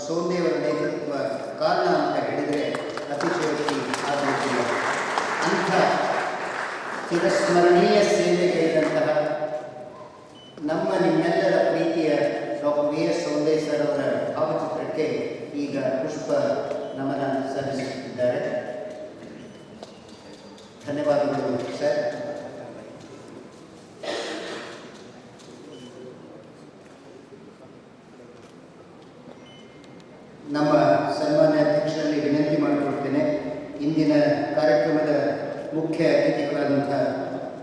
ಸೋಂದೆಯವರ ನೇತೃತ್ವ ಕಾರಣ ಅಂತ ಹೇಳಿದರೆ ಅತಿಶಯೋಕ್ತಿ ಆಗುವುದಿಲ್ಲ. ಅಂಥ ಚಿರಸ್ಮರಣೀಯ ಸೇವೆಗೈದಂತಹ ನಮ್ಮ ನಿಮ್ಮೆಲ್ಲರ ಪ್ರೀತಿಯ doctor V S Sonde sir ಅವರ ಭಾವಚಿತ್ರಕ್ಕೆ ಈಗ ಪುಷ್ಪ ನಮನ ಸಲ್ಲಿಸುತ್ತಿದ್ದಾರೆ. ಧನ್ಯವಾದಗಳು ಸರ್. ನಮ್ಮ ಸನ್ಮಾನ್ಯ ಅಧ್ಯಕ್ಷರಲ್ಲಿ ವಿನಂತಿ ಮಾಡಿಕೊಡ್ತೇನೆ, ಇಂದಿನ ಕಾರ್ಯಕ್ರಮದ ಮುಖ್ಯ ಅತಿಥಿಗಳಾದಂಥ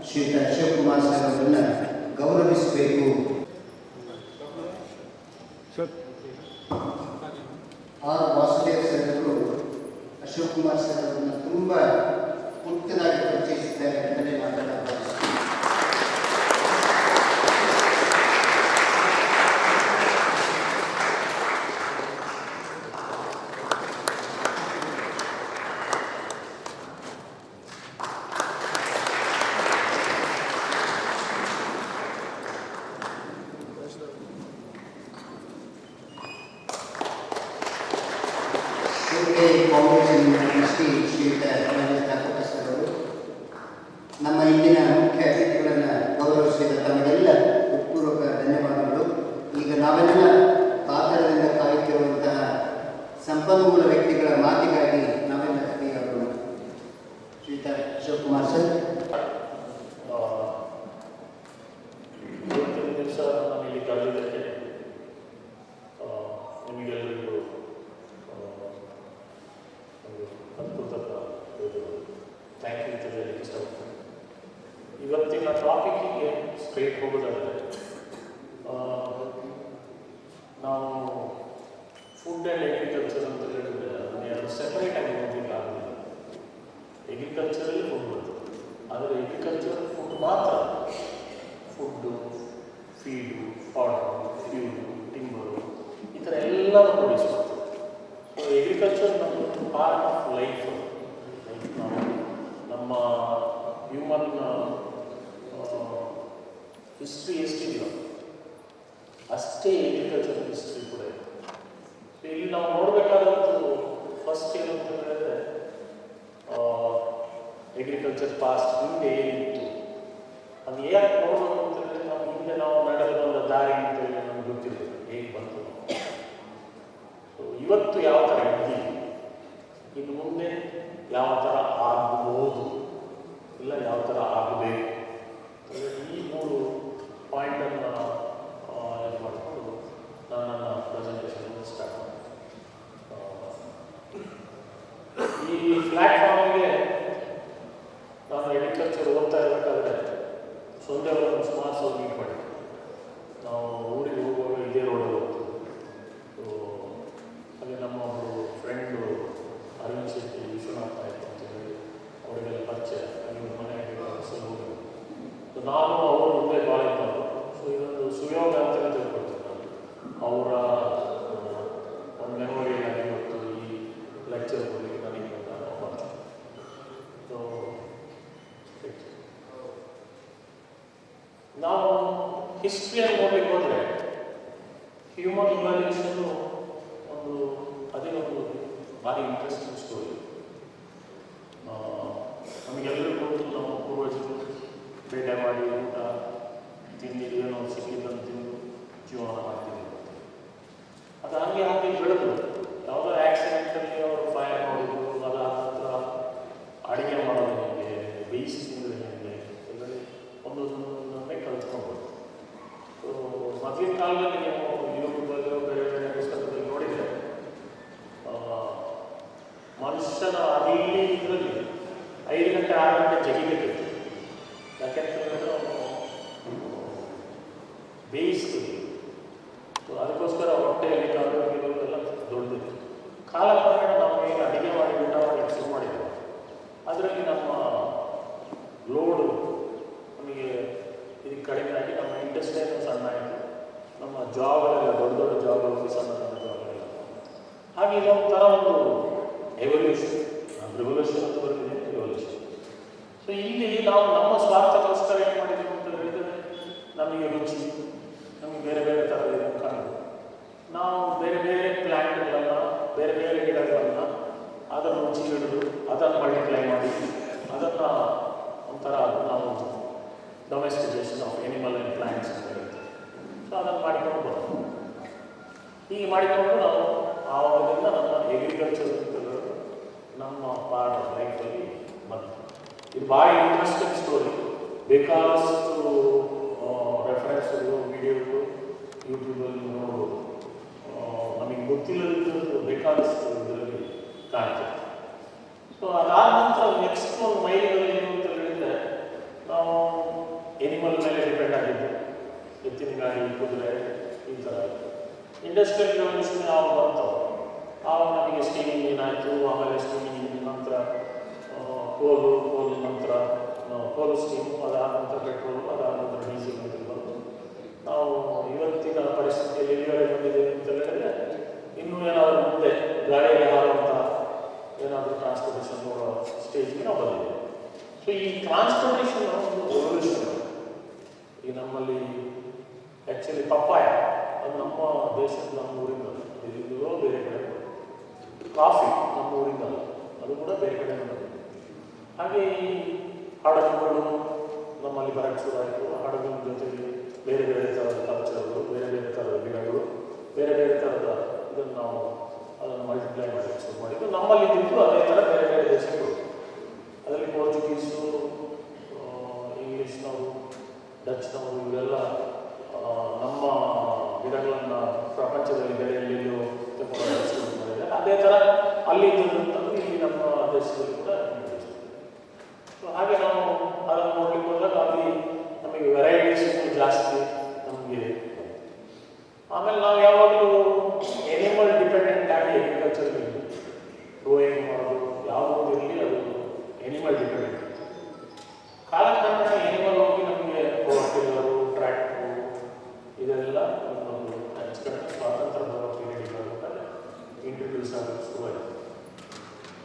ಶ್ರೀಯುತ ಶಿವಕುಮಾರ್ ಸರ್ ಅವರನ್ನು ಗೌರವಿಸಬೇಕು. ಆರ್ ವಾಸುದೇವ್ ಸರ್ ಅವರು ಅಶೋಕ್ ಕುಮಾರ್ ಸರ್ ಅವರನ್ನು ತುಂಬ ಮುಕ್ತನಾಗಿ ಪರಿಚಯಿಸಿದ್ದಾರೆ ಅಂತಲೇ ಮಾತನಾಡಬಹುದು. ನಮ್ಮ ಇಂದಿನ ಮುಖ್ಯ ಅತಿಥಿಗಳನ್ನು ಗೌರವಿಸಿದ ತಮಗೆಲ್ಲ ಹೃತ್ಪೂರ್ವಕ ಧನ್ಯವಾದಗಳು. ಈಗ ನಾವೆಲ್ಲ ಕಾತರದಿಂದ ಕಾಯುತ್ತಿರುವಂತಹ ಸಂಪನ್ಮೂಲ ವ್ಯಕ್ತಿಗಳ ಮಾತಿಗಾಗಿ ನಾವೆಲ್ಲ ಕೈಯಾಗೋಣ. ಶ್ರೀಯುತ ಅಶೋಕ್ ಕುಮಾರ್ ಸರ್. ಇವತ್ತಿನ ದಿವಸ ನಮಗೆ ಕಳೆದಿದ್ದಕ್ಕೆ ನಿಮಗೆಲ್ಲರಿಗೂ ಒಂದು ಅದ್ಭುತ ಥ್ಯಾಂಕ್ ಯು ಅಂತ ಹೇಳಲಿಕ್ಕೆ ಇಷ್ಟಪಡ್ತೀನಿ. ಇವತ್ತಿನ ಟಾಪಿಕ್ಕಿಗೆ ಸ್ಟ್ರೇಟ್ ಹೋಗೋದಾದರೆ ನಾವು ಫುಡ್ ಆ್ಯಂಡ್ ಅಗ್ರಿಕಲ್ಚರ್ ಅಂತ ಹೇಳಿದರೆ ಅದನ್ನು ಎರಡು ಸೆಪರೇಟ್ ಆಗಿ ನೋಡಲಿಕ್ಕೆ ಆಗೋದಿಲ್ಲ. ಅಗ್ರಿಕಲ್ಚರಲ್ಲಿ ಫುಡ್ ಬರ್ತದೆ, ಆದರೆ ಅಗ್ರಿಕಲ್ಚರ್ ಫುಡ್ ಮಾತ್ರ ಫುಡ್ಡು, ಫೀಡು, ಫಾಡರು, ಫ್ಯೂಲು, ಟಿಂಬರು ಈ ಥರ ಎಲ್ಲರೂ ಕೂಡಿಸ್ಕೊಳ್ತದೆ. ಸೊ ಅಗ್ರಿಕಲ್ಚರ್ ನಮ್ಮ ಪಾರ್ಟ್ ಆಫ್ ಲೈಫ್. ನಾವು ನಮ್ಮ ಹ್ಯೂಮನ್ ಹಿಸ್ಟ್ರಿ ಎಷ್ಟಿದೆಯೋ ಅಷ್ಟೇ ಅಗ್ರಿಕಲ್ಚರ್ ಹಿಸ್ಟ್ರಿ ಕೂಡ ಇದೆ. ಸೊ ಇಲ್ಲಿ ನಾವು ನೋಡಬೇಕಾದಂಥದ್ದು ಫಸ್ಟ್ ಏನಂತ ಹೇಳಿದ್ರೆ ಅಗ್ರಿಕಲ್ಚರ್ ಪಾಸ್ಟ್ ಹಿಂದೆ ಏನಿತ್ತು ಅದು ಯಾಕೆ ನೋಡೋದು ಅಂತ ಹೇಳಿದ್ರೆ ನಾವು ಹಿಂದೆ ನಾವು ನಡೆದು ಬಂದ ದಾರಿ ಅಂತೇಳಿ ನಮ್ಗೆ ಗೊತ್ತಿರಬೇಕು ಹೇಗೆ ಬಂತು. ಸೊ ಇವತ್ತು ಯಾವ ಥರ ಇದ್ದೀವಿ, ಇನ್ನು ಮುಂದೆ ಯಾವ ಥರ ಆಗಬಹುದು, ಇಲ್ಲ ಯಾವ ಥರ ಆಗಬೇಕು, ಈ ಮೂರು ಪಾಯಿಂಟನ್ನು ಇದು ಮಾಡಿಕೊಂಡು ನಾನು ನನ್ನ ಪ್ರೆಸೆಂಟೇಷನ್ ಸ್ಟಾರ್ಟ್ ಮಾಡಿ ಈ ಪ್ಲ್ಯಾಟ್ಫಾರ್ಮಿಗೆ ನಾನು ಅಗ್ರಿಕಲ್ಚರ್ ಓದ್ತಾ ಇರಬೇಕಾದ್ರೆ ಸೋಂದೆ ಅವರನ್ನು ಸುಮಾರು ಸಲ ಮೀಟ್ ಮಾಡಿದ್ದೆ. ನಾವು ಊರಿಗೆ ಹೋಗುವಾಗ ಇದೇ ರೋಡಲ್ಲಿ ಹೋಗ್ತೀವಿ. ಸೊ ಹಾಗೆ ನಮ್ಮ ಒಬ್ಬರು ಫ್ರೆಂಡು ಅರವಿಂದ್ ಶೆಟ್ಟಿ, ವಿಶ್ವನಾಥ್ ನಾಯ್ಕ ಅಂತ ಹೇಳಿ ಅವರಿಗೆಲ್ಲ ಪರಿಚಯ, ಇವ್ರ ಮನೆಗೆ ಸಲ ಹೋಗಿ. ಸೊ ನಾನು ಅವರು ಮುಂದೆ ಕಾಲೇಜ್ ಮಾಡೋದು. ಸೊ ಇದೊಂದು ಸುಯೋಗ ಅಂತಲೇ ತಿಳ್ಕೊಳ್ತೀನಿ ನಾನು. ಅವರ ಒಂದು ಮೆಮೊರಿಯಾಗಿ ಇವತ್ತು ಈ ಲೆಕ್ಚರ್ ಕೊಡಲಿಕ್ಕೆ ನನಗೆ ಬರ್ತೀನಿ. ಸೊ ನಾವು ಹಿಸ್ಟ್ರಿಯನ್ನು ನೋಡಲಿಕ್ಕೆ ಹೋದರೆ ಹ್ಯೂಮನ್ ಇವ್ಯಾಲ್ಯೂಷನ್ನು ಅದೇ ಒಂದು ಭಾರಿ ಇಂಟ್ರೆಸ್ಟಿಂಗ್ ಸ್ಟೋರಿ. ನಮಗೆಲ್ಲರಿಗೂ ನಮ್ಮ ಪೂರ್ವಜರು ಬೇಟೆ ಮಾಡಿ ಊಟ ತಿಂಡಿ ಏನೋ ಸಿಕ್ಕಿದ್ದನ್ನು ತಿಂದು ಜೀವನ ಮಾಡ್ತಿದ್ರು. ಅದು ಹಾಗೆ ಹಾಗೆ ಬೆಳೆದು ಯಾವುದೋ ಆ್ಯಕ್ಸಿಡೆಂಟಲ್ಲಿ ಅವರು ಫೈರ್ ಮಾಡಿದ್ರು, ಅದಾದ ನಂತರ ಅಡುಗೆ ಮಾಡೋದು ಹೇಗೆ, ಬೇಯಿಸಿ ತಿಂದರೆ ಹೇಗೆ ಇದರಲ್ಲಿ ಒಂದೊಂದನ್ನೇ ಕಲ್ತ್ಕೊಳ್ಬೋದು. ಸೊ ಮೊದಲಿನ ಕಾಲದಲ್ಲಿ ನೀವು ಯೂಟ್ಯೂಬಲ್ಲೋ ಬೇರೆ ಬೇರೆ ಪುಸ್ತಕದಲ್ಲಿ ನೋಡಿದರೆ ಮನುಷ್ಯನ ಅಲ್ಲಿ ಇದರಲ್ಲಿ 5 ಗಂಟೆ 6 ಗಂಟೆ ಜಗಿಬೇಕಿತ್ತು. ಯಾಕೆಂತ ಹೇಳಿದ್ರೆ ಅವನು ಬೇಯಿಸ್ತೀವಿ. ಸೊ ಅದಕ್ಕೋಸ್ಕರ ಹೊಟ್ಟೆಯಲ್ಲಿ ಕಾಲು ಎಲ್ಲ ದೊಡ್ಡದಿತ್ತು. ಕಾಲಕ್ರಮೇಣ ನಾವು ಏನು ಅಡುಗೆ ಮಾಡಿ ಊಟ ಮಾಡಲಿಕ್ಕೆ ಶುರು ಮಾಡಿದ್ದೇವೆ, ಅದರಲ್ಲಿ ನಮ್ಮ ಲೋಡು ನಮಗೆ ಇದಕ್ಕೆ ಕಡಿಮೆ ಆಗಿ ನಮ್ಮ ಇಂಡಸ್ಟ್ರಿಯನ್ನು ಸಣ್ಣ ಆಯಿತು. ನಮ್ಮ ಜಾಬ್ಗಳೆಲ್ಲ ದೊಡ್ಡ ದೊಡ್ಡ ಜಾಬ್ಗಳು ಸಣ್ಣ ಸಣ್ಣ ಜಾಬ್ಗಳೆಲ್ಲ. ಹಾಗೆ ಇದೊಂಥರ ಒಂದು ಎವಲ್ಯೂಷನ್, ರೆವಲ್ಯೂಷನ್ ಅಂತ ಬರ್ತಿದೆ, ರೆವಲ್ಯೂಷನ್. ಸೊ ಇಲ್ಲಿ ನಾವು ನಮ್ಮ ಸ್ವಾರ್ಥಕ್ಕೋಸ್ಕರ ಏನು ಮಾಡಿದ್ದೀವಿ ಅಂತ ಹೇಳಿದರೆ ನಮಗೆ ರುಚಿ, ನಮಗೆ ಬೇರೆ ಬೇರೆ ಥರದ ಕಾಣುತ್ತೆ. ನಾವು ಬೇರೆ ಬೇರೆ ಪ್ಲ್ಯಾಂಟ್ಗಳನ್ನು ಹೀಗೆ ಮಾಡಿಕೊಂಡು ನಾವು ಆವಾಗಿಂದ ನಮ್ಮ ಎಗ್ರಿಕಲ್ಚರ್ ನಮ್ಮ ಪಾರ್ಟ್ ಆಫ್ ಲೈಫಲ್ಲಿ ಬಂತು. ಇದು ಭಾಳ ಇಂಟ್ರೆಸ್ಟಿಂಗ್ ಸ್ಟೋರಿ. ಬೇಕಾದಷ್ಟು ರೆಫರೆನ್ಸ್ಗಳು, ವಿಡಿಯೋಗಳು ಯೂಟ್ಯೂಬಲ್ಲಿ ನೋಡ್ಬೋದು. ನಮಗೆ ಗೊತ್ತಿಲ್ಲದಿದ್ದು ಬೇಕಾದಷ್ಟು ಇದರಲ್ಲಿ ಕಾಣ್ತದೆ. ಸೊ ಅದಾದ ನಂತರ ನೆಕ್ಸ್ಟ್ ಒಂದು ಮೈಲಿಗಲ್ಲಿ ಏನು ಅಂತ ಹೇಳಿದರೆ, ನಾವು ಎನಿಮಲ್ ಮೇಲೆ ಡಿಪೆಂಡ್ ಆಗಿದ್ದು, ಎತ್ತಿನ ಗಾಡಿ, ಕುದುರೆ, ಈ ಥರ. ಇಂಡಸ್ಟ್ರಿಯಲ್ ರೆವಲ್ಯೂಷನ್ ಯಾವಾಗ ಬಂತೋ ಆವಾಗ ನಮಗೆ ಸ್ಟೀಮ್ ಇಂಜಿನ್ ಆಯಿತು. ಆಮೇಲೆ ಸ್ಟೀಮ್ ಇಂಜಿನ್ ನಂತರ ಕೋಲು ನಂತರ ಕೋಲು ಸ್ಟೀಮು, ಅದಾದ ನಂತರ ಪೆಟ್ರೋಲು, ಅದಾದ ನಂತರ ಡೀಸೆಲ್ ಅಂತ ಬಂತು. ನಾವು ಇವತ್ತಿನ ಪರಿಸ್ಥಿತಿಯಲ್ಲಿ ಎಲ್ಲಿವರೆಗೆ ಬಂದಿದ್ದೇವೆ ಅಂತ ಹೇಳಿದ್ರೆ, ಇನ್ನೂ ಏನಾದರೂ ಮುಂದೆ ಗಾಳಿಯಲ್ಲಿ ಹಾರುವಂಥ ಏನಾದರೂ ಟ್ರಾನ್ಸ್ಪೋರ್ಟೇಷನ್ ನೋಡೋ ಸ್ಟೇಜ್ಗೆ ನಾವು ಬಂದಿದ್ದೇವೆ. ಸೊ ಈ ಟ್ರಾನ್ಸ್ಪೋರ್ಟೇಷನ್ ಒಂದು ರೆವಲ್ಯೂಷನ್. ಈ ನಮ್ಮಲ್ಲಿ ಆ್ಯಕ್ಚುಲಿ ಪಪ್ಪಾಯ ಅದು ನಮ್ಮ ದೇಶದ, ನಮ್ಮ ಊರಿಂದ, ಇಲ್ಲಿರೋ ಬೇರೆ ಕಡೆ. ಕಾಫಿ ನಮ್ಮ ಊರಿಂದಲ್ಲ, ಅದು ಕೂಡ ಬೇರೆ ಕಡೆ ಬಂದಿದೆ. ಹಾಗೆ ಈ ಹಡಗುಗಳು ನಮ್ಮಲ್ಲಿ ಬರಕ್ಕೆ ಶುರುವಾಯಿತು. ಹಡಗಿನ ಜೊತೆಗೆ ಬೇರೆ ಬೇರೆ ಥರದ ಕಲ್ಚರ್ಗಳು, ಬೇರೆ ಬೇರೆ ಥರದ ಗಿಡಗಳು, ಬೇರೆ ಬೇರೆ ಥರದ ಇದನ್ನು ನಾವು ಅದನ್ನು ಮಲ್ಟಿಪ್ಲೈ ಮಾಡಲಿಕ್ಕೆ ಶುರು ಮಾಡಿದ್ದು. ನಮ್ಮಲ್ಲಿ ಇದ್ದಿದ್ದು ಅದೇ ಥರ ಬೇರೆ ಬೇರೆ ದೇಶಗಳು. ಅದರಲ್ಲಿ ಪೋರ್ಚುಗೀಸು, ಇಂಗ್ಲೀಷ್ನವರು, ಡಚ್ನವರು, ಇವೆಲ್ಲ ನಮ್ಮ ಗಿಡಗಳನ್ನು ಪ್ರಪಂಚದಲ್ಲಿ ಬೆಳೆಯಲು ತಗೊಂಡು ಶುರು ಮಾಡಿದ್ದಾರೆ. ಅದೇ ಥರ ಅಲ್ಲಿ ಇದ್ದಂಥದ್ದು ಇಲ್ಲಿ ನಮ್ಮ ದೇಶದಲ್ಲಿ ಕೂಡ. ಸೊ ಹಾಗೆ ನಾವು ಅದನ್ನು ನೋಡ್ಲಿಕ್ಕೆ ಹೋದಾಗ ಅಲ್ಲಿ ನಮಗೆ ವೆರೈಟೀಸ್ ಜಾಸ್ತಿ ನಮಗೆ. ಆಮೇಲೆ ನಾವು ಯಾವಾಗಲೂ ಎನಿಮಲ್ ಡಿಪೆಂಡೆಂಟ್ ಆಗಿ ಅಗ್ರಿಕಲ್ಚರ್ ಗ್ರೋಯಿಂಗ್ ಮಾಡೋದು ಯಾವುದೊಂದು ಇರಲಿ, ಅದು ಎನಿಮಲ್ ಡಿಪೆಂಡೆಂಟ್. ಕಾಲಕ್ರಮೇಣ ಎನಿಮಲ್ ಹೋಗಿ ನಮಗೆ ಟಿಲ್ಲರು, ಟ್ರ್ಯಾಕ್ಟರು, ಇದೆಲ್ಲ ಒಂದು ಸ್ವಾತಂತ್ರ್ಯ ಬರೋ ಪೀರಿಯಡ್ಗಳಲ್ಲಿ ಇಂಟ್ರಡ್ಯೂಸ್ ಆಗೋದು ಶುರುವಾಯಿತು.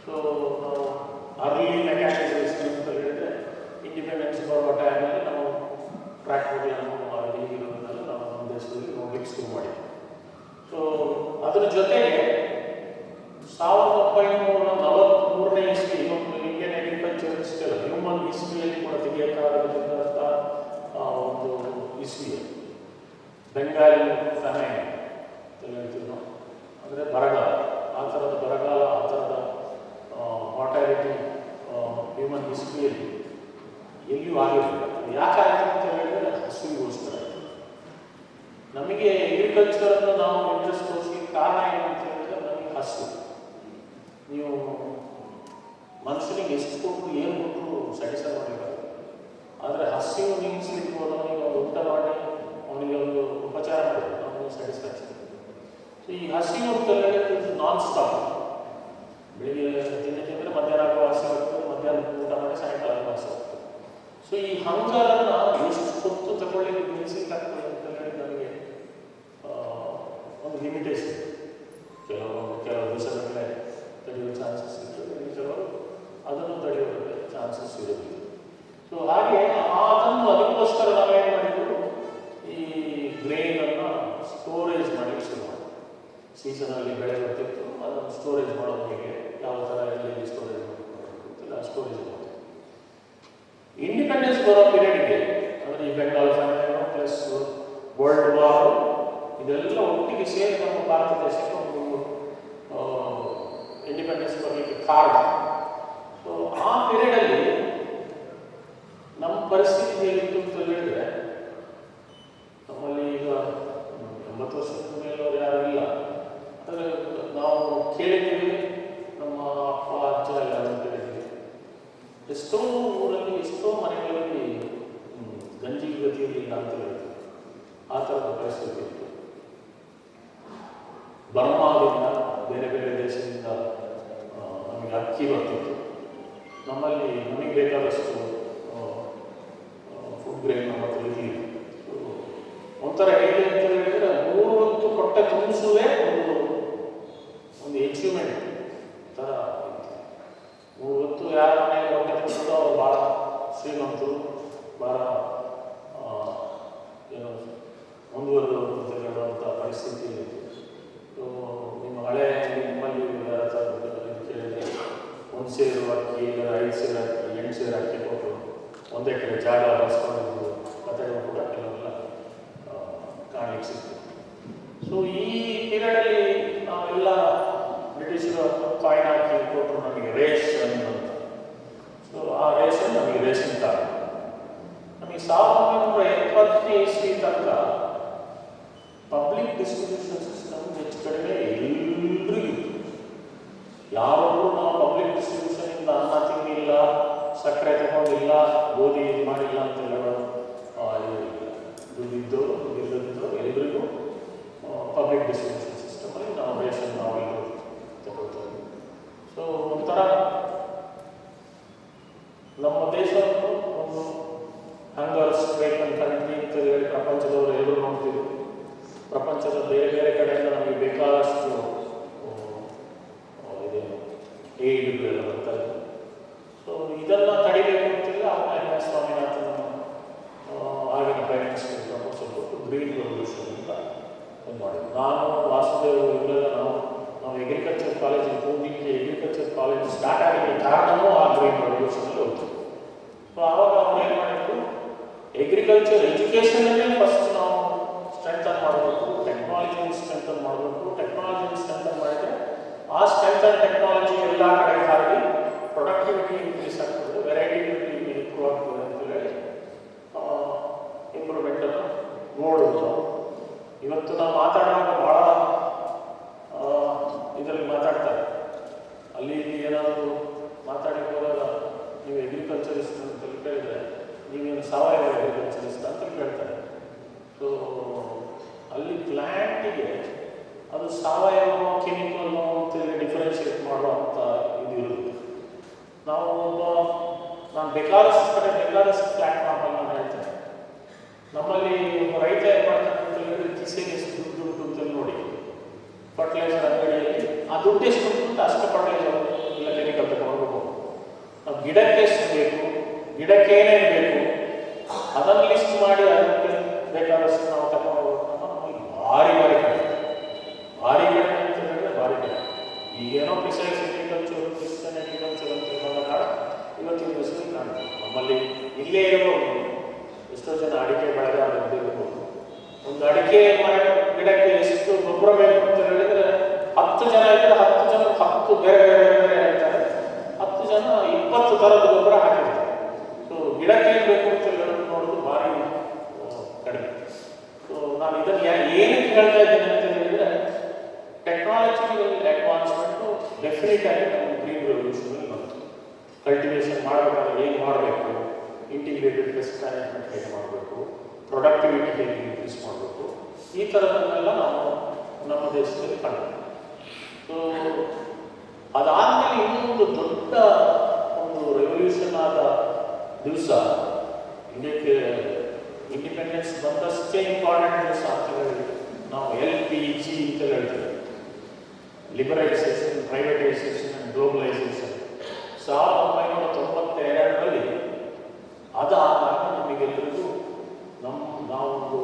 ಸೊ ನಾವು ಅರ್ಲಿ ಮೆಕ್ಯಾನಿಕೈಸೇಷನ್ ಅಂತ ಹೇಳಿದರೆ, ಇಂಡಿಪೆಂಡೆನ್ಸ್ ಬರುವ ಟೈಮಲ್ಲಿ ನಾವು ಟ್ರ್ಯಾಕ್ಟರ್ಗಳನ್ನು ಈಗಿರೋದನ್ನೆಲ್ಲ ನಾವು ನಮ್ಮ ದೇಶದಲ್ಲಿ ನೋಡಲಿಕ್ಕೆ ಶುರು ಮಾಡಿದ್ವಿ. ಸೊ ಅದರ ಜೊತೆಗೆ 1943ನೇ ಇಸ್ವಿ ಒಂದು ಇಂಡಿಯನ್ ಅಗ್ರಿಕಲ್ಚರ್ ಹಿಸ್ಟರಿ, ಹ್ಯೂಮನ್ ಹಿಸ್ಟ್ರಿಯಲ್ಲಿ ಕೂಡ ತೆಗೆಯೋಕ್ಕಾಗದಂಥ ಒಂದು ಇಸ್ವಿ. ಬೆಂಗಾಲಿ ಫೆಮೈನ್ ಅಂತ ಹೇಳ್ತೀವಿ ನಾವು, ಅಂದರೆ ಬರಗಾಲ. ಆ ಥರದ ಬರಗಾಲ, ಆ ಥರದ ಮಾರ್ಟಾಲಿಟಿ ಹ್ಯೂಮನ್ ಹಿಸ್ಟ್ರಿಯಲ್ಲಿ ಎಲ್ಲಿಯೂ ಆಗಿರಲಿಲ್ಲ. ಯಾಕಾಯಿತು ಅಂತ ಹೇಳಿದರೆ ಹಸುವಿಗೋಸ್ಕರ. ನಮಗೆ ಅಗ್ರಿಕಲ್ಚರನ್ನು ನಾವು ಇಂಟ್ರೆಸ್ಟ್ ತೋರಿಸಲಿಕ್ಕೆ ಕಾರಣ ಏನು ಅಂತ ಹೇಳಿದ್ರೆ, ನಮಗೆ ಹಸು. ನೀವು ಮನುಷ್ಯನಿಗೆ ಎಷ್ಟು ಕೊಟ್ಟರು, ಏನು ಕೊಟ್ಟರು ಸ್ಯಾಟಿಸ್ಫೈ ಮಾಡಲಿಲ್ಲ. ಆದರೆ ಹಸಿವು ನಿಲ್ಲಿಸಲಿಕ್ಕೋದು, ಅವನಿಗೆ ಒಂದು ಊಟ ಮಾಡಿ ಅವನಿಗೆ ಒಂದು ಉಪಚಾರ ಮಾಡಿ ಅವನಿಗೆ ಸ್ಯಾಟಿಸ್ಫ್ಯಾಕ್ಷನ್. ಸೊ ಈ ಹಸಿವು ಅಂತ ಹೇಳಿದ್ರೆ ನಾನ್ ಸ್ಟಾಪ್. ಬೆಳಿಗ್ಗೆ ತಿಂದರೆ ಮಧ್ಯಾಹ್ನ ಆಗುವ ಹಸಿ ಆಗ್ತದೆ, ಮಧ್ಯಾಹ್ನ ಊಟ ಮಾಡಿ ಸಾಯಂಕಾಲ ಆಗುವ ಹಸಿ ಆಗ್ತದೆ. ಸೊ ಈ ಹಂಗಾರನ್ನು ಎಷ್ಟು ಹೊತ್ತು ತಗೊಳ್ಳಿಕ್ಕೆ ನಿಲ್ಲಿಸಲಿಕ್ಕಾಗ್ತದೆ ಅಂತ ಹೇಳಿ ನನಗೆ ಒಂದು ಲಿಮಿಟೇಷನ್. ಕೆಲವು ದಿವಸಗಳೇ ತಡೆಯುವ ಚಾನ್ಸಸ್ ಇರ್ತದೆ, ಕೆಲವರು ಅದನ್ನು ತಡೆಯೋದಕ್ಕೆ ಚಾನ್ಸಸ್ ಇರೋದಿಲ್ಲ. ಸೊ ಹಾಗೆ ಅದಕ್ಕೋಸ್ಕರ ನಾವೇನು ಮಾಡಿದ್ರು, ಈ ಗ್ರೇನನ್ನು ಸ್ಟೋರೇಜ್ ಮಾಡಲಿಕ್ಕೆ ಶುರು ಮಾಡಿ. ಸೀಸನಲ್ಲಿ ಬೆಳೆ ಬರ್ತಿತ್ತು, ಅದನ್ನು ಸ್ಟೋರೇಜ್ ಮಾಡೋದು ಹೇಗೆ, ಯಾವ ಥರ ಎಲ್ಲಿ ಸ್ಟೋರೇಜ್ ಮಾಡಬೇಕು, ಸ್ಟೋರೇಜ್ ಮಾಡೋದು. ಇಂಡಿಪೆಂಡೆನ್ಸ್ ಬರೋ ಪೀರಿಯಡ್ಗೆ, ಅಂದರೆ ಈ Bengal famine plus world war, ಇದೆಲ್ಲ ಒಟ್ಟಿಗೆ ಸೇರಿ ನಮ್ಮ ಭಾರತ ದೇಶಕ್ಕೆ ಒಂದು ಇಂಡಿಪೆಂಡೆನ್ಸ್ ಬರಲಿಕ್ಕೆ ಕಾರಣ. ಸೊ ಆ ಪೀರಿಯಡಲ್ಲಿ ನಮ್ಮ ಪರಿಸ್ಥಿತಿ ಹೇಗಿತ್ತು ಅಂತ ಹೇಳಿದರೆ, ನಮ್ಮಲ್ಲಿ ಈಗ 80 ವರ್ಷದ ಮೇಲವರು ಯಾರೂ ಇಲ್ಲ. ಆದರೆ ನಾವು ಕೇಳಿದ್ದೀವಿ, ನಮ್ಮ ಅಪ್ಪ ಅಜ್ಜ ಎಲ್ಲ ಕೇಳಿದ್ದೀವಿ, ಎಷ್ಟೋ ಊರಲ್ಲಿ, ಎಷ್ಟೋ ಮನೆಗಳಲ್ಲಿ ಗಂಜಿ ಗತಿಯಲ್ಲಿಲ್ಲ ಅಂತ ಹೇಳ್ತೀವಿ. ಆ ಥರದ ಪರಿಸ್ಥಿತಿ ಇತ್ತು. ಬರ್ಮಾದಿಂದ, ಬೇರೆ ಬೇರೆ ದೇಶದಿಂದ ನಮಗೆ ಅಕ್ಕಿ ಬರ್ತಿತ್ತು. ನಮ್ಮಲ್ಲಿ ನಮಗೆ ಬೇಕಾದಷ್ಟು ಫುಡ್ ಗ್ರೇನ್ ನಮ್ಮ ಹತ್ರ ಇರಲಿಲ್ಲ. ಒಂಥರ ಹೇಗೆ ಅಂತ ಹೇಳಿದರೆ, 3 ಹೊತ್ತು ಹೊಟ್ಟೆ ತುಂಬಿಸುವುದೇ ಒಂದು ಅಚೀವ್ಮೆಂಟ್ ಥರ ಇತ್ತು. 3 ಹೊತ್ತು ಯಾರ ಮನೆಯಲ್ಲಿ ಹೊಟ್ಟೆ ತುಂಬಿಸೋ ಅವರು ಭಾಳ ಶ್ರೀಮಂತರು, ಭಾಳ ಏನು ಮುಂದುವರೆದವರು ಅಂತ ಹೇಳುವಂಥ ಪರಿಸ್ಥಿತಿ ಇತ್ತು. ಸೊ ನಿಮ್ಮ ಹಳೆ ನಿಮ್ಮಲ್ಲಿ ಕೇಳಿದರೆ 1 ಸೇರು ಅಕ್ಕಿ, 5 ಸೇರು ಅಕ್ಕಿ, 8 ಸೇರು ಅಕ್ಕಿ ಕೊಟ್ಟು ಒಂದೇ ಕಡೆ ಜಾಗ ಬಳಸ್ಕೊಂಡಿದ್ದು ಕಥೆಗಳು ಕೂಡ ಕೆಲವೆಲ್ಲ ಕಾಣಲಿಕ್ಕೆ ಸಿಗ್ತದೆ. ಸೊ ಈ ಪೀರಿಯಡ್ ಕಾಯಿನ್ ಹಾಕಿ ಕೊಟ್ಟರು ನಮಗೆ ರೇಷನ್ ಅಂತ. ಸೊ ಆ ರೇಷನ್ ನಮಗೆ ರೇಷನ್ ಕಾರ್ಡ್. ನಮಗೆ 1970 ಇಸ್ವಿ ತನಕ ಪಬ್ಲಿಕ್ ಡಿಸ್ಟ್ರಿಬ್ಯೂಷನ್ ಸಿಸ್ಟಮ್ ಹೆಚ್ಚು ಕಡಿಮೆ ಎಲ್ರಿಗೂ ಇತ್ತು. ಯಾರೊಬ್ಬರು ನಾವು ಪಬ್ಲಿಕ್ ಡಿಸ್ಟ್ರಿಬ್ಯೂಷನಿಂದ ಅನ್ನ ತಿಂದಿಲ್ಲ, ಸಕ್ಕರೆ ತಗೊಂಡಿಲ್ಲ, ಗೋಧಿ ಇದು ಮಾಡಿಲ್ಲ ಅಂತ ಹೇಳೋ ದುಡ್ಡಿದ್ದವರು ದುಡ್ಡಿಲ್ಲದಿದ್ದವರು ಎಲ್ರಿಗೂ ಪಬ್ಲಿಕ್ ಡಿಸ್ಟ್ರಿಬ್ಯೂಷನ್ ಸಿಸ್ಟಮಲ್ಲಿ ನಾವು ರೇಷನ್ ನಾವೆಲ್ಲರೂ ತಗೊಳ್ತೇವೆ. ಸೊ ಒಂಥರ ನಮ್ಮ ದೇಶವನ್ನು ಒಂದು ಹಂಗರ್ ಸ್ಟ್ರೈಕ್ ಕಂಟ್ರಿ ಅಂತ ಹೇಳಿ ಪ್ರಪಂಚದವರು ಎಲ್ಲರೂ ನೋಡ್ತಿದ್ರು. ಪ್ರಪಂಚದ ಬೇರೆ ಬೇರೆ ಕಡೆಯಿಂದ ನಮಗೆ ಬೇಕಾದಷ್ಟು ಇದೇನು ಏಡ್ಗಳೆಲ್ಲ ಬರ್ತಾ ಇದೆ. ಸೊ ಇದೆಲ್ಲ ತಡಿಬೇಕು ಅಂತೇಳಿ ಆವಾಗ ಸ್ವಾಮಿನಾಥನ್ ಆಗಿನ ಪ್ರೈಮ್ ಮಿನಿಸ್ಟರ್ ಪ್ರಪೋಸಲ್ ಕೊಟ್ಟು ಗ್ರೀನ್ ರೆವಲ್ಯೂಷನ್ ಅಂತ ಇದು ಮಾಡಿದ್ರು. ನಾನು ವಾಸುದೇವ್ ಇವರೆಲ್ಲ ನಾವು ಅಗ್ರಿಕಲ್ಚರ್ ಕಾಲೇಜಿಗೆ ಹೋಗಲಿಕ್ಕೆ ಅಗ್ರಿಕಲ್ಚರ್ ಕಾಲೇಜ್ ಸ್ಟಾರ್ಟ್ ಆಗಿದ್ದ ಕಾರಣವೂ ಆ ಗ್ರೀನ್ ರೆವಲ್ಯೂಷನಲ್ಲಿ ಹೋಗ್ತು. ಸೊ ಆವಾಗ ಅವ್ರು ಏನು ಮಾಡಿದ್ರು, ಅಗ್ರಿಕಲ್ಚರ್ ಎಜುಕೇಷನಲ್ಲೇ ಫಸ್ಟ್ ನಾವು ಸ್ಟ್ರೆಂಥನ್ ಮಾಡಬೇಕು, ಟೆಕ್ನಾಲಜಿನ ಸ್ಟ್ರೆಂಥನ್ ಮಾಡಬೇಕು. ಟೆಕ್ನಾಲಜಿನ ಸ್ಟ್ರೆಂಥನ್ ಮಾಡಿದರೆ ಆ ಸ್ಟ್ರೆಂಥನ್ ಟೆಕ್ನಾಲಜಿ ಎಲ್ಲ ಕಡೆ ಹಾಕಿ ಪ್ರೊಡಕ್ಟಿವಿಟಿ ಇನ್ಕ್ರೀಸ್ ಆಗ್ತದೆ, ವೆರೈಟಿವಿಟಿ ಇಂಪ್ರೂವ್ ಆಗ್ತದೆ ಅಂತೇಳಿ ಇಂಪ್ರೂವ್ಮೆಂಟನ್ನು ನೋಡುವುದು. ಇವತ್ತು ನಾವು ಮಾತಾಡುವಾಗ ಭಾಳ ಇದರಲ್ಲಿ ಮಾತಾಡ್ತಾರೆ. ಅಲ್ಲಿ ಏನಾದರೂ ಮಾತಾಡಿ ಹೋದಾಗ ನೀವು ಅಗ್ರಿಕಲ್ಚರಿಸ್ಟ್ ಅಂತ ಕೇಳಿದರೆ ನೀವೇನು ಸಾವಯವ ಅಗ್ರಿಕಲ್ಚರಿಸ್ಟ್ ಅಂತ ಕೇಳ್ತಾರೆ. ಸೊ ಅಲ್ಲಿ ಪ್ಲ್ಯಾಂಟಿಗೆ ಅದು ಸಾವಯವ ಕೆಮಿಕಲ್ಲು ಅಂತೇಳಿ ಡಿಫ್ರೆನ್ಷಿಯೇಟ್ ಮಾಡುವಂಥ ಇದು ಇರುತ್ತೆ. ನಾನು ಬೇಕಾದಷ್ಟು ಕಡೆ ಬೇಕಾದಷ್ಟು ಪ್ಲ್ಯಾಟ್ಫಾರ್ಮಲ್ಲಿ ನಾನು ಹೇಳ್ತೇನೆ. ನಮ್ಮಲ್ಲಿ ರೈತ ಏನು ಮಾಡ್ತಾನೆ ಅಂತ ಹೇಳಿದ್ರೆ ಕಿಸೆಗೆ ಎಷ್ಟು ದುಡ್ಡು ಉಂಟು ಅಂತೇಳಿ ನೋಡಿ, ಫರ್ಟಿಲೈಸರ್ ಅಂಗಡಿಯಲ್ಲಿ ಆ ದುಡ್ಡು ಎಷ್ಟು ಉಂಟು ಅಷ್ಟು ಫರ್ಟಿಲೈಸರ್ ಇಲ್ಲ ಕೆಮಿಕಲ್ ತಗೊಂಡು ನಾವು ಗಿಡಕ್ಕೆ ಎಷ್ಟು ಬೇಕು, ಗಿಡಕ್ಕೆ ಏನೇನು ಬೇಕು ಅದನ್ನು ಲಿಸ್ಟ್ ಮಾಡಿ ಅದಕ್ಕೆ ಬೇಕಾದಷ್ಟು ನಾವು ತಗೊಂಡು ಹೋಗೋದು ನಮಗೆ ಭಾರಿ ಕಡಿಮೆ ಅಂತ ಹೇಳಿದ್ರೆ ಭಾರಿ ಕಡಿಮೆ. ಈಗೇನೋ ಪ್ರಿಸೈಸ್ ಅಗ್ರಿಕಲ್ಚರ್ ಪ್ರಿಸಿಷನ್ ಅಗ್ರಿಕಲ್ಚರ್ ಅಂತ ಬಂದಾಗ ಇವತ್ತಿನ ದಿವಸದಲ್ಲಿ ಕಾಣ್ತೀವಿ. ನಮ್ಮಲ್ಲಿ ಇಲ್ಲೇ ಇರಬಹುದು ಎಷ್ಟೋ ಜನ ಅಡಿಕೆ ಬೆಳೆಗಾರರು ಇರಬಹುದು. ಒಂದು ಅಡಿಕೆ ಮರ ಗಿಡಕ್ಕೆ ಎಷ್ಟು ಗೊಬ್ಬರ ಬೇಕು ಅಂತ ಹೇಳಿದ್ರೆ 10 ಜನ ಇದ್ದರೆ 10 ಜನ 10 ಬೇರೆ ಬೇರೆ ಬೇರೆ ಹೇಳ್ತಾರೆ. 10 ಜನ 20 ಥರದ ಗೊಬ್ಬರ ಹಾಕಿರ್ತಾರೆ. ಸೊ ಗಿಡಕ್ಕೆ ಏನು ಬೇಕು ಅಂತ ಹೇಳೋದು ನೋಡೋದು ಭಾರಿ ಕಡಿಮೆ. ಸೊ ನಾನು ಇದನ್ನು ಏನಕ್ಕೆ ಹೇಳ್ತಾ ಇದ್ದೇನೆ ಅಂತ ಹೇಳಿದರೆ ಟೆಕ್ನಾಲಜಿಕಲ್ ಅಡ್ವಾನ್ಸ್ಮೆಂಟು ಡೆಫಿನೆಟ್ ಆಗಿ ನಮ್ಮ ಗ್ರೀನ್ ರೆವಲ್ಯೂಷನಲ್ಲಿ ಬಂತು. ಕಲ್ಟಿವೇಷನ್ ಮಾಡಬೇಕಾದ್ರೆ ಏನು ಮಾಡಬೇಕು, ಇಂಟಿಗ್ರೇಟೆಡ್ ಪೆಸ್ಟ್ ಮ್ಯಾನೇಜ್ಮೆಂಟ್ ಹೇಗೆ ಮಾಡಬೇಕು, ಪ್ರೊಡಕ್ಟಿವಿಟಿ ಹೇಗೆ ಇನ್ಕ್ರೀಸ್ ಮಾಡಬೇಕು, ಈ ಥರದನ್ನೆಲ್ಲ ನಾವು ನಮ್ಮ ದೇಶದಲ್ಲಿ ಕಂಡು. ಸೊ ಅದಾದಮೇಲೆ ಇನ್ನೊಂದು ದೊಡ್ಡ ಒಂದು ರೆವಲ್ಯೂಷನ್ ಆದ ದಿವಸ ಇಂಡಿಯಾಕ್ಕೆ ಇಂಡಿಪೆಂಡೆನ್ಸ್ ಬಂದಷ್ಟೇ ಇಂಪಾರ್ಟೆಂಟ್ ದಿವಸ ಅಂತ ಹೇಳಿ ನಾವು LPG ಅಂತ ಹೇಳ್ತೇವೆ, ಲಿಬರಲೈಸೇಷನ್, ಪ್ರೈವೇಟೈಸೇಷನ್ ಆ್ಯಂಡ್ ಗ್ಲೋಬಲೈಸೇಷನ್. 1992ರಲ್ಲಿ ಅದಾದಾಗ ನಮಗೆಲ್ಲರಿಗೂ ನಾವೊಂದು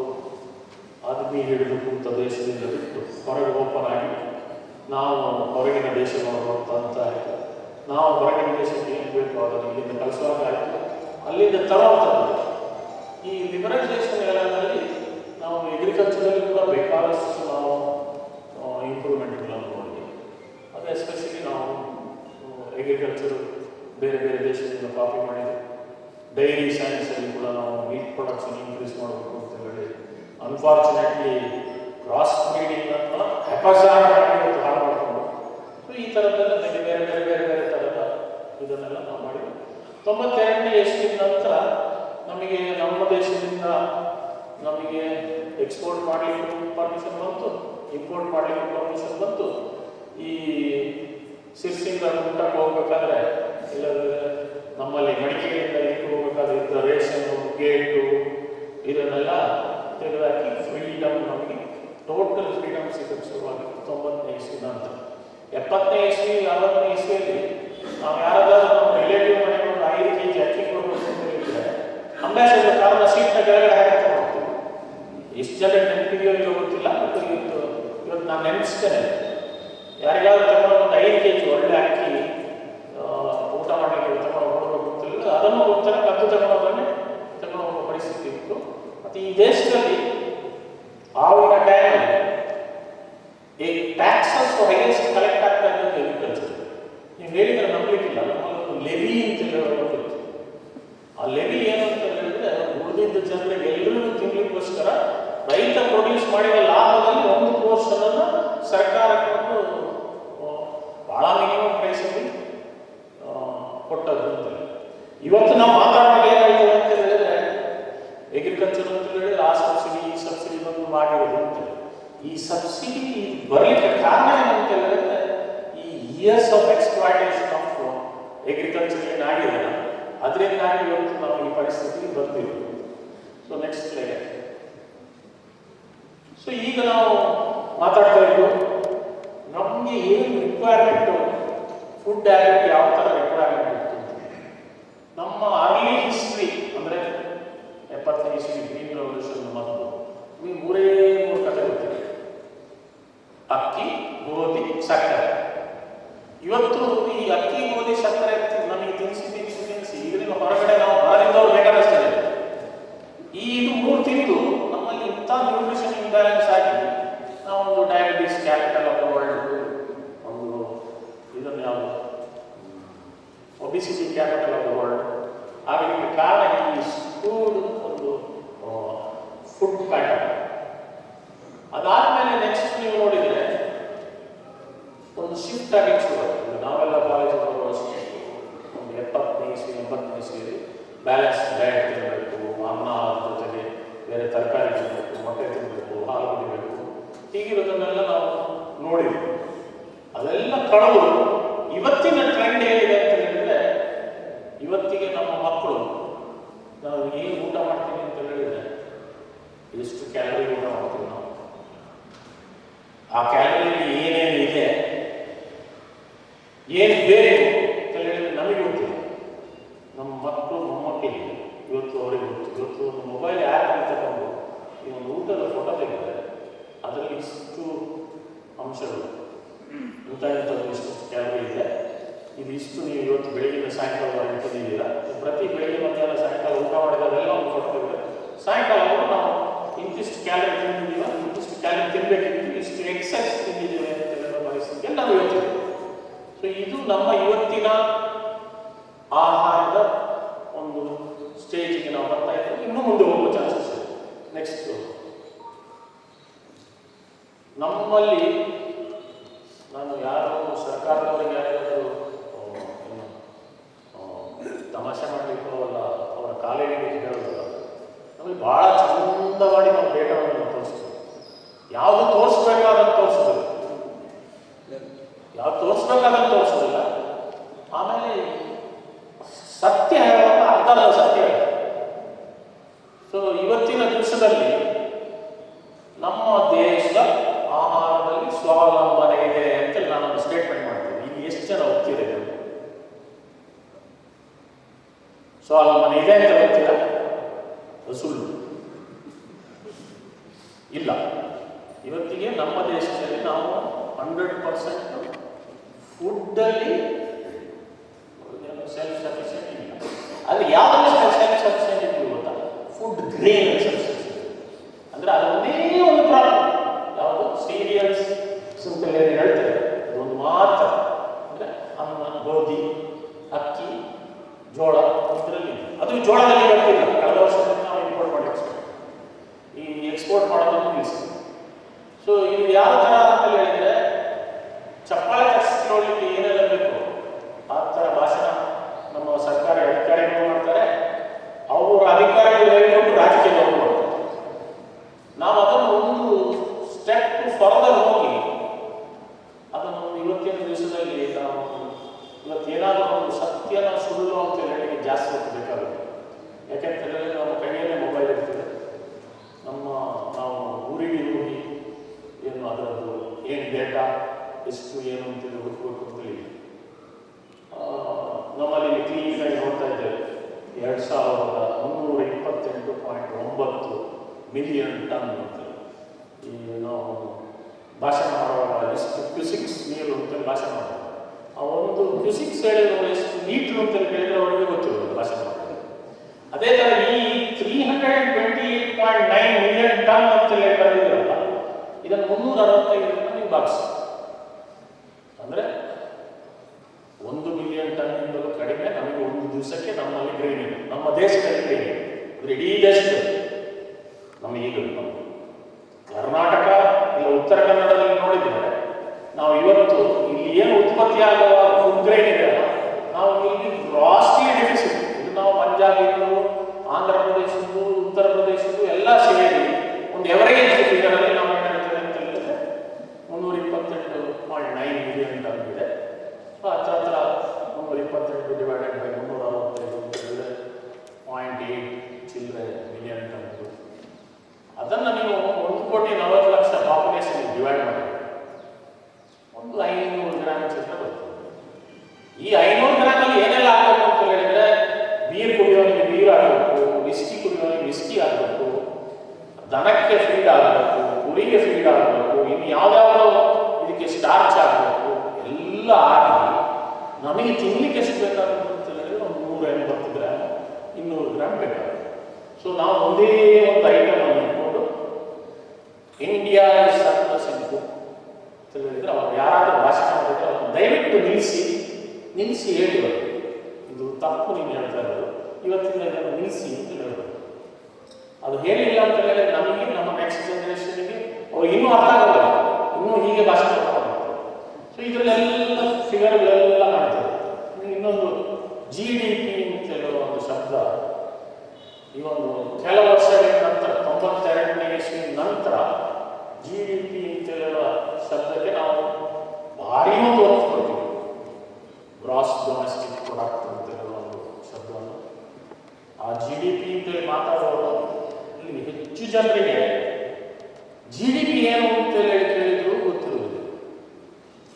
ಆದ್ಮಿ ಹಿಡಿದು ಕೂತ ದೇಶದಿಂದ ಬಿಟ್ಟು ಹೊರಗೆ ಓಪನ್ ಆಗಿ ನಾವು ಹೊರಗಿನ ದೇಶಗಳು ಅಂತ ಆಯಿತು. ನಾವು ಹೊರಗಿನ ದೇಶಕ್ಕೆ ಏನು ಬೇಕು ಅದನ್ನು ಇಲ್ಲಿಂದ ಕಲಿಸುವಾಗ ಆಯಿತು, ಅಲ್ಲಿಂದ ತರುವಂಥದ್ದು. ಈ ಲಿಬರಲೈಸೇಷನ್ ಏರಿಯಾದಲ್ಲಿ ನಾವು ಅಗ್ರಿಕಲ್ಚರಲ್ಲಿ ಕೂಡ ಬೇಕಾದಷ್ಟು ನಾವು ಇಂಪ್ರೂವ್ಮೆಂಟ್ಗಳನ್ನು ನೋಡಿದ್ದೀವಿ. ಅದು ಎಸ್ಪೆಷಲಿ ನಾವು ಅಗ್ರಿಕಲ್ಚರ್ ಬೇರೆ ಬೇರೆ ದೇಶದಿಂದ ಕಾಪಿ ಮಾಡಿದ್ದೀವಿ. ಡೈರಿ ಸೈನ್ಸಲ್ಲಿ ಕೂಡ ನಾವು ಮೀಟ್ ಪ್ರೊಡಕ್ಷನ್ ಇನ್ಕ್ರೀಸ್ ಮಾಡಬೇಕು ಅಂತ ಹೇಳಿ ಅನ್ಫಾರ್ಚುನೇಟ್ಲಿ ಕ್ರಾಸ್ ಬ್ರೀಡಿಂಗ್ ಅಂತ ಹೆಪಜಾರ್ಡ್ ಆಗಿ ಹಾಳು ಮಾಡಿಕೊಂಡು ಈ ಥರದ್ದೆಲ್ಲ ಬೇರೆ ಬೇರೆ ಬೇರೆ ಬೇರೆ ಬೇರೆ ಥರದ ಇದನ್ನೆಲ್ಲ ನಾವು ಮಾಡಿದ್ವಿ. 92ನೇ ಇಸ್ವಿ ನಂತರ ನಮಗೆ ನಮ್ಮ ದೇಶದಿಂದ ನಮಗೆ ಎಕ್ಸ್ಪೋರ್ಟ್ ಮಾಡಲಿಕ್ಕೆ ಪರ್ಮಿಷನ್ ಬಂತು, ಇಂಪೋರ್ಟ್ ಮಾಡಲಿಕ್ಕೆ ಪರ್ಮಿಷನ್ ಬಂತು. ಈ ಸಿರ್ಸಿಂದ ಊಟಕ್ಕೆ ಹೋಗ್ಬೇಕಾದ್ರೆ ಇಲ್ಲದ್ರೆ ನಮ್ಮಲ್ಲಿ ಮಡಿಕೆಯಿಂದ ಇದಕ್ಕೆ ಹೋಗ್ಬೇಕಾದ್ರೆ ಇದ್ದ ರೇಷನ್ನು, ಗೇಟು ಇದನ್ನೆಲ್ಲ ತೆಗೆದಾಕಿ ಫ್ರೀಡಮ್ ನಮಗೆ ಟೋಟಲ್ ಫ್ರೀಡಮ್ ಸಿಗೋಕ್ಕೆ ಶುರುವಾಗಿ 90ನೇ ಇಸ್ವಿ ನಂತರ. 70ನೇ ಇಸ್ವಿ 60ನೇ ಇಸ್ವಿಯಲ್ಲಿ ನಾವು ಯಾರಾದರೂ ನಮ್ಮ ರಿಲೇಟಿವ್ ಮನೆಗೆ ಒಂದು 5 kg ಅಕ್ಕಿ ಕೊಡಬೇಕು ಅಂತ ಹೇಳಿದ್ರೆ ಅಂಬಾಸಿಡರ್ ಕಾರಣ ಸೀಟ್ನ ಕೆಳಗಡೆ ಹಾಕಿ ಹೋಗ್ತೀವಿ. ಎಷ್ಟು ಜನ ನೆನಪಿದೆಯೋ ಇಲ್ಲೋ ಗೊತ್ತಿಲ್ಲ, ಮತ್ತು ಇವತ್ತು ನಾನು ನೆನೆಸ್ತೇನೆ. ಯಾರಿಗಾದ್ರೂ ತಗೊಂಡು ಒಂದು 5 kg ಒಳ್ಳೆ ಅಕ್ಕಿ ಊಟ ಮಾಡಲಿಕ್ಕೆ ತಗೊಂಡು ಹೋಗಬೇಕು ಅಂತ ಅದನ್ನು ಹೋಗ್ತಾರೆ, ಕದ್ದು ತಗೊಂಡೋದನ್ನೇ ತಗೊಂಡು ಹೋಗೋ ಪರಿಸ್ಥಿತಿ ಇತ್ತು. ಮತ್ತು ಈ ದೇಶದಲ್ಲಿ ಆವಾಗಿನ ಟೈಮಲ್ಲಿ ಈ ಟ್ಯಾಕ್ಸಸ್ ಹೈಯೆಸ್ಟ್ ಕಲೆಕ್ಟ್ ಆಗ್ತಾ ಇದ್ದದ್ದು ಸಬ್ಸಿಡಿ ಬರಲಿಕ್ಕೆ ಕಾರಣ ಏನಂತ ಹೇಳಿದ್ರೆ ಈ years of exploitation of agriculture ಏನಾಗಿದೆ ಅದರಿಂದಾಗಿ ಇವತ್ತು ನಾವು ಈ ಪರಿಸ್ಥಿತಿಗೆ ಬರ್ತೀವಿ. So next slide. ಸೊ ಈಗ ನಾವು ಮಾತಾಡ್ತಾ ಇದ್ದು ನಮಗೆ ಏನು ರಿಕ್ವೈರ್ಮೆಂಟು ಫುಡ್ ಡೈರೆಕ್ಟ್ ಯಾವ ಥರ ರಿಕ್ವೈರ್ಮೆಂಟ್ ಇತ್ತು. ನಮ್ಮ ಅರ್ಲಿ ಹಿಸ್ಟ್ರಿ ಅಂದರೆ 70ನೇ ಇಸ್ವಿ ಗ್ರೀನ್ ರೆವಲ್ಯೂಷನ್ ಮೊದಲು ನಿಮಗೆ ಮೂರು ಕಥೆ ಗೊತ್ತಿದೆ. ಅಕ್ಕಿ, ಗೋಧಿ, ಸಕ್ಕರೆ. ಇವತ್ತು ಈ ಅಕ್ಕಿ, ಗೋಧಿ, ಸಕ್ಕರೆ ನಮಗೆ ತಿನ್ನಿಸಿ ಈಗಿನ ಹೊರಗಡೆ ನಾವು ಹೊರಗಿಂದವ್ರು ಬೇಕಾದಷ್ಟೇ ಈ ಇದು ಮೂರು ತಿಂದು ನಮ್ಮಲ್ಲಿ ಇಂಥ ನ್ಯೂಟ್ರಿಷನ್ ಇಂಬ್ಯಾಲೆನ್ಸ್ ಆಗಿ ನಾವು ಒಂದು diabetes capital of the world, ಒಂದು ಇದನ್ನು ಯಾವುದು obesity capital of the world ಆಗಲಿಕ್ಕೆ ಕಾರಣ ಈ ಫುಡ್ ಒಂದು ಫುಡ್ ಪ್ಯಾಟರ್ನ್. ಅದಾದ್ಮೇಲೆ ನೆಕ್ಸ್ಟ್ ನೀವು ನೋಡಿದರೆ ಒಂದು ಶಿಫ್ಟ್ ಆಗಿ ಶುರು. ನಾವೆಲ್ಲ ಕಾಲೇಜಿಗೆ ಬರುವಷ್ಟು ಒಂದು 70ನೇ ಇಸ್ವಿ 80ನೇ ಇಸ್ವಿಯಲ್ಲಿ ಬ್ಯಾಲೆನ್ಸ್ ಡಯಟ್ ತಿನ್ನಬೇಕು, ಅನ್ನ ಜೊತೆಗೆ ಬೇರೆ ತರಕಾರಿ ತಿನ್ನಬೇಕು, ಮೊಟ್ಟೆ ತಿನ್ನಬೇಕು, ಹಾಲು ಕುಡಿಬೇಕು, ಹೀಗಿರೋದನ್ನೆಲ್ಲ ನಾವು ನೋಡಿದ್ವಿ. ಅದೆಲ್ಲ ಕಳೆದು ಇವತ್ತಿನ ಟ್ರೆಂಡ್ ಏನಿದೆ ಅಂತ ಹೇಳಿದ್ರೆ ಇವತ್ತಿಗೆ ನಮ್ಮ ಮಕ್ಕಳು ನಾವು ಏನು ಊಟ ಮಾಡ್ತೀವಿ ಅಂತ ಹೇಳಿದ್ರೆ ಎಷ್ಟು ಕ್ಯಾಲರಿ ಊಟ ಮಾಡ್ತೀವಿ ನಾವು, ಆ ಕ್ಯಾಲರಿಯಲ್ಲಿ ಏನೇನು ಇದೆ, ಏನು ಬೇಕು ಅಂತ ಹೇಳಿದ್ರೆ ನಮಗೆ ಗೊತ್ತಿಲ್ಲ. ನಮ್ಮ ಮಕ್ಕಳು ಮೊಮ್ಮಕ್ಕಳಿಗೆ ಇವತ್ತು ಅವರಿಗೆ ಗೊತ್ತು. ಇವತ್ತು ಒಂದು ಮೊಬೈಲ್ ಆ್ಯಪ್ ಅಂತ ತಗೊಂಡು ಈ ಒಂದು ಊಟದ ಫೋಟೋ ತೆಗೆದರೆ ಅದರಲ್ಲಿ ಇಷ್ಟು ಅಂಶಗಳು, ಇಂಥದ್ದು ಇಷ್ಟು ಕ್ಯಾಲರಿ ಇದೆ, ಇದು ಇಷ್ಟು ನೀವು ಇವತ್ತು ಬೆಳಗಿನ ಸಾಯಂಕಾಲವರೆಗೆ ತಿಂದಿದ್ದೀರಾ, ಪ್ರತಿ ಬೆಳಗ್ಗೆ ಮಧ್ಯಾಹ್ನ ಸಾಯಂಕಾಲ ಊಟ ಮಾಡಿದಾಗೆಲ್ಲ ಒಂದು ಫೋಟೋ ತೆಗೆದರೆ ಸಾಯಂಕಾಲ ನಾವು ಇಂತಿಷ್ಟು ಕ್ಯಾಲರಿ ತಿಂದಿದ್ದೀವ, ಇಂತಿಷ್ಟು ಕ್ಯಾಲರಿ ತಿನ್ನಬೇಕಿತ್ತು, ಇಷ್ಟು ಎಕ್ಸೈಸ್ ತಿಂದಿದ್ದೀವಿ ಅಂತ ಹೇಳೋ ಪರಿಸ್ಥಿತಿ ಎಲ್ಲ ಇವತ್ತಿದೆ. ಸೊ ಇದು ನಮ್ಮ ಇವತ್ತಿನ ಆಹಾರದ ಒಂದು ಸ್ಟೇಜಿಗೆ ನಾವು ಬರ್ತಾ ಇದ್ದೇವೆ. ಇನ್ನೂ ಮುಂದೆ ಹೋಗುವ ಚಾನ್ಸಸ್ ಇದೆ. ನೆಕ್ಸ್ಟ್ ನಮ್ಮಲ್ಲಿ ನಾನು ಯಾರು ಸರ್ಕಾರದವರಿಗೆ ಯಾರಾದರೂ ತಮಾಷೆ ಮಾಡಲಿಕ್ಕೂ ಅಲ್ಲ ಅವರ ಕಾಲೇಜಿಗೆ ಹೇಳೋದಿಲ್ಲ. ನಮಗೆ ಭಾಳ ಚಂದವಾಗಿ ನಾವು ಡೇಟಾವನ್ನು ತೋರಿಸ್ತೀವಿ. ಯಾವುದು ತೋರಿಸ್ಬೇಕಾದಂತ ತೋರಿಸೋದಿಲ್ಲ, ಯಾವ್ದು ತೋರಿಸ್ಬೇಕಾದಂತ ತೋರಿಸೋದಿಲ್ಲ. ಆಮೇಲೆ ಸತ್ಯ ಹೇಳುವಾಗ ಅರ್ಧದ ಸತ್ಯ ಹೇಳ. ಸೊ ಇವತ್ತಿನ ದಿವಸದಲ್ಲಿ ನಮ್ಮ ದೇಶದ ಆಹಾರದಲ್ಲಿ ಸ್ವಾವಲಂಬನೆ ಇದೆ ಅಂತ ನಾನೊಂದು ಸ್ಟೇಟ್ಮೆಂಟ್ ಮಾಡ್ತೀನಿ. ಇಲ್ಲಿ ಎಷ್ಟು ಜನ ಒಪ್ತೀರಿ? ಸ್ವಾವಲಂಬನೆ ಇದೆ ಅಂತ ಗೊತ್ತಿಲ್ಲ, ಸುಳ್ಳು ಇಲ್ಲ. ಇವತ್ತಿಗೆ ನಮ್ಮ ದೇಶದಲ್ಲಿ ನಾವು 100% ಫುಡ್ಡಲ್ಲಿ ಸೆಲ್ಫ್ ಸಫಿಷಿಯೆಂಟ್ ಇಲ್ಲ. ಅದು ಯಾವುದೇ ಸೆಲ್ಫ್ ಸಫಿಷಿಯೆಂಟ್ ಇದ್ದೀವಿ ಗೊತ್ತಾ? ಫುಡ್ ಗ್ರೇನ್ ಸಫಿಷಿಯೆನ್ಸಿ ಅಂದರೆ ಅದೊಂದೇ ಒಂದು ಪ್ರಾಬ್ಲಮ್. ಯಾವುದು ಸೀರಿಯಲ್ಸ್ ಅಂತ ಹೇಳ್ತೇವೆ ಒಂದು ಮಾತ್ರ, ಅಂದರೆ ಅನ್ನ, ಗೋಧಿ, ಅಕ್ಕಿ, ಜೋಳ ಇದರಲ್ಲಿ. ಅದು ಜೋಳದಲ್ಲಿ ಬರ್ತಿಲ್ಲ. ಕಳೆದ ವರ್ಷದಲ್ಲಿ ನಾವು ಇಂಪೋರ್ಟ್ ಮಾಡಿ ಈ ಎಕ್ಸ್ಪೋರ್ಟ್ ಮಾಡೋದನ್ನು ನಿಲ್ಲಿಸ್ತೀವಿ. ಸೊ ಇದು ಯಾವ ಥರ ಅಂತ ಹೇಳಿದರೆ ಚಪ್ಪಾಳೆ ತರಿಸ್ಕೊಳ್ಳಿಕ್ಕೆ ಏನೆಲ್ಲ ಬೇಕು ಆ ಥರ ಭಾಷಣ ನಮ್ಮ ಸರ್ಕಾರಿ ಅಧಿಕಾರಿಗಳು ಮಾಡ್ತಾರೆ. ಅವರ ಅಧಿಕಾರಿಗಳು ಹೇಳಿಕೊಂಡು ರಾಜಕೀಯದವರು ಮಾಡ್ತಾರೆ. ನಾವು ಅದನ್ನು ಒಂದು ಸ್ಟೆಪ್ ಫರ್ದರ್ ಹೋಗಿ ಅದನ್ನು ಇವತ್ತಿನ ದಿವಸದಲ್ಲಿ ನಾವು ಇವತ್ತೇನಾದರೂ ಒಂದು ಸತ್ಯನ ಸುಳ್ಳು ಅಂತ ಹೇಳಿ ಜಾಸ್ತಿ ಬೇಕಾಗುತ್ತೆ. ಯಾಕೆಂತ ಹೇಳಿದ್ರೆ ನಮ್ಮ ಕೈಯಲ್ಲೇ ಮೊಬೈಲ್ ಇರ್ತದೆ. ನಾವು ಊರಿಗೆ ಹೋಗಿ ಏನು ಅದರದ್ದು ಏನು ಡೇಟಾ ಎಷ್ಟು ಏನು ಅಂತೇಳಿ ಹುಡುಕಬೇಕು ಅಂತ ಹೇಳಿ ನಮ್ಮಲ್ಲಿ ಕ್ಲೀನಾಗಿ ನೋಡ್ತಾ ಇದ್ದೇವೆ. 2328.9 ಮಿಲಿಯನ್ ಟನ್ ಅಂತ ಈ ನಾವು ಭಾಷಣ ಮಾಡುವಾಗ ಎಷ್ಟು ಕ್ಯೂಸಿಕ್ಸ್ ನೀರು ಅಂತೇಳಿ ಭಾಷಣ ಮಾಡ್ತಾರೆ. ಆ ಒಂದು ಕ್ಯೂಸಿಕ್ಸ್ ಹೇಳಿದ್ರು ಎಷ್ಟು ಲೀಟ್ರು ಅಂತೇಳಿ ಕೇಳಿದ್ರೆ ಅವರಿಗೆ ಗೊತ್ತಿರೋದು ಭಾಷಣ ಮಾಡ್ತಾರೆ. ಅದೇ ಥರ ಈ 328.9 ಮಿಲಿಯನ್ ಟನ್ ಅಂತೇಳಿ ಬರೆದಿರಲ್ಲ, ಇದನ್ನು 365 ನೀವು ಭಾಗಿಸಿ ಅಂದರೆ 1 ಮಿಲಿಯನ್ ಟನ್ನಿಂದಲೂ ಕಡಿಮೆ ನಮಗೆ ಒಂದು ದಿವಸಕ್ಕೆ ನಮ್ಮಲ್ಲಿ ಗ್ರೈನ್ ಇದೆ. ನಮ್ಮ ದೇಶದಲ್ಲಿ ಗ್ರೈನ್ ಇದೆ ಅಂದರೆ ಇಡೀ ದೇಶದಲ್ಲಿ ನಮಗೀಗ ಕರ್ನಾಟಕ ಇಲ್ಲ ಉತ್ತರ ಕನ್ನಡದಲ್ಲಿ ನೋಡಿದರೆ ನಾವು ಇವತ್ತು ಇಲ್ಲಿ ಏನು ಉತ್ಪತ್ತಿ ಆಗುವ ಫುಡ್ ಗ್ರೈನ್ ಇದೆ ನಾವು ಇಲ್ಲಿ ಗ್ರಾಸ್ಲಿ ಡೆಫಿಸಿಟ್. ಇದು ನಾವು ಪಂಜಾಬಿಂದು, ಆಂಧ್ರ ಪ್ರದೇಶದ್ದು, ಉತ್ತರ ಪ್ರದೇಶದ್ದು ಎಲ್ಲ ಸೇರಿ ಒಂದು ಎವರೇಜ್ ಫಿಗರಲ್ಲಿ ನಾವು ಏನು ಹೇಳ್ತೇವೆ ಅಂತ ಹೇಳಿದ್ರೆ ಒಂದು 500 ಗ್ರಾಮ್ ಚಿತ್ರ ಬರ್ತದೆ. ಈ 500 ಗ್ರಾಮಲ್ಲಿ ಏನೆಲ್ಲ ಆಗಬೇಕು ಅಂತ ಹೇಳಿದ್ರೆ, ಬೀರ್ ಕುಡಿಯೋನಿಗೆ ಬೀರ್ ಆಗಬೇಕು, ವಿಸ್ಕಿ ಕುಡಿಯೋನಿಗೆ ವಿಸ್ಕಿ ಆಗಬೇಕು, ದನಕ್ಕೆ ಫೀಡ್ ಆಗಬೇಕು, ಕುರಿಗೆ ಫೀಡ್ ಆಗಬೇಕು, ಇನ್ನು ಯಾವ್ಯಾವ ಇದಕ್ಕೆ ಸ್ಟಾರ್ಚ್ ಆಗಬೇಕು, ಎಲ್ಲ ಆಗಿ ನಮಗೆ ತಿನ್ನಲಿಕ್ಕೆ ಎಷ್ಟು ಬೇಕಾಗುತ್ತೆ ಅಂತ ಹೇಳಿದ್ರೆ ಒಂದು 180 ಗ್ರಾಮ್ 200 ಗ್ರಾಮ್ ಬೇಕಾಗುತ್ತೆ. ಸೊ ನಾವು ಒಂದೇ ಒಂದು ಐಟಮ್ ಅನ್ನು ಇಟ್ಕೊಂಡು India is surplus in food ಅಂತ ಹೇಳಿದ್ರೆ, ಅವ್ರು ಯಾರಾದರೂ ಭಾಷಣ ಮಾಡಿದ್ರೆ ಅವ್ರನ್ನ ದಯವಿಟ್ಟು ನಿಲ್ಲಿಸಿ ಹೇಳಿ ಅವರು, ಇದು ತಪ್ಪು ನೀವು ಹೇಳ್ತಾ ಇರೋದು, ಇವತ್ತಿಂದ ಇದನ್ನು ನಿಲ್ಲಿಸಿ ಅಂತ ಹೇಳೋದು. ಅದು ಹೇಳಿಲ್ಲ ಅಂತ ಹೇಳಿದ್ರೆ ನಮಗೆ, ನಮ್ಮ ನೆಕ್ಸ್ಟ್ ಜನರೇಷನ್ಗೆ ಅವ್ರಿಗೆ ಇನ್ನೂ ಅರ್ಥ ಆಗೋಲ್ಲ, ಇನ್ನೂ ಹೀಗೆ ಭಾಷಣ ಮಾಡ್ತಾರೆ. ಸೊ ಇದರಲ್ಲೆಲ್ಲ ಫಿಗರ್ಗಳೆಲ್ಲ ಕಾಣ್ತದೆ. ಇನ್ನೊಂದು GDP ಅಂತ ಹೇಳುವ ಒಂದು ಶಬ್ದ ಈ ಒಂದು ಕೆಲವು ವರ್ಷಗಳ ನಂತರ 92ನೇ ಇಸ್ವಿ ನಂತರ GDP ಅಂತ ಹೇಳುವ ಶಬ್ದಕ್ಕೆ ನಾವು ಭಾರಿ ಒಂದು ಒತ್ತು ಕೊಡ್ತೀವಿ. ಗ್ರಾಸ್ ಡೊಮೆಸ್ಟಿಕ್ ಪ್ರಾಡಕ್ಟ್ ಅಂತ ಹೇಳುವ ಒಂದು ಶಬ್ದವನ್ನು ಆ GDP ಅಂತ ಮಾತಾಡುವಾಗ ಇಲ್ಲಿ ಹೆಚ್ಚು ಜನರಿಗೆ GDP ಏನು ಅಂತ ಹೇಳಿ ಕೇಳಿದ್ರು ಗೊತ್ತಿರುವುದಿಲ್ಲ.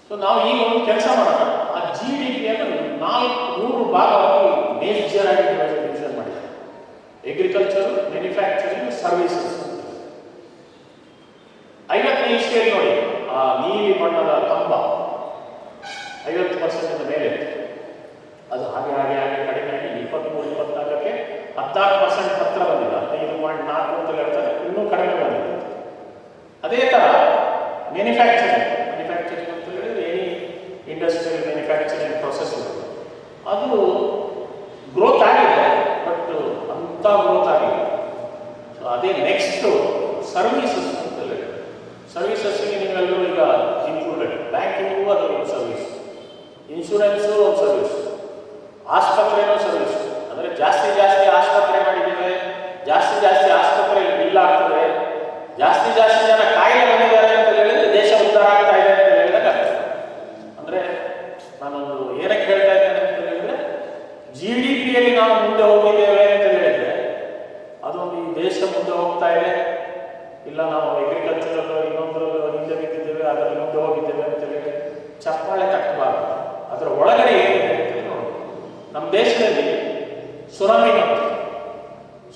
ಸೊ ನಾವು ಈಗ ಒಂದು ಕೆಲಸ ಮಾಡೋಣ, ಆ GDPಯನ್ನು 400 ಭಾಗವಾಗಿ ಮೇಜರ್ ಆಗಿ ಡಿವಿಷನ್ ಮಾಡಿದ್ದಾರೆ. Agriculture, manufacturing, services. 50ನೇ ಇಸ್ವಿಯಲ್ಲಿ ನೋಡಿ, ಆ ನೀಲಿ ಬಣ್ಣದ ಕಂಬ 50% ಮೇಲೆ, ಅದು ಹಾಗೆ ಹಾಗೆ ಹಾಗೆ ಕಡಿಮೆ ಆಗಿ 23-24ಕ್ಕೆ 14% ಹತ್ರ ಬಂದಿದೆ. 15.4 ಅಂತ ಹೇಳ್ತಾರೆ, ಇನ್ನೂ ಕಡಿಮೆ ಬಂದಿದೆ. ಅದೇ ಥರ ಮ್ಯಾನುಫ್ಯಾಕ್ಚರಿಂಗ್ ಅಂತ ಹೇಳಿದ್ರೆ ಎನಿ ಇಂಡಸ್ಟ್ರಿಯಲ್ ಮ್ಯಾನುಫ್ಯಾಕ್ಚರಿಂಗ್ ಪ್ರೊಸೆಸ್ ಅದು ಗ್ರೋತ್ ಆಗಿದೆ, ಬಟ್ ಅಂಥ ಗ್ರೋತ್ ಆಗಿದೆ. ಸೊ ಅದೇ ನೆಕ್ಸ್ಟ್ ಸರ್ವಿಸಸ್ ಅಂತ ಹೇಳಿದ್ರೆ, ಸರ್ವಿಸಸ್ಗೆ ನೀವೆಲ್ಲರೂ ಈಗ ಇನ್ಕ್ಲೂಡೆಡ್, ಬ್ಯಾಂಕಿಂಗು ಅದು ಒಂದು ಸರ್ವಿಸ್, ಇನ್ಶೂರೆನ್ಸು ಒಂದು ಸರ್ವಿಸ್, ಆಸ್ಪತ್ರೆನೂ ಸರ್ವಿಸ್. ಅಂದರೆ ಜಾಸ್ತಿ ಆಸ್ಪತ್ರೆ ಮಾಡಿದ್ದೇವೆ, ಜಾಸ್ತಿ ಆಸ್ಪತ್ರೆಯಲ್ಲಿ ಬಿಲ್ ಆಗ್ತದೆ, ಜಾಸ್ತಿ ಜನ ಕಾಯಿಲೆ ಬಂದಿದ್ದಾರೆ ಅಂತ ಹೇಳಿದ್ರೆ ದೇಶ ಉದ್ಧಾರ ಆಗ್ತಾ ಇದೆ ಅಂತ ಹೇಳಿದಾಗ, ಅಂದರೆ ನಾನೊಂದು ಏನಕ್ಕೆ ಹೇಳ್ತಾ ಇದ್ದೇನೆ ಅಂತ ಹೇಳಿದ್ರೆ, GDPಯಲ್ಲಿ ನಾವು ಮುಂದೆ ಹೋಗಿದ್ದೇವೆ ಅಂತ ಹೇಳಿದ್ರೆ ಅದೊಂದು ಈ ದೇಶ ಮುಂದೆ ಹೋಗ್ತಾ ಇದೆ, ಇಲ್ಲ ನಾವು ಅಗ್ರಿಕಲ್ಚರ್ ಇನ್ನೊಂದು ಹಿಂದೆ ಬಿದ್ದಿದ್ದೇವೆ, ಅದರಲ್ಲಿ ಮುಂದೆ ಹೋಗಿದ್ದೇವೆ ಅಂತ ಹೇಳಿದ್ರೆ ಚಪ್ಪಾಳೆ ತಟ್ಟಬಾರ್ದು. ಅದರ ಒಳಗಡೆ ಏನಿದೆ ಅಂತ ನೋಡಿ. ನಮ್ಮ ದೇಶದಲ್ಲಿ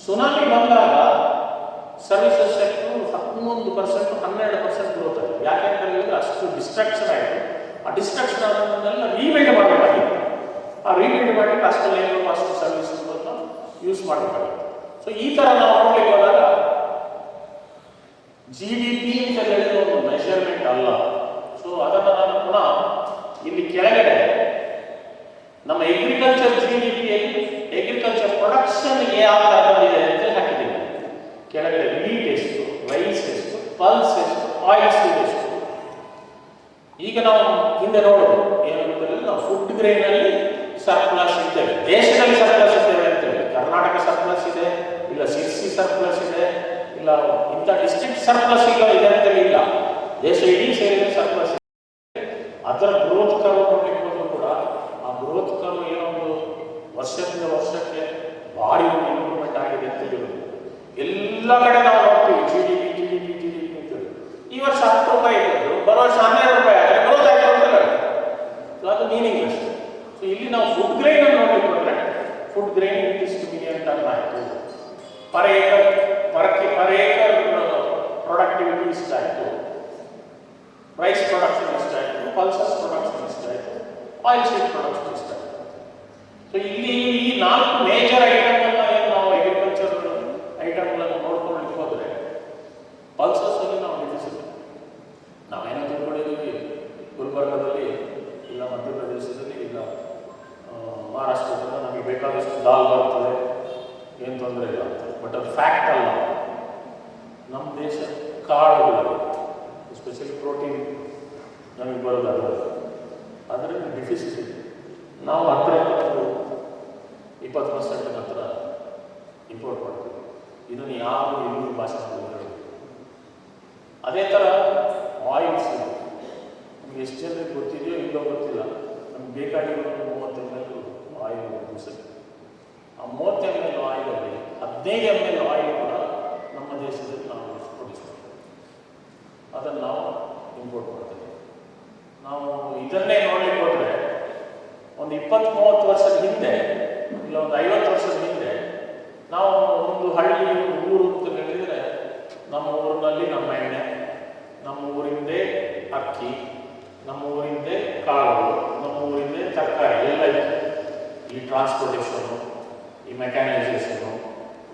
ಸುನಾಮಿ ಬಂದಾಗ ಸರ್ವಿಸಸ್ ಸೆಕ್ಟರ್ 11%, 12% ಗ್ರೋತ್ ಆಗಿದೆ. ಯಾಕೆ ಅಂತ ಹೇಳಿದ್ರೆ ಅಷ್ಟು ಡಿಸ್ಟ್ರಕ್ಷನ್ ಆಯಿತು. ಆ ಡಿಸ್ಟ್ರಕ್ಷನ್ ಅನ್ನೋದನ್ನೆಲ್ಲ ರೀಬಿಲ್ಡ್ ಮಾಡಬೇಕಾಗಿತ್ತು. ಆ ರೀಬಿಲ್ಡ್ ಮಾಡಲಿಕ್ಕೆ ಅಷ್ಟಲ್ಲಿ ಏನು ಅಷ್ಟು ಸರ್ವಿಸಸ್ಗಳನ್ನು ಯೂಸ್ ಮಾಡಬೇಕಾಗಿತ್ತು. ಸೊ ಈ ಥರ ನಾವು ನೋಡ್ಲಿಕ್ಕೆ ಹೋದಾಗ GDP ಅಂತ ಹೇಳಿದ್ರೆ ಒಂದು ಮೆಷರ್ಮೆಂಟ್ ಅಲ್ಲ. ಸೊ ಅದನ್ನು ನಾನು ಪುನಃ ಇಲ್ಲಿ ಕೆಳಗಡೆ ನಮ್ಮ ಅಗ್ರಿಕಲ್ಚರ್ GDPಯಲ್ಲಿ ಅಗ್ರಿಕಲ್ಚರ್ ಪ್ರೊಡಕ್ಷನ್ ಯಾವ ಥರ ಬಂದಿದೆ ಅಂತ ಹಾಕಿದ್ದೀನಿ. ಕೆಳಗಡೆ ವೀಟ್ ಎಷ್ಟು, ರೈಸ್ ಎಷ್ಟು, ಪಲ್ಸ್ ಎಷ್ಟು, ಆಯಿಲ್ ಸೀಡ್ ಎಷ್ಟು. ಈಗ ನಾವು ಹಿಂದೆ ನೋಡೋದು ಏನಂತಂದ್ರೆ, ನಾವು ಫುಡ್ ಗ್ರೈನಲ್ಲಿ ಸರ್ಪ್ಲಸ್ ಇದ್ದೇವೆ, ದೇಶದಲ್ಲಿ ಸರ್ಪ್ಲಸ್ ಇದ್ದೇವೆ ಅಂತೇಳಿ. ಕರ್ನಾಟಕ ಸರ್ಪ್ಲಸ್ ಇದೆ, ಇಲ್ಲ ಸಿರ್ಸಿ ಸರ್ಪ್ಲಸ್ ಇದೆ, ಇಲ್ಲ ಇಂಥ ಡಿಸ್ಟ್ರಿಕ್ಟ್ ಸರ್ಪ್ಲಸ್ ಇದೆ ಅಂತೇಳಿ ಇಲ್ಲ, ದೇಶ ಇಡೀ ಸೇರಿದ ಸರ್ಪ್ಲಸ್ ಇದೆ. ಅದರ ಗ್ರೋತ್ ಕರ್ವ್ ನೋಡ್ಲಿಕ್ಕೆ ಹೋದ್ರು ಕೂಡ ಆ ಗ್ರೋತ್ ಕರ್ವ್ ಏನೊಂದು ವರ್ಷದಿಂದ ವರ್ಷಕ್ಕೆ ಭಾರಿ ಒಂದು ಇಂಪ್ರೂವ್ಮೆಂಟ್ ಆಗಿದೆ ಅಂತ ಹೇಳಿದ್ರು. ಎಲ್ಲ ಕಡೆ ನಾವು ನೋಡ್ತೀವಿ GDP ಅಂತೇಳಿ. ಈ ವರ್ಷ 10 ರೂಪಾಯಿ ಇದ್ದು ಬರೋ ವರ್ಷ 12 ರೂಪಾಯಿ ಆದರೆ ಗ್ರೋತ್ ಆಯಿತು ಅಂತ ಹೇಳಿ. ಸೊ ಅದು ಮೀನಿಂಗ್ಲೆಸ್. ಸೊ ಇಲ್ಲಿ ನಾವು ಫುಡ್ ಗ್ರೈನ್ ಅನ್ನು ನೋಡ್ಲಿಕ್ಕೆ ಹೋದ್ರೆ, ಫುಡ್ ಗ್ರೈನ್ ಇಷ್ಟು ಮಿಲಿಯನ್ ಟನ್ ಆಯಿತು, ಪರ್ ಏಕರ್ ಪ್ರೊಡಕ್ಟಿವಿಟಿ ಇಷ್ಟಾಯಿತು, ರೈಸ್ ಪ್ರೊಡಕ್ಷನ್ ಇಷ್ಟಾಯಿತು, ಪಲ್ಸಸ್ ಪ್ರೊಡಕ್ಷನ್ ಇಷ್ಟಾಯಿತು, ಆಯಿಲ್ ಸೀಡ್ ಪ್ರೊಡಕ್ಷನ್ ಇಷ್ಟಾಯಿತು. ಸೊ ಇಲ್ಲಿ ಈ 4 ಮೇಜರ್ ಐಟಮ್ಗಳನ್ನ ಏನು ನಾವು ಅಗ್ರಿಕಲ್ಚರ್ ಐಟಮ್ಗಳನ್ನು ನೋಡ್ಕೊಳ್ಳಿಕ್ಕೆ ಹೋದರೆ, ಪಲ್ಸಸ್ಸಲ್ಲಿ ನಾವು ಡಿಫಿಸಿಟ್. ನಾವೇನೋ ತಿಳ್ಕೊಂಡಿದ್ದೀವಿ ಗುಲ್ಬರ್ಗದಲ್ಲಿ, ಇಲ್ಲ ಮಧ್ಯಪ್ರದೇಶದಲ್ಲಿ, ಇಲ್ಲ ಮಹಾರಾಷ್ಟ್ರದಿಂದ ನಮಗೆ ಬೇಕಾದಷ್ಟು ದಾಲ್ ಬರ್ತದೆ, ಏನು ತೊಂದರೆ ಇಲ್ಲ ಅಂತ. ಬಟ್ ಅದು ಫ್ಯಾಕ್ಟ್ ಅಲ್ಲ. ನಮ್ಮ ದೇಶ ಕಾಳುಗಳಲ್ಲಿ ಎಸ್ಪೆಷಲಿ ಪ್ರೋಟೀನ್ ನಮಗೆ ಬರೋದು ಅದರಲ್ಲಿ ಡಿಫಿಸಿಟ್ ಇದೆ. ನಾವು 10-20% ಹತ್ರ ಇಂಪೋರ್ಟ್ ಮಾಡ್ತೀವಿ. ಇದನ್ನು ಯಾರು ಎಲ್ಲೂ ಭಾಷೆ ಹೇಳೋದು. ಅದೇ ಥರ ಆಯಿಲ್ಸ್ ನಮಗೆ ಎಷ್ಟು ಜನರಿಗೆ ಗೊತ್ತಿದೆಯೋ ಇಲ್ಲೋ ಗೊತ್ತಿಲ್ಲ. ನಮ್ಗೆ ಬೇಕಾಗಿರೋ 30 ml ಆಯಿಲ್ ದಿವಸಕ್ಕೆ. ಆ 30 ml ಆಯಿಲಲ್ಲಿ 15 ml ಆಯಿಲ್ ಕೂಡ ನಮ್ಮ ದೇಶದಲ್ಲಿ ನಾವು ಪ್ರೊಡ್ಯೂಸ್ ಮಾಡ್ತೀವಿ. ಅದನ್ನು ನಾವು ಇಂಪೋರ್ಟ್ ಮಾಡ್ತೀವಿ. ನಾವು ಇದನ್ನೇ ನೋಡ್ಲಿಕ್ಕೆ ಹೋದ್ರೆ ಒಂದು 20-30 ವರ್ಷದ ಹಿಂದೆ ಇಲ್ಲ ಒಂದು 50 ವರ್ಷದ ಹಿಂದೆ ನಾವು ಒಂದು ಹಳ್ಳಿ ಒಂದು ಊರು ಅಂತ ಹೇಳಿದರೆ ನಮ್ಮ ಊರಿನಲ್ಲಿ ನಮ್ಮ ಎಣ್ಣೆ, ನಮ್ಮ ಊರಿಂದೇ ಅಕ್ಕಿ, ನಮ್ಮ ಊರಿಂದೇ ಕಾಳು, ನಮ್ಮ ಊರಿಂದೇ ತರಕಾರಿ ಎಲ್ಲ ಇದೆ. ಈ ಟ್ರಾನ್ಸ್ಪೋರ್ಟೇಷನು, ಈ ಮೆಕ್ಯಾನೈಸೇಷನು,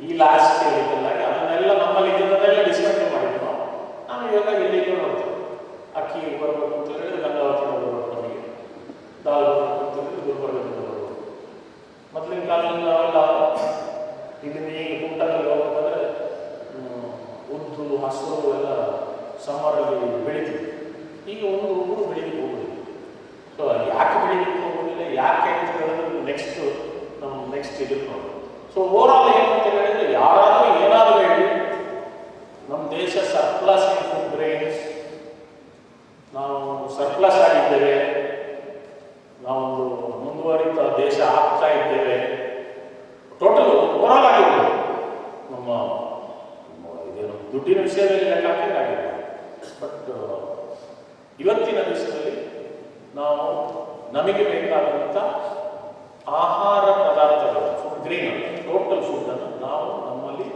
ಈ ಲಾರ್ಜ್ ಸ್ಕೇಲ್ ಇದೆಲ್ಲಾಗಿ ಅದನ್ನೆಲ್ಲ ನಮ್ಮಲ್ಲಿ ಇದನ್ನೆಲ್ಲ ಡಿಸ್ಕಂಟಿನ್ಯೂ ಮಾಡಿದ್ವಿ. ನಾವು ಇವಾಗ ಇಲ್ಲಿಗೆ ನೋಡ್ತೀವಿ. ಅಕ್ಕಿ ಬರಬೇಕು ಅಂತ ಹೇಳಿದ್ರೆ ಗಂಗಾವತಿಯಿಂದ ಬರಬೇಕು, ನಮಗೆ ದಾಲ್ ಬರಬೇಕು ಅಂತ ಹೇಳಿದ್ರೆ ಗುಲ್ಬರ್ಗದಿಂದ ಬರಬೇಕು. ಮೊದಲಿನ ಕಾಲದಲ್ಲಿ ನಾವೆಲ್ಲ ಇಲ್ಲಿ ಈಗ ಗುಂಟಲ್ಲಿ ಹೋಗ್ಬೇಕಂದ್ರೆ ಉದ್ದು, ಹಸಿರು ಎಲ್ಲ ಸಮ್ಮರಲ್ಲಿ ಬೆಳಿತೀವಿ. ಈಗ ಒಂದು ಊರು ಬೆಳಿಲಿಕ್ಕೆ ಹೋಗೋದಿಲ್ಲ. ಸೊ ಯಾಕೆ ಬೆಳಿಲಿಕ್ಕೆ ಹೋಗೋದಿಲ್ಲ, ಯಾಕೆ ಅಂತ ಹೇಳಿದ್ರೆ ನೆಕ್ಸ್ಟ್ ಇದಕ್ಕೆ ನೋಡಿ. ಸೊ ಓವರಾಲ್ ಏನು ಅಂತ ಹೇಳಿದ್ರೆ ಯಾರಾದರೂ ಏನಾದರೂ ಹೇಳಿ ನಮ್ಮ ದೇಶ ಸರ್ಪ್ಲಸ್ ಇನ್ ಫುಡ್ ಗ್ರೈನ್ಸ್, ನಾವು ಸರ್ಪ್ಲಸ್ ಆಗಿದ್ದೇವೆ, ನಾವೊಂದು ಮುಂದುವರಿದ ದೇಶ ಆಗ್ತಾ ಇದ್ದೇವೆ, ಟೋಟಲ್ ಓವರಾಲ್ ಆಗಿರ್ಬೋದು. ನಮ್ಮ ಇದೇನು ದುಡ್ಡಿನ ವಿಷಯದಲ್ಲಿ ಲೆಕ್ಕ ಹಾಕಿದ್ರೆ ಬಟ್ ಇವತ್ತಿನ ದಿವಸದಲ್ಲಿ ನಾವು ನಮಗೆ ಬೇಕಾದಂಥ ಆಹಾರ ಪದಾರ್ಥಗಳು, ಫುಡ್ ಗ್ರೈನ್, ಟೋಟಲ್ ಫುಡ್ಡನ್ನು ನಾವು ನಮ್ಮಲ್ಲಿ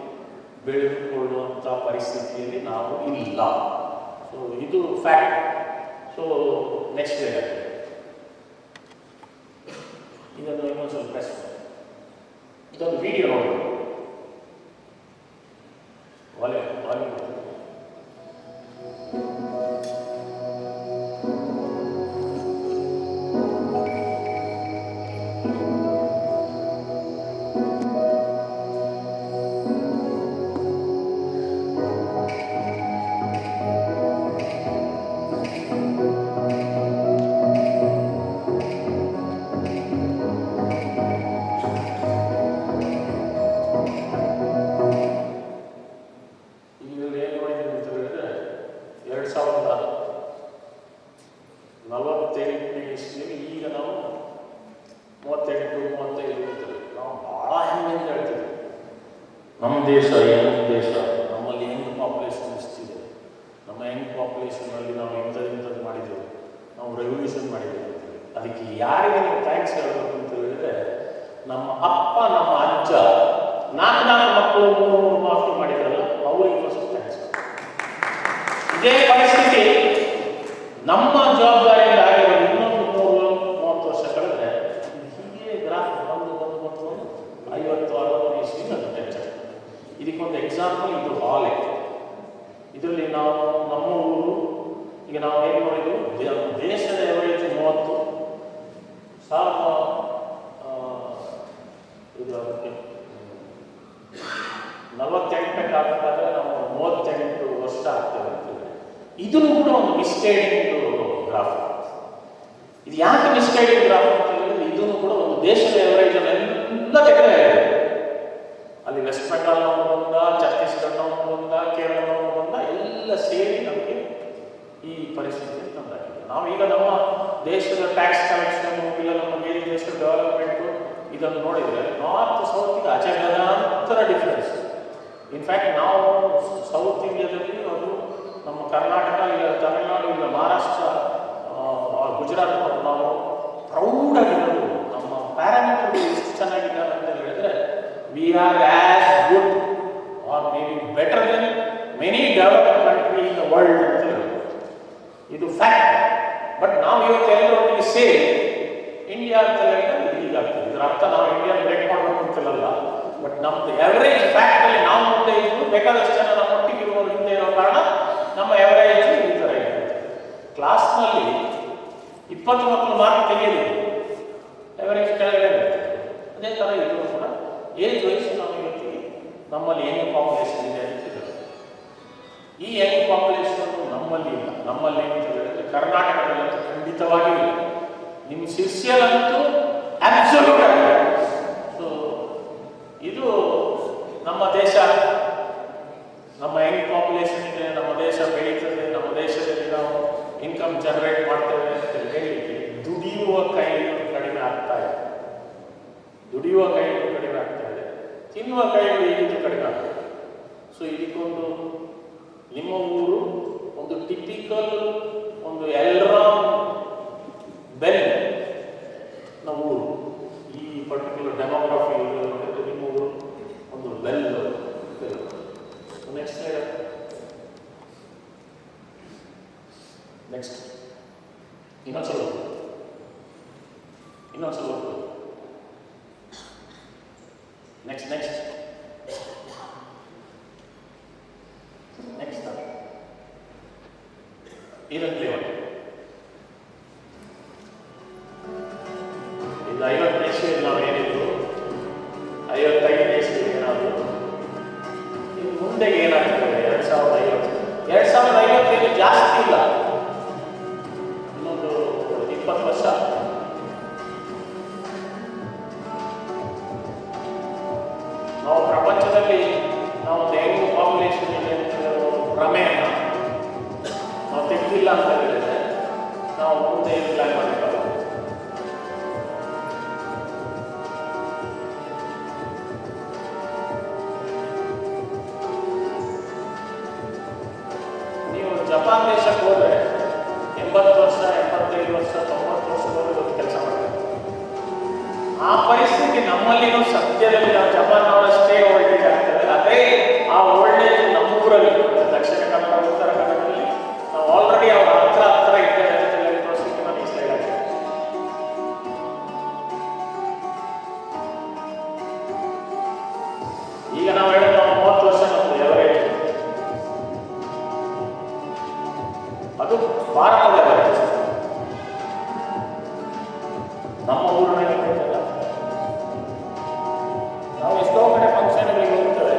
ಬೆಳೆದುಕೊಳ್ಳುವಂಥ ಪರಿಸ್ಥಿತಿಯಲ್ಲಿ ನಾವು ಇಲ್ಲ. ಸೊ ಇದು ಫ್ಯಾಕ್ಟ್. ಸೊ ನೆಕ್ಸ್ಟ್ ಏನಾಗ್ತದೆ ಇದನ್ನು ಇನ್ನೊಂದು ಸ್ವಲ್ಪ ಪ್ರೆಸ್ ಮಾಡಿ. ಇದೊಂದು ವಿಡಿಯೋ ನೋಡಿ. ಒಲೆ ನಮ್ಮ ದೇಶ ಏನು ದೇಶ, ನಮ್ಮಲ್ಲಿ ಹೆಂಗೆ ಪಾಪ್ಯುಲೇಷನ್ ಎಷ್ಟಿದೆ, ನಮ್ಮ ಹೆಂಗೆ ಪಾಪ್ಯುಲೇಷನಲ್ಲಿ ನಾವು ಇಂಥದ್ದು ಮಾಡಿದ್ದೇವೆ, ನಾವು ರೆವಲ್ಯೂಷನ್ ಮಾಡಿದ್ದೇವೆ ಅಂತೇಳಿ. ಅದಕ್ಕೆ ಯಾರಿಗೆ ನೀವು ಥ್ಯಾಂಕ್ಸ್ ಹೇಳಬೇಕು ಅಂತ ಹೇಳಿದ್ರೆ, ನಮ್ಮ ಅಪ್ಪ ನಮ್ಮ ಅಜ್ಜ 4 ಮಕ್ಕಳು 3 ಮಕ್ಕಳು ಮಾಡಿದ್ರಲ್ಲ, ಅವರಿಗೆ ಫಸ್ಟ್ ಥ್ಯಾಂಕ್ಸ್. ಇದೇ ಪರಿಸ್ಥಿತಿ ನಮ್ಮ ಜವಾಬ್ದಾರಿಯಿಂದ ಆಗಿರೋದು ಇನ್ನೊಂದು 30 ವರ್ಷ ಕಳೆದ್ರೆ ಹೀಗೆ ಗ್ರಾಫ್ ಬಂದು 50-60 ಇಸ್ವಿನಲ್ಲಿ ಹೆಚ್ಚಾಗ್ತದೆ. ಇದಕ್ಕೊಂದು ಎಕ್ಸಾಂಪಲ್ ಇದು ಹಾಲೆ. ಇದರಲ್ಲಿ ನಾವು ನಮ್ಮ ಊರು ಈಗ ನಾವು ಏನು ಮಾಡಿದ್ವಿ, ದೇಶದ ಎವರೇಜ್ 30, ಇದು 48 ಆಗಬೇಕಾದ್ರೆ ನಾವು 38 ವರ್ಷ ಆಗ್ತೇವೆ ಅಂತ ಹೇಳಿದ್ರೆ, ಇದನ್ನು ಕೂಡ ಒಂದು ಮಿಸ್ಗೈಡಿಂಗ್ ಗ್ರಾಫ್. ಇದು ಯಾಕೆ ಮಿಸ್ಗೈಡಿಂಗ್ ಗ್ರಾಫ್ ಅಂತ ಹೇಳಿದ್ರೆ, ಇದನ್ನು ಕೂಡ ಒಂದು ದೇಶದ ಎವರೇಜ್ ಎಲ್ಲ ತೆಗೆದೇ ಅಲ್ಲಿ ವೆಸ್ಟ್ ಬೆಂಗಾಲ್ನವರು ಬಂದ, ಛತ್ತೀಸ್ಗಢನವರು ಬಂದ, ಕೇರಳನವರು ಬಂದ, ಎಲ್ಲ ಸೇರಿ ನಮಗೆ ಈ ಪರಿಸ್ಥಿತಿ ತಂದಾಗಿದೆ. ನಾವೀಗ ನಮ್ಮ ದೇಶದ ಟ್ಯಾಕ್ಸ್ ಕಲೆಕ್ಷನ್ ಇಲ್ಲ ನಮ್ಮ ಬೇರೆ ದೇಶದ ಡೆವಲಪ್ಮೆಂಟು ಇದನ್ನು ನೋಡಿದರೆ ನಾರ್ತ್ ಸೌತ್ಗೆ ಅಜಗಜಾಂತರ ಡಿಫ್ರೆನ್ಸ್. ಇನ್ಫ್ಯಾಕ್ಟ್ ನಾವು ಸೌತ್ ಇಂಡಿಯಾದಲ್ಲಿ ಅದು ನಮ್ಮ ಕರ್ನಾಟಕ ಇಲ್ಲ ತಮಿಳುನಾಡು ಇಲ್ಲ ಮಹಾರಾಷ್ಟ್ರ ಗುಜರಾತ್ ನಾವು ಪ್ರೌಡಾಗಿರೋದು. ನಮ್ಮ ಪ್ಯಾರಾಮೀಟರ್ ಎಷ್ಟು ಚೆನ್ನಾಗಿದ್ದಾರೆ ಅಂತ ಹೇಳಿದ್ರೆ, we are as good or maybe better than many developed countries in the world ಅಂತ ಹೇಳೋದು. ಇದು ಫ್ಯಾಕ್ಟ್. ಬಟ್ ನಾವು ಇವತ್ತು ಎಲ್ಲರೊಟ್ಟಿಗೆ ಸೇರಿ ಇಂಡಿಯಾ ಅಂತ ಹೇಳಿದ್ರೆ ಹೀಗಾಗ್ತದೆ. ಇದರ ಅರ್ಥ ನಾವು ಇಂಡಿಯಾ ಬ್ರೇಕ್ ಮಾಡಬೇಕು ಅಂತಿಲ್ಲ. ಬಟ್ ನಮ್ದು ಎವರೇಜ್ ಫ್ಯಾಕ್ಟಲ್ಲಿ ನಾವು ಮುಂದೆ ಇದ್ದು ಬೇಕಾದಷ್ಟು ಜನ ನಮ್ಮ ಒಟ್ಟಿಗೆ ಇರುವವರು ಹಿಂದೆ ಇರೋ ಕಾರಣ ನಮ್ಮ ಎವರೇಜ್ ಈ ಥರ ಇದೆ. ಕ್ಲಾಸ್ನಲ್ಲಿ 20 ಮಕ್ಕಳು ಮಾರ್ಕ್ ತೆಗೆಯಲಿದೆ, ಎವರೇಜ್ ಕೆಳಗಡೆ ಇರುತ್ತೆ. ಅದೇ ಥರ ಇದು ಕೂಡ ಏಜ್ ವಯಸ್ಸು ನಾವು ಇವತ್ತಿಗೆ ನಮ್ಮಲ್ಲಿ ಯಂಗ್ ಪಾಪ್ಯುಲೇಷನ್ ಇದೆ ಅಂತ ಹೇಳಿದ್ರೆ, ಈ ಯಂಗ್ ಪಾಪ್ಯುಲೇಷನ್ ನಮ್ಮಲ್ಲಿ ಇಲ್ಲ. ನಮ್ಮಲ್ಲಿ ಏನಂತ ಹೇಳಿದ್ರೆ ಕರ್ನಾಟಕದಲ್ಲಿ ಖಂಡಿತವಾಗಿ ಇಲ್ಲ. ನಿಮ್ಮ ಶಿಷ್ಯರಂತೂ ಅಬ್ಸಲ್ಯೂಟ್ ಆಗಿದೆ. ಸೊ ಇದು ನಮ್ಮ ದೇಶ, ನಮ್ಮ ಯಂಗ್ ಪಾಪ್ಯುಲೇಷನ್ ಇದೆ, ನಮ್ಮ ದೇಶ ಬೆಳೀತದೆ, ನಮ್ಮ ದೇಶದಲ್ಲಿ ನಾವು ಇನ್ಕಮ್ ಜನರೇಟ್ ಮಾಡ್ತೇವೆ ಅಂತ ಹೇಳಲಿಕ್ಕೆ ದುಡಿಯುವ ಕೈಗಳು ಕಡಿಮೆ ಆಗ್ತಾ ಇದೆ. ದುಡಿಯುವ ಕೈಗಳು ಕಡಿಮೆ ಆಗ್ತಾ ಇದೆ, ತಿನ್ನುವ ಕೈಗಳು ಈಗಿದ್ದು ಕಡಿಮೆ ಆಗ್ತದೆ. ಸೊ ಇದಕ್ಕೊಂದು ನಿಮ್ಮ ಊರು ಒಂದು ಟಿಪಿಕಲ್ ಒಂದು ಎಲ್ರಾಮ್ ನೆಕ್ಸ್ಟ್ ಇನ್ನೊಂದ್ಸಲ ನೆಕ್ಸ್ಟ್ ಇದನ್ನು ಪ್ಲೇ ಮಾಡಿ. ಈಗ 50ನೇ ಇಸ್ವಿಯಲ್ಲಿ ನಾವು ಏನಿದ್ರು 55ನೇ ಇಸ್ವಿಯಲ್ಲಿ ಏನಾದ್ರು ಇನ್ನು ಮುಂದೆ ಏನಾಗ್ತದೆ 2050 ಜಾಸ್ತಿ ಇಲ್ಲ, ಇನ್ನೊಂದು 20 ವರ್ಷ. ನಾವು ಪ್ರಪಂಚದಲ್ಲಿ ನಾವು ಹೆಂಗು ಪಾಪ್ಯುಲೇಷನ್ ಇದೆ ಅಂತ ಭ್ರಮೆಯನ್ನು ನಾವು ತೆಗೆದಿಲ್ಲ ಅಂತ ಹೇಳಿದ್ರೆ ನಾವು ಮುಂದೆ ಪ್ಲಾನ್ ಮಾಡಬೇಕಲ್ಲ. ನೀವು ಜಪಾನ್ ದೇಶಕ್ಕೆ ಹೋದರೆ 80 ವರ್ಷ 85 ವರ್ಷ 90 ವರ್ಷದವರೆಗೂ ಕೆಲಸ ಮಾಡಬೇಕು. ಆ ಪರಿಸ್ಥಿತಿ ನಮ್ಮಲ್ಲಿನೂ ಸದ್ಯದಲ್ಲಿ ನಾವು ಜಪಾನ್ನವರಷ್ಟೇ ಓಲ್ಡೇಜ್ ಆಗ್ತದೆ. ಅದೇ ಆ ಓಲ್ಡೇಜ್ ನಮ್ಮೂರಲ್ಲಿ ದಕ್ಷಿಣ ಕನ್ನಡ ಉತ್ತರ ಕನ್ನಡದಲ್ಲಿ ನಾವು ಆಲ್ರೆಡಿ ಅವರ ಹತ್ರ ಇದ್ದೇವೆ ಅಂತ ಹೇಳಿ ತೋರಿಸಲಿಕ್ಕೆ ನಾನು ಈ ಸ್ಲೈಡ್ ಆಗ್ತದೆ. ಈಗ ನಾವು ಹೇಳೋದು 30 ವರ್ಷ ನಮ್ಮದು ಎವರೇಜ್, ಅದು ಭಾರತದ ಎವರೇಜ್. ನಮ್ಮ ಊರಿನಲ್ಲಿ ನಾವು ಎಷ್ಟೋ ಕಡೆ ಫಂಕ್ಷನ್ಗಳಿಗೆ ಹೋಗ್ತೇವೆ,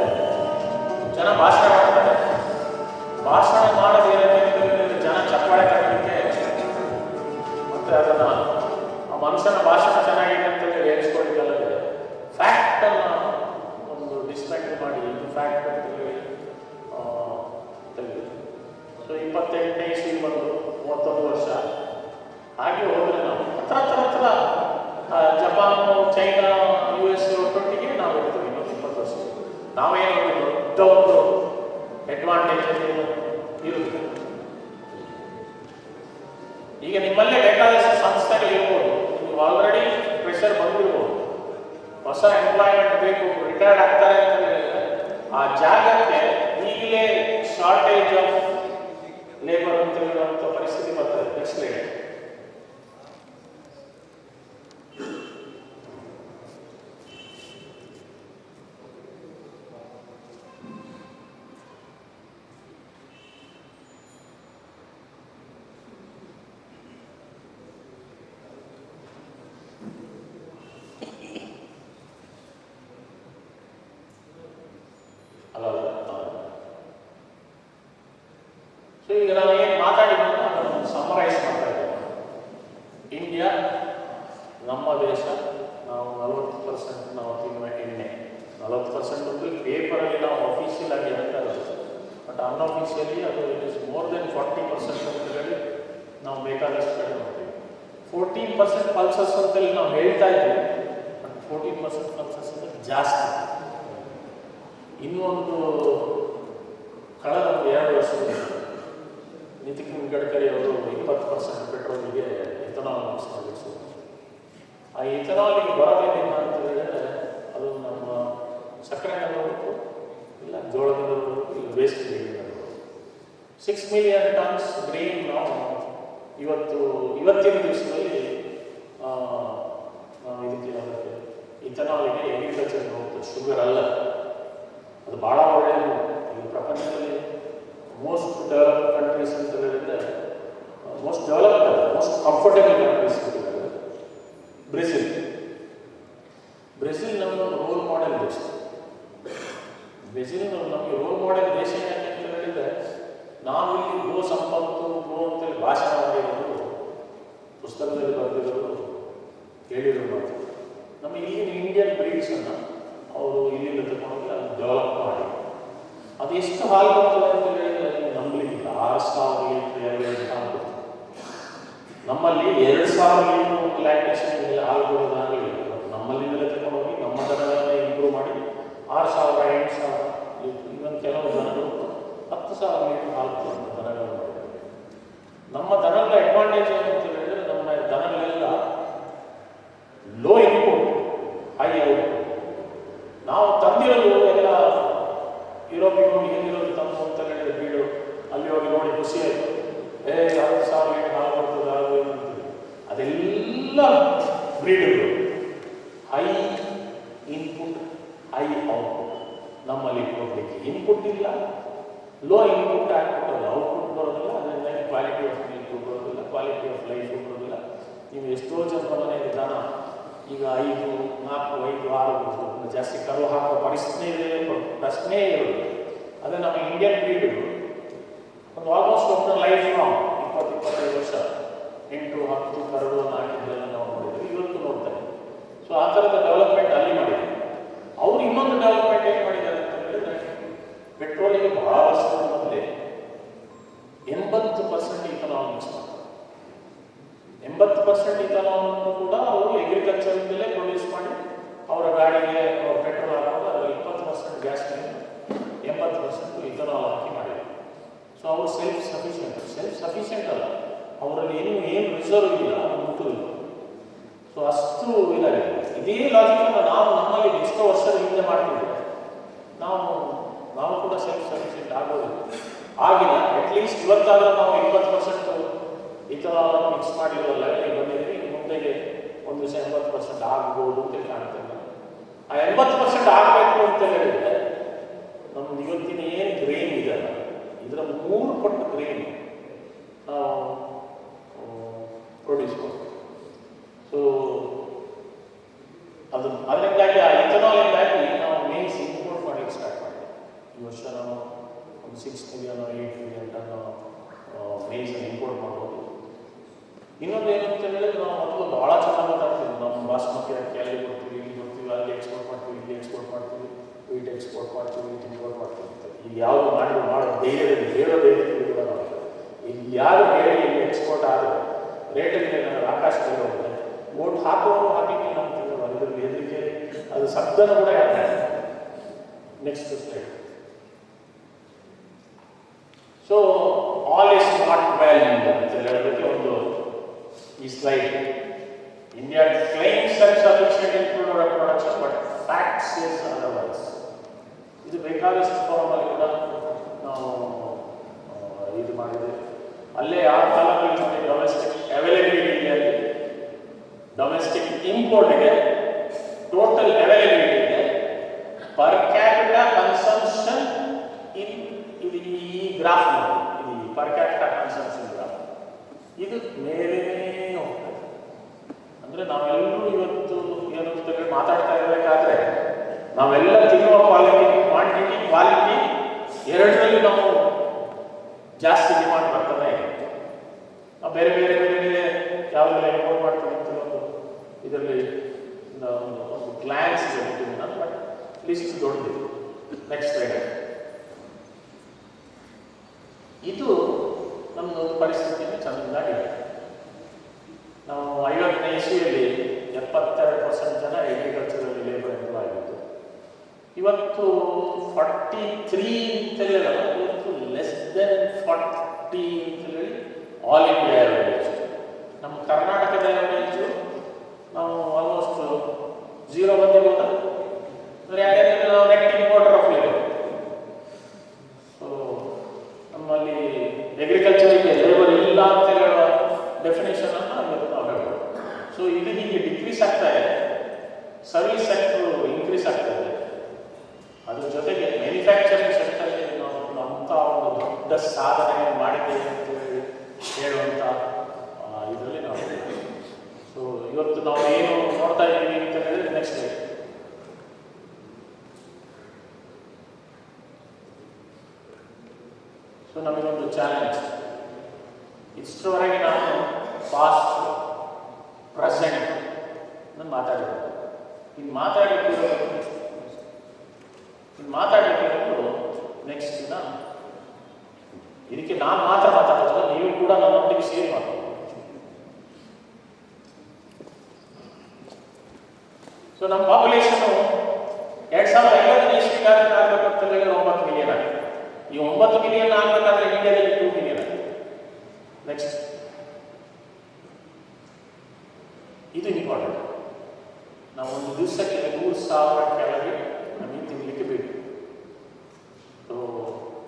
ಜನ ಭಾಷಣ ಮಾಡ್ತಾರೆ. ಭಾಷಣ ಮಾಡೋದು ಏನಂತ ಹೇಳಿದ್ರೆ ಜನ ಚಪ್ಪಾಳೆ ತಗೊಳ್ಳಿಕ್ಕೆ ಮತ್ತೆ ಅದನ್ನು ಆ ಮನುಷ್ಯನ ಭಾಷಣ ಚೆನ್ನಾಗಿದೆ ಅಂತ ಹೇಳಿ ಹೇಳ್ಸ್ಕೊಂಡಿದ್ದಲ್ಲದೆ ಫ್ಯಾಕ್ಟನ್ನು ಒಂದು ಡಿಸ್ಮೆಂಟಲ್ ಮಾಡಿ ಇದು ಫ್ಯಾಕ್ಟ್ ಅಂತ ಹೇಳಿ ತೆಗೆದು. ಸೊ 28ನೇ ಇಸ್ವಿ ಬಂದು 31 ವರ್ಷ ಹಾಗೆ ಹೋದರೆ ನಾವು ಹತ್ರ ಜಪಾನು, ಚೈನಾ, US ಒಟ್ಟೊಟ್ಟಿಗೆ ನಾವು ಇರ್ತೀವಿ. ಇನ್ನೊಂದು 20 ವರ್ಷ ನಾವೇನು ದೊಡ್ಡ ಒಂದು ಅಡ್ವಾಂಟೇಜ್ ಇರುತ್ತೆ. ಈಗ ನಿಮ್ಮಲ್ಲೇ ಬೇಕಾದಷ್ಟು ಸಂಸ್ಥೆಗಳಿರ್ಬೋದು, ನೀವು ಆಲ್ರೆಡಿ ಪ್ರೆಷರ್ ಬಂದಿರ್ಬೋದು, ಹೊಸ ಎಂಪ್ಲಾಯ್ಮೆಂಟ್ ಬೇಕು, ರಿಟೈರ್ಡ್ ಆಗ್ತಾರೆ ಅಂತ ಹೇಳಿದ್ರೆ ಆ ಜಾಗಕ್ಕೆ ಈಗಲೇ ಶಾರ್ಟೇಜ್ ಆಫ್ ಲೇಬರ್ ಅಂತ ಹೇಳುವಂಥ ಪರಿಸ್ಥಿತಿ ಬರ್ತದೆ. ನೆಕ್ಸ್ಟ್ ಲೈಡ್. ಸೊ ಈಗ ನಾವು ಏನು ಮಾತಾಡಿದ್ವಿ ಅದನ್ನು ಸಮರೈಸ್ ಮಾಡ್ತಾ ಇದ್ದೇವೆ. ಇಂಡಿಯಾ ನಮ್ಮ ದೇಶ, ನಾವು 40% ನಾವು ತಿನ್ನುವ ಎಣ್ಣೆ, 40% ಒಂದು ಪೇಪರಲ್ಲಿ ನಾವು ಅಫಿಷಿಯಲ್ ಆಗಿ ಹೇಳ್ತಾ ಇರೋದು, ಬಟ್ ಅನ್ಅಫಿಷಿಯಲಿ ಅದು ಇಟ್ ಇಸ್ ಮೋರ್ ದೆನ್ 40% ಅಂತ ಹೇಳಿ ನಾವು ಬೇಕಾದಷ್ಟು ಕಡೆ ಮಾಡ್ತೀವಿ. 14% ಪಲ್ಸಸ್ ಅಂತೇಳಿ ನಾವು ಹೇಳ್ತಾ ಇದ್ದೀವಿ, ಬಟ್ 14% ಪಲ್ಸಸ್ ಅಂತ ಜಾಸ್ತಿ. ಇನ್ನೊಂದು ಕಳೆದ 2 ವರ್ಷದಲ್ಲಿ ನಿತಿನ್ ಗಡ್ಕರಿ ಅವರು 20% ಪೆಟ್ರೋಲಿಗೆ ಇಥನಾಲ್ ಮಿಕ್ಸ್ ಮಾಡಿದ್ರು. ಆ ಇಥನಾಲಿಗೆ ಬರೋದೇನಿಲ್ಲ ಅಂತ ಹೇಳಿದ್ರೆ ಅದು ನಮ್ಮ ಸಕ್ಕರೆಯಿಂದ ಬರಬೇಕು, ಇಲ್ಲ ಜೋಳದಿಂದ ಬರಬೇಕು, ಇಲ್ಲ ವೇಸ್ಟ್ ಗ್ರೀನಿಂದ ಬರಬೇಕು. 6 ಮಿಲಿಯನ್ ಟನ್ಸ್ ಗ್ರೀನ್ ನಾವು ಇವತ್ತಿನ ದಿವಸದಲ್ಲಿ ಇದಕ್ಕೆ ಇಥನಾಲಿಗೆ ಅಗ್ರಿಕಲ್ಚರ್ಗೆ ಹೋಗ್ತದೆ. ಶುಗರ್ ಅಲ್ಲ, ಅದು ಭಾಳ ಒಳ್ಳೆಯದು. ಈಗ ಪ್ರಪಂಚದಲ್ಲಿ ಮೋಸ್ಟ್ ಡೆವಲಪ್ಡ್ ಕಂಟ್ರೀಸ್ ಅಂತ ಹೇಳಿದ್ರೆ most developed most comfortable countries ಅಂತ ಹೇಳಿದ್ರೆ ಬ್ರೆಜಿಲ್ ನಮ್ಮೊಂದು ರೋಲ್ ಮಾಡೆಲ್ ದೇಶ. ಬ್ರೆಜಿಲ್ ನಮಗೆ ರೋಲ್ ಮಾಡೆಲ್ ದೇಶ ಯಾಕೆ ಅಂತ ಹೇಳಿದ್ರೆ ನಾವಿಲ್ಲಿ ಗೋ ಸಂಪತ್ತು ಗೋ ಅಂತೇಳಿ ಭಾಷಣ ಮಾಡಿರೋದು, ಪುಸ್ತಕದಲ್ಲಿ ಬರೆದಿರೋದು, ಹೇಳಿರೋದು ಮಾತು. ನಮ್ಮ ಈಗಿನ ಇಂಡಿಯನ್ ಬ್ರೀಡ್ಸನ್ನು ಅವರು ಇಲ್ಲಿಂದ ತಗೊಂಡೋಗಿ ಅದನ್ನು ಡೆವಲಪ್ ಮಾಡಿ ಅದು ಎಷ್ಟು ಹಾಲು ಬರ್ತದೆ ಅಂತ ಹೇಳಿದ್ರೆ ನಂಬಲಿಕ್ಕಿಲ್ಲ. 6,000 ಲೀಟ್ರ್ ಎವರೇಜ್ ಹಾಲು. ನಮ್ಮಲ್ಲಿ 2,000 ಲೀಟ್ರ್ ಒಂದು ಲ್ಯಾಕ್ಟೇಷನ್ ಹಾಲು ಕೊಡೋದಾಗಲಿಲ್ಲ. ನಮ್ಮಲ್ಲಿಂದಲೇ ತಗೊಂಡೋಗಿ ನಮ್ಮ ದನಗಳನ್ನೇ ಇಂಪ್ರೂವ್ ಮಾಡಿ 6,000 8,000 ಇವನ್ ಕೆಲವು ದನಗಳು 10,000 ಲೀಟ್ರ್ ಹಾಲು ಕೊಡುವಂಥ ದನಗಳು ಮಾಡಿದ್ದಾರೆ. ನಮ್ಮ ದನಗಳ ಅಡ್ವಾಂಟೇಜ್ ಏನು ಅಂತ ಹೇಳಿದ್ರೆ ನಮ್ಮ ದನಗಳೆಲ್ಲ ಲೋ ಇನ್ಪುಟ್ ಹೈ ಔಟ್ಪುಟ್. ನಾವು ತಂದಿರೋದು ಎಲ್ಲ ಯುರೋಪಿಗೆ ಹೋಗಿ ಹೆಂಗಿರೋದು ತಂದು ಅಂತ ಹೇಳಿದ್ರೆ ಬೀಡು ಅಲ್ಲಿ ಹೋಗಿ ನೋಡಿ ಖುಷಿ ಆಯಿತು. 10,000 ಬ್ರೀಡ್ಗಳು ಹೈ ಇನ್ಪುಟ್ ಹೈ ಔಟ್ಪುಟ್. ನಮ್ಮಲ್ಲಿ ಕೊಡಲಿಕ್ಕೆ ಇನ್ಪುಟ್ ಇಲ್ಲ, ಲೋ ಇನ್ಪುಟ್ ಆಗ್ಬಿಟ್ಟಲ್ಲ, ಔಟ್ಪುಟ್ ಬರೋದಿಲ್ಲ, ಅದರಿಂದಾಗಿ ಕ್ವಾಲಿಟಿ ಆಫ್ ಮಿಲ್ಕ್ ಬರೋದಿಲ್ಲ, ಕ್ವಾಲಿಟಿ ಆಫ್ ಲೈಫ್ ಬರೋದಿಲ್ಲ. ನೀವು ಎಷ್ಟೋ ಜನರ ಮನೆ ವಿಧಾನ ಈಗ 5, 4, 5, 6 ಜಾಸ್ತಿ ಕರು ಹಾಕೋ ಪ್ರಶ್ನೆ ಇರೋದು. ಅದೇ ನಮ್ಮ ಇಂಡಿಯನ್ ಬ್ರೀಡ್ಗಳು ಒಂದು ಆಲ್ಮೋಸ್ಟ್ ಒಬ್ಬರ ಲೈಫ್ ಲಾಂಗ್ 20-25 ವರ್ಷ 8-10 ಕರುಗಳನ್ನು ಹಾಕಿದ್ದೆಲ್ಲ ನಾವು ನೋಡಿದ್ವಿ, ಇವತ್ತು ನೋಡ್ತಾರೆ. ಸೊ ಆ ಥರದ ಡೆವಲಪ್ಮೆಂಟ್ ಅಲ್ಲಿ ಮಾಡಿದ್ದಾರೆ. ಅವರು ಇನ್ನೊಂದು ಡೆವಲಪ್ಮೆಂಟ್ ಏನು ಮಾಡಿದ್ದಾರೆ ಅಂತ ಹೇಳಿದ್ರೆ, ಪೆಟ್ರೋಲಿಗೆ ಬಹಳ ವರ್ಷದ ಮೊದಲೇ 80% ಇಥನಾಲ್ ಮಿಕ್ಸ್ ಮಾಡ್ತಾರೆ. 80% ಇಥನಾಲ್ ಕೂಡ ಅವರು ಅಗ್ರಿಕಲ್ಚರಿಂದಲೇ ಪ್ರೊಡ್ಯೂಸ್ ಮಾಡಿ ಅವರ ಗಾಡಿಗೆ ಅವ್ರ ಪೆಟ್ರೋಲ್ ಹಾಕುವಾಗ ಅದರಲ್ಲಿ 20% ಗ್ಯಾಸ್ 80% ಇಥನಾಲ್ ಹಾಕಿ ಮಾಡಿದ್ದಾರೆ. ಸೊ ಅವರು ಸೆಲ್ಫ್ ಸಫಿಷಿಯೆಂಟ್ ಅಲ್ಲ, ಅವರಲ್ಲಿ ಏನು ರಿಸರ್ವ್ ಇಲ್ಲ, ಅದು ಮುಟ್ಟುವುದಿಲ್ಲ. ಸೊ ಅಷ್ಟು ಇದಾಗಿದೆ. ಇದೇ ಲಾಜಿಕನ್ನು ನಾವು ನಮ್ಮಲ್ಲಿ ಎಷ್ಟೋ ವರ್ಷದ ಹಿಂದೆ ಮಾಡ್ತಿದ್ದೇವೆ. ನಾವು ಕೂಡ ಸೆಲ್ಫ್ ಸಫಿಷಿಯೆಂಟ್ ಆಗೋದಿಲ್ಲ. ಆಗಿನ ಅಟ್ಲೀಸ್ಟ್ ಇವತ್ತಾದರೂ ನಾವು 20% ಇಥನಾಲ್ ಮಿಕ್ಸ್ ಮಾಡಿರೋ ಲೆವೆಲ್ಗೆ ಬಂದಿದ್ದೀವಿ. ಮುಂದೆಗೆ ಒಂದು ದಿವಸ 80% ಆಗ್ಬೋದು ಅಂತ ಕಾಣ್ತೇವೆ. ಆ 80% ಆಗಬೇಕು ಅಂತ ಹೇಳಿದ್ರೆ ನಮ್ದು ಇವತ್ತಿನ ಏನು ಗ್ರೇನ್ ಇದೆಯಲ್ಲ, ಇದರ 3 ಪಟ್ಟು ಗ್ರೇನ್ ನಾವು ಪ್ರೊಡ್ಯೂಸ್ ಮಾಡ್ತೀವಿ. ಸೊ ಅದರಿಂದಾಗಿ ಆ ಇಥನಾಲಿಂದಾಗಿ ನಾವು ಮೇನ್ಸ್ ಇಂಪೋರ್ಟ್ ಮಾಡಲಿಕ್ಕೆ ಸ್ಟಾರ್ಟ್ ಮಾಡಿದ್ವಿ. ಈ ವರ್ಷ ನಾವು ಒಂದು 6 ಮಿಲಿಯನ್ 8 ಮಿಲಿಯನ್ ಟನ್ ಮೇನ್ಸನ್ನು ಇಂಪೋರ್ಟ್ ಮಾಡ್ಬೋದು. ಇನ್ನೊಂದು ಏನು ಅಂತ ಹೇಳಿದ್ರೆ, ನಾವು ಮೊದಲು ಭಾಳ ಚೆನ್ನಾಗಿ ಮಾತಾಡ್ತೀವಿ. ನಮ್ಮ ಬಾಸ್ಮತಿ ಅಕ್ಕಿ ಅಲ್ಲಿ ಕೊಡ್ತೀವಿ, ಇಲ್ಲಿ ಕೊಡ್ತೀವಿ, ಅಲ್ಲಿ ಎಕ್ಸ್ಪೋರ್ಟ್ ಮಾಡ್ತೀವಿ, ಇಲ್ಲಿ ಎಕ್ಸ್ಪೋರ್ಟ್ ಮಾಡ್ತೀವಿ, ವೀಟ್ ಎಕ್ಸ್ಪೋರ್ಟ್ ಮಾಡ್ತೀವಿ, ವೀಟ್ ಇಂಪೋರ್ಟ್ ಮಾಡ್ತೀವಿ ಅಂತ. ಈಗ ಯಾವುದು ಮಾಡೋ ಧೈರ್ಯದಲ್ಲಿ ಧೈರ್ಯದಲ್ಲಿ ಕೂಡ ಮಾಡ್ತಾರೆ. ಇಲ್ಲಿ ಯಾರು ಹೇಳಿ ಇಲ್ಲಿ ಎಕ್ಸ್ಪೋರ್ಟ್ ಆದರೆ ರೇಟಲ್ಲಿ ನಾನು ಆಕಾಶದಲ್ಲಿ ಹೋಗುತ್ತೆ. ಓಟ್ ಹಾಕೋರು ಹಾಕಲಿಕ್ಕೆ ನಾವು ತಿನ್ನೋದು, ಇದರಲ್ಲಿ ಹೆದರಿಕೆ, ಅದು ಶಬ್ದನ ಕೂಡ ಯಾರು. Next slide. So all is not well ಅಂತ ಹೇಳೋದಕ್ಕೆ ಒಂದು ಈ slide. India claims self sufficient in production, but facts is otherwise. ಇದು ಬೇಕಾದಷ್ಟು ಫಾರ್ಮಲ್ಲಿ ಕೂಡ ನಾವು ಇದು ಮಾಡಿದ್ದೇವೆ. ಅಲ್ಲೇ ಆ ಕಾಲದಲ್ಲಿ ಡೊಮೆಸ್ಟಿಕ್ ಅವೈಲಬಿಲಿಟಿಗೆ, ಡೊಮೆಸ್ಟಿಕ್ ಇಂಪೋರ್ಟ್ಗೆ, ಟೋಟಲ್ ಅವೈಲಬಿಲಿಟಿಗೆ, ಪರ್ ಕ್ಯಾಪಿಟಾ ಕನ್ಸಂಪ್ಷನ್ ಇದು ಈ ಗ್ರಾಫ್ ನೋಡಿ, ಇದು ಪರ್ ಕ್ಯಾಪಿಟಾ ಕನ್ಸಂಪ್ಷನ್ ಗ್ರಾಫ್. ಇದು ಮೇಲೆ ಹೋಗ್ತದೆ. ಅಂದರೆ ನಾವೆಲ್ಲರೂ ಇವತ್ತು ಏನು ಮಾತಾಡ್ತಾ ಇರಬೇಕಾದ್ರೆ ನಾವೆಲ್ಲ ತಿನ್ನುವ ಕ್ವಾಲಿಟಿ ಎರಡರಲ್ಲಿ ನಾವು ಜಾಸ್ತಿ ಡಿಮಾಂಡ್ ಬರ್ತದೆ. ನಾವು ಬೇರೆ ಯಾವುದೆಲ್ಲ ಇಂಪೋರ್ಟ್ ಮಾಡ್ತೀವಿ ಅಂತ ಒಂದು ಇದರಲ್ಲಿ ಒಂದು ಗ್ಲಾನ್ಸ್ ಇದೆ, ಬಟ್ ಲಿಸ್ಟ್ ದೊಡ್ಡದಿದೆ. Next slide. ಇದು ನಮ್ಮದು ಪರಿಸ್ಥಿತಿಯನ್ನು ಚೆನ್ನಾಗಿದೆ. ನಾವು 50ನೇ ಇಸ್ವಿಯಲ್ಲಿ 72% ಜನ ಅಗ್ರಿಕಲ್ಚರಲ್ಲಿ ಲೇಬರ್ ಎಂಪ್ಲಾಯ್ ಆಗಿತ್ತು. ಇವತ್ತು 43 ಅಂತೇಳಿ, ಇವತ್ತು ಲೆಸ್ ದೆನ್ 40 ಅಂತೇಳಿ ಆಲ್ ಇಂಡಿಯಾ ಅವರೇಜ್. ನಮ್ಮ ಕರ್ನಾಟಕದ ಅವರೇಜು ನಾವು ಆಲ್ಮೋಸ್ಟ್ 0 ಬಂದಿರ್ಬೋದ. ಯಾಕೆಂದರೆ ನಾವು net importer of labour. So ನಮ್ಮಲ್ಲಿ ಅಗ್ರಿಕಲ್ಚರಿಗೆ ಲೇಬರ್ ಇಲ್ಲ ಅಂತ ಹೇಳುವ ಡೆಫಿನೇಷನ್ ಅನ್ನು ಇವತ್ತು ನಾವು ಹೇಳ್ಬೋದು. ಸೊ ಇದು ಹೀಗೆ ಡಿಕ್ರೀಸ್ ಆಗ್ತಾ ಇದೆ, ಸರ್ವಿಸ್ ಸೆಕ್ಟರ್ ಇನ್ಕ್ರೀಸ್ ಆಗ್ತಾ ಇದೆ. ಅದ್ರ ಜೊತೆಗೆ ಮ್ಯಾನುಫ್ಯಾಕ್ಚರಿಂಗ್ ಸೆಕ್ಟರ್ಗೆ ನಾವು ಅಂಥ ಒಂದು ದೊಡ್ಡ ಸಾಧನೆ ಮಾಡಿದ್ದೇವೆ ಅಂತ ಹೇಳುವಂಥ ಇದರಲ್ಲಿ ನಾವು. ಸೊ ಇವತ್ತು ನಾವು ಏನು ನೋಡ್ತಾ ಇದ್ದೀವಿ ಅಂತ ಹೇಳಿದ್ರೆ, ನೆಕ್ಸ್ಟ್ ಡೇ ಸೊ ನಮಗೊಂದು ಚಾಲೆಂಜ್. ಇಷ್ಟರವರೆಗೆ ನಾನು ಪಾಸ್ಟ್ ಪ್ರೆಸೆಂಟ್ ನಾನು ಮಾತಾಡಿರೋದು. ಇನ್ನು ಮಾತಾಡಲಿಕ್ಕೆ ನೆಕ್ಸ್ಟ್ ದಿನ ಇದಕ್ಕೆ ನಾನು ಮಾತ್ರ ಮಾತಾಡೋದಿಲ್ಲ, ನೀವು ಕೂಡ ನನ್ನೊಟ್ಟಿಗೆ ಸೇರಿ ಮಾಡ್ಬೋದು. ಸೊ ನಮ್ಮ ಪಾಪ್ಯುಲೇಷನು 2050ನೇ ಇಸ್ವಿಗಾದ್ರೆ ಆಗಬೇಕಂತ ಹೇಳಿದ್ರೆ 9 ಮಿಲಿಯನ್ ಆಗಿದೆ. ಈ 9 ಮಿಲಿಯನ್ ಆಗಬೇಕಾದ್ರೆ ಇಂಡಿಯಾದಲ್ಲಿ 2 ಮಿಲಿಯನ್ ಆಗಿದೆ. ನೆಕ್ಸ್ಟ್, ಇದು ಇಂಪಾರ್ಟೆಂಟ್. ನಾವು ಒಂದು ದಿವಸಕ್ಕೆ 3,000 ಕ್ಯಾಲರಿ ನಮಗೆ ತಿನ್ನಲಿಕ್ಕೆ ಬೇಕು. ಸೊ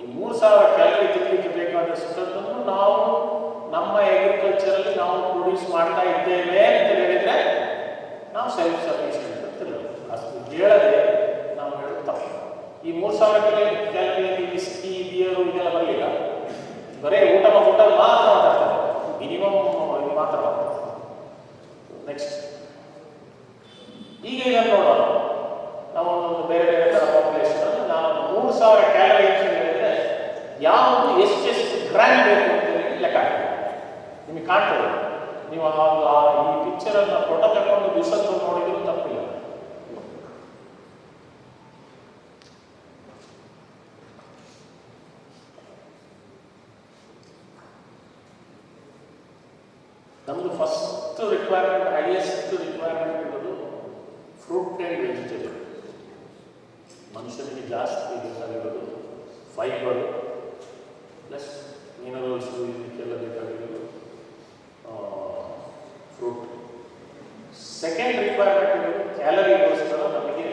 ಈ 3,000 ಕ್ಯಾಲರಿ ತಿನ್ನಲಿಕ್ಕೆ ಬೇಕಾದಷ್ಟನ್ನು ನಾವು ನಮ್ಮ ಅಗ್ರಿಕಲ್ಚರಲ್ಲಿ ನಾವು ಪ್ರೊಡ್ಯೂಸ್ ಮಾಡ್ತಾ ಇದ್ದೇವೆ ಅಂತ ಹೇಳಿದ್ರೆ ಸೆಲ್ಫ್ ಸಫಿಷಿಯೆಂಟ್ ಅಂತ ಅಷ್ಟು ಹೇಳದೆ ನಾವು ಹೇಳೋದು ತಪ್ಪು. ಈ 3000 ಕ್ಯಾಲರಿ ವಿಸ್ಕಿ ಬಿಯರು ಇದೆಲ್ಲ ಬರಲಿಲ್ಲ, ಬರೀ ಊಟ ಮಾತ್ರ ಮಾತಾಡ್ತಾರೆ, ಮಿನಿಮಮ್ ಇದು ಮಾತ್ರ. ನೆಕ್ಸ್ಟ್ ಈಗ ಇದನ್ನು ನೋಡೋಣ. ನಾವು ಒಂದು ಬೇರೆ ಬೇರೆ ಥರ ಪಾಪ್ಯುಲೇಷನ್ ನಾವು 3000 ಕ್ಯಾಲರಿ ಅಂತ ಹೇಳಿದ್ರೆ ಯಾವುದು ಎಷ್ಟು ಗ್ರಾಮ್ ಬೇಕು ಅಂತ ಹೇಳಿ ಲೆಕ್ಕ ಹಾಕಿ ನಿಮಗೆ ಕಾಣ್ತದೆ. ನೀವು ಈ ಪಿಕ್ಚರನ್ನು ಫೋಟೋ ತಗೊಂಡು ದಿವಸ ನೋಡಿದ್ರು ತಪ್ಪಿಲ್ಲ. ನಮ್ಮದು ಫಸ್ಟ್ ರಿಕ್ವೈರ್ಮೆಂಟ್, ಹೈಯೆಸ್ಟ್ ರಿಕ್ವೈರ್ಮೆಂಟ್ ಇರೋದು ಫ್ರೂಟ್ ಆ್ಯಂಡ್ ವೆಜಿಟೇಬಲ್. ಮನುಷ್ಯನಿಗೆ ಜಾಸ್ತಿ ಬೇಕಾಗಿರೋದು ಫೈಬರ್ ಪ್ಲಸ್ ಮಿನರಲ್ಸು, ಇದಕ್ಕೆಲ್ಲ ಬೇಕಾಗಿರೋದು ಫ್ರೂಟ್. ಸೆಕೆಂಡ್ ರಿಕ್ವೈರ್ಮೆಂಟ್ ಇರೋದು ಕ್ಯಾಲರಿಗೋಸ್ಕರ ನಮಗೆ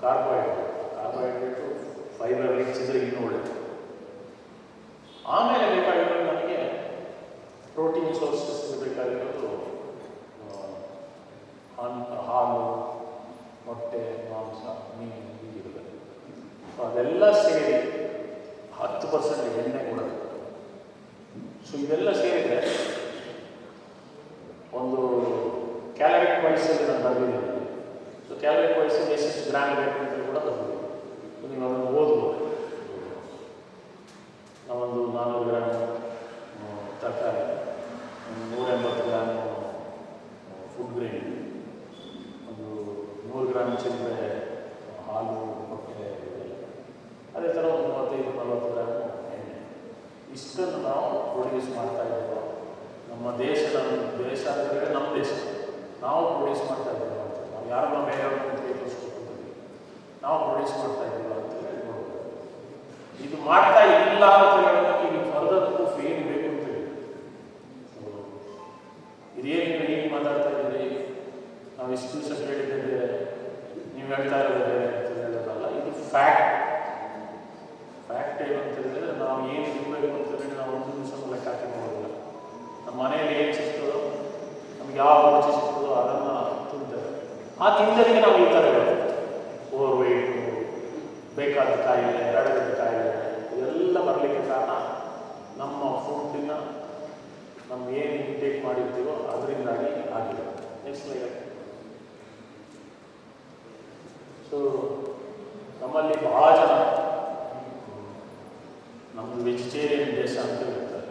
ಕಾರ್ಬೋಹೈಡ್ರೇಟು ಫೈಬರ್ ಹೆಚ್ಚಿದ್ರೆ ಇನ್ನೂ ಒಳ್ಳೆಯದು. ಆಮೇಲೆ ಬೇಕಾಗಿರೋದು ನಮಗೆ ಪ್ರೋಟೀನ್ ಸೋರ್ಸಸ್ ಬೇಕಾಗಿರೋದು ಹಾಲು, ಮೊಟ್ಟೆ, ಮಾಂಸ, ಮೀನು ಹೀಗಿರುತ್ತೆ. ಸೊ ಅದೆಲ್ಲ ಸೇರಿ 10% ಎಣ್ಣೆ ಕೊಡೋದು. ಸೊ ಇದೆಲ್ಲ ಸೇರಿದರೆ ಒಂದು ಕ್ಯಾಲರಿಕ್ ವೈಸಲ್ಲಿ ನಾನು ಬರೆದಿದ್ದೀನಿ. ಸೊ ಕ್ಯಾಲರಿಕ್ ವೈಸಲ್ಲಿ ಎಷ್ಟು ಗ್ರಾಮ್ ಬೇಕು ಅಂತ ಕೂಡ ಬರ್ಬೋದು. ನೀವು ಅದನ್ನು ಓದ್ಬೋದು. ನಾವೊಂದು 400 ಗ್ರಾಮ್ ತರಕಾರಿ, 180 ಗ್ರಾಮ್ ಫುಡ್ ಗ್ರೇನ್, ಒಂದು 100 ಗ್ರಾಮ್ ಚಿಲ್ಲರೆ ಹಾಲು, ಮೊಟ್ಟೆ, ಅದೇ ಥರ ಒಂದು 35-40 ಗ್ರಾಮ್ ಎಣ್ಣೆ. ಇಷ್ಟನ್ನು ನಾವು ಪ್ರೊಡ್ಯೂಸ್ ಮಾಡ್ತಾ ಇದ್ದೇವೆ. ನಮ್ಮ ದೇಶದ ದೇಶ ಅಂದರೆ ನಮ್ಮ ದೇಶ, ನಾವು ಪ್ರೊಡ್ಯೂಸ್ ಮಾಡ್ತಾ ಇದ್ದೇವೆ ಅಂತ. ನಾವು ಯಾರನ್ನ ಬೇರೆಯವ್ರನ್ನ ತೋರಿಸ್ಕೊಳ್ತೀವಿ, ನಾವು ಪ್ರೊಡ್ಯೂಸ್ ಮಾಡ್ತಾ ಇದ್ದೀವಿ ಅಂತ ಹೇಳಿ ನೋಡ್ಬೋದು. ಇದು ಮಾಡ್ತಾ ಇಲ್ಲ ಅಂತ ಹೇಳೋದಕ್ಕೆ ಈಗ ಫರ್ದರ್ ಪ್ರೂಫ್ ಏನು ಬೇಕು ಅಂತ ಹೇಳಿ. ಇದೇನು ಏನು ಮಾತಾಡ್ತಾ ಇದ್ದೀರಿ, ನಾವು ಇಷ್ಟು ದಿವಸ ಕೇಳಿದ್ದೇವೆ, ನೀವು ಹೇಳ್ತಾ ಇರೋದು ಬೇರೆ ಅಂತ ಹೇಳೋದಲ್ಲ. ಇದು ಫ್ಯಾಕ್ಟ್. ಫ್ಯಾಕ್ಟ್ ಏನು ಅಂತ ಹೇಳಿದ್ರೆ ನಾವು ಏನು ತಿನ್ನಬೇಕು ಅಂತ ಹೇಳಿ ನಾವು ಒಂದು ದಿವಸ ಲೆಕ್ಕ ಹಾಕಿ ನೋಡೋದಿಲ್ಲ. ನಮ್ಮ ಮನೆಯಲ್ಲಿ ಏನು ಸಿಗ್ತದೋ, ನಮ್ಗೆ ಯಾವ ರುಚಿ ಸಿಗ್ತದೋ ಅದನ್ನು ತಿಂತೇವೆ. ಆ ತಿಂದರಿಗೆ ನಾವು ಈ ಥರ ಹೇಳೋದು ಓವರ್ ವೆಯ್ಟು, ಬೇಕಾದ ಕಾಯಿಲೆ, ಬೇಡದ ಕಾಯಿಲೆ ಇದೆಲ್ಲ ಬರಲಿಕ್ಕೆ ಕಾರಣ ನಮ್ಮ ಫುಡ್ಡಿನ ನಮ್ಮ ಏನು ಇಂಟೇಕ್ ಮಾಡಿರ್ತೀವೋ ಅದರಿಂದಾಗಿ ಆಗಿದೆ. Next slide. ಸೊ ನಮ್ಮಲ್ಲಿ ಭಾಳ ಜನ ನಮ್ಮದು ವೆಜಿಟೇರಿಯನ್ ದೇಶ ಅಂತ ಹೇಳ್ತಾರೆ.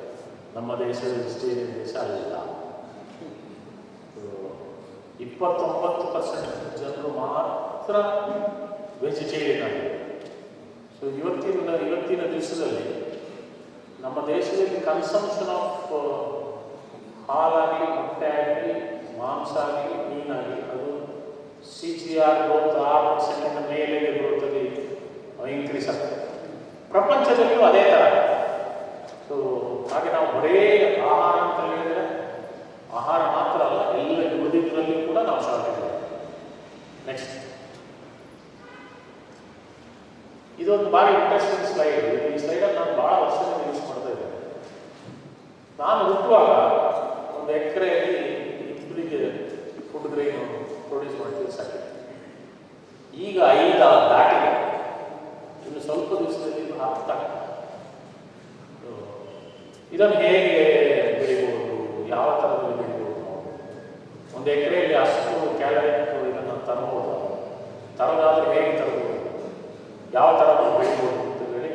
ನಮ್ಮ ದೇಶ ವೆಜಿಟೇರಿಯನ್ ದೇಶ ಅಲ್ಲ. 29% ಜನರು ಮಾತ್ರ ವೆಜಿಟೇರಿಯನ್ ಆಗಿದೆ. ಸೊ ಇವತ್ತಿನ ದಿವಸದಲ್ಲಿ ನಮ್ಮ ದೇಶದಲ್ಲಿ ಕನ್ಸಂಪ್ಷನ್ ಆಫ್ ಹಾಲಾಗಲಿ, ಮೊಟ್ಟೆ ಆಗಲಿ, ಮಾಂಸ ಆಗಲಿ, ಮೀನಾಗಲಿ ಅದು CGR ಗ್ರೋತ್ 6% ಮೇಲೆ ಗ್ರೋತಲ್ಲಿ ಇನ್ಕ್ರೀಸ್ ಆಗ್ತದೆ. ಪ್ರಪಂಚದಲ್ಲಿಯೂ ಅದೇ ಥರ. ಸೊ ಹಾಗೆ ನಾವು ಬರೇ ಆಹಾರ ಅಂತ ಹೇಳಿದರೆ ಆಹಾರ ಮಾತ್ರ ಅಲ್ಲ, ಎಲ್ಲ ಉಳಿದಿದ್ದರಲ್ಲಿಯೂ ಕೂಡ ನಾವು ಶಾರ್ಟೇಜ್ ಇದೆ. ನೆಕ್ಸ್ಟ್, ಇದೊಂದು ಭಾರಿ ಇಂಟ್ರೆಸ್ಟಿಂಗ್ ಸ್ಲೈಡ್. ಈ ಸ್ಲೈಡಲ್ಲಿ ನಾನು ಭಾಳ ವರ್ಷದಿಂದ ಯೂಸ್ ಮಾಡ್ತಾ ಇದ್ದೇನೆ. ನಾನು ಹುಟ್ಟುವಾಗ ಒಂದು ಎಕರೆಯಲ್ಲಿ ಇಬ್ಬರಿಗೆ ಫುಡ್ ಗ್ರೈನ್ ಪ್ರೊಡ್ಯೂಸ್ ಮಾಡ್ತೀವಿ ಸಾಕಿತ್ತು. ಈಗ 5 ದಾಟಿದೆ. ಇನ್ನು ಸ್ವಲ್ಪ ದಿವಸದಲ್ಲಿ 10. ಇದನ್ನು ಹೇಗೆ ಬೆಳಿಬೋದು, ಯಾವ ಥರದಲ್ಲಿ ಬೆಳಿಬೋದು, ಒಂದು ಎಕರೆಯಲ್ಲಿ ಅಷ್ಟು ಕ್ಯಾಲರಿ ಇದನ್ನು ತರಬಹುದು, ತರೋದಾದರೆ ಹೇಗೆ ತರಬಹುದು, ಯಾವ ಥರ ಬೆಳಿಬೋದು ಅಂತ ಹೇಳಿ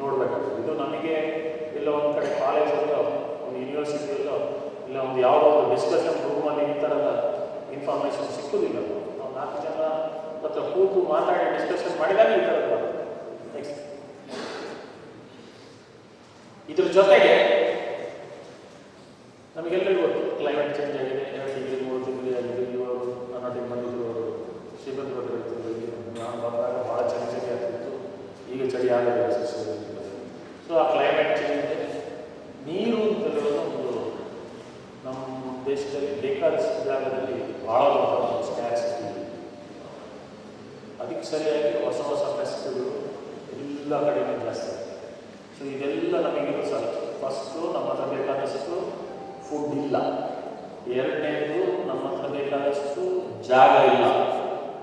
ನೋಡಬೇಕಾಗ್ತದೆ. ಇದು ನಮಗೆ ಇಲ್ಲ ಒಂದು ಕಡೆ ಕಾಲೇಜಲ್ಲೋ, ಒಂದು ಯೂನಿವರ್ಸಿಟಿಯಲ್ಲೋ, ಇಲ್ಲ ಒಂದು ಯಾವುದೋ ಒಂದು ಡಿಸ್ಕಷನ್ ರೂಮಲ್ಲಿ ಈ ಥರದ ಇನ್ಫಾರ್ಮೇಷನ್ ಸಿಕ್ಕುವುದಿಲ್ಲ. ನಾವು 4 ಜನ ಹತ್ರ ಕೂತು ಮಾತಾಡಿ ಡಿಸ್ಕಷನ್ ಮಾಡಿದಾಗ ಈ ಥರದ್ದು ಬರುತ್ತೆ. ನೆಕ್ಸ್ಟ್, ಇದ್ರ ಜೊತೆಗೆ ನಮಗೆಲ್ಲರಿಗೂ ಗೊತ್ತು ಕ್ಲೈಮೇಟ್ ಚೇಂಜ್ ಆಗಿದೆ. 2 ಡಿಗ್ರಿ 3 ಡಿಗ್ರಿ ಆಗಿದೆ. ಇವರು ನನ್ನೊಟ್ಟಿಗೆ ಬಂದಿದ್ರು, ಅವರು ಶ್ರೀಮಂತ ಕೊಟ್ಟಿರ್ತಿದ್ರು. ನಾನು ಬಂದಾಗ ಭಾಳ ಚಳಿ ಆಗ್ತಿತ್ತು, ಈಗ ಚಳಿ ಆಗಲ್ಲ. ಸೊ ಆ ಕ್ಲೈಮೇಟ್ ಚೇಂಜ್, ನೀರು ಅಂತ ಹೇಳೋದು ಒಂದು ನಮ್ಮ ದೇಶದಲ್ಲಿ ಬೇಕಾದಷ್ಟು ಜಾಗದಲ್ಲಿ ಭಾಳ ಸ್ಕ್ಯಾರ್ಸಿಟಿ. ಅದಕ್ಕೆ ಸರಿಯಾಗಿ ಹೊಸ ಪೆಸ್ಟ್ಗಳು ಎಲ್ಲ ಕಡೆಯೂ ಜಾಸ್ತಿ ಆಗಿದೆ. ಸೊ ಇದೆಲ್ಲ ನಮಗಿರೋ ಸಲ ಫಸ್ಟು ನಮ್ಮ ಹತ್ರ ಬೇಕಾದಷ್ಟು ಫುಡ್ ಇಲ್ಲ. ಎರಡನೇದು ನಮ್ಮ ಹತ್ರ ಬೇಕಾದಷ್ಟು ಜಾಗ ಇಲ್ಲ.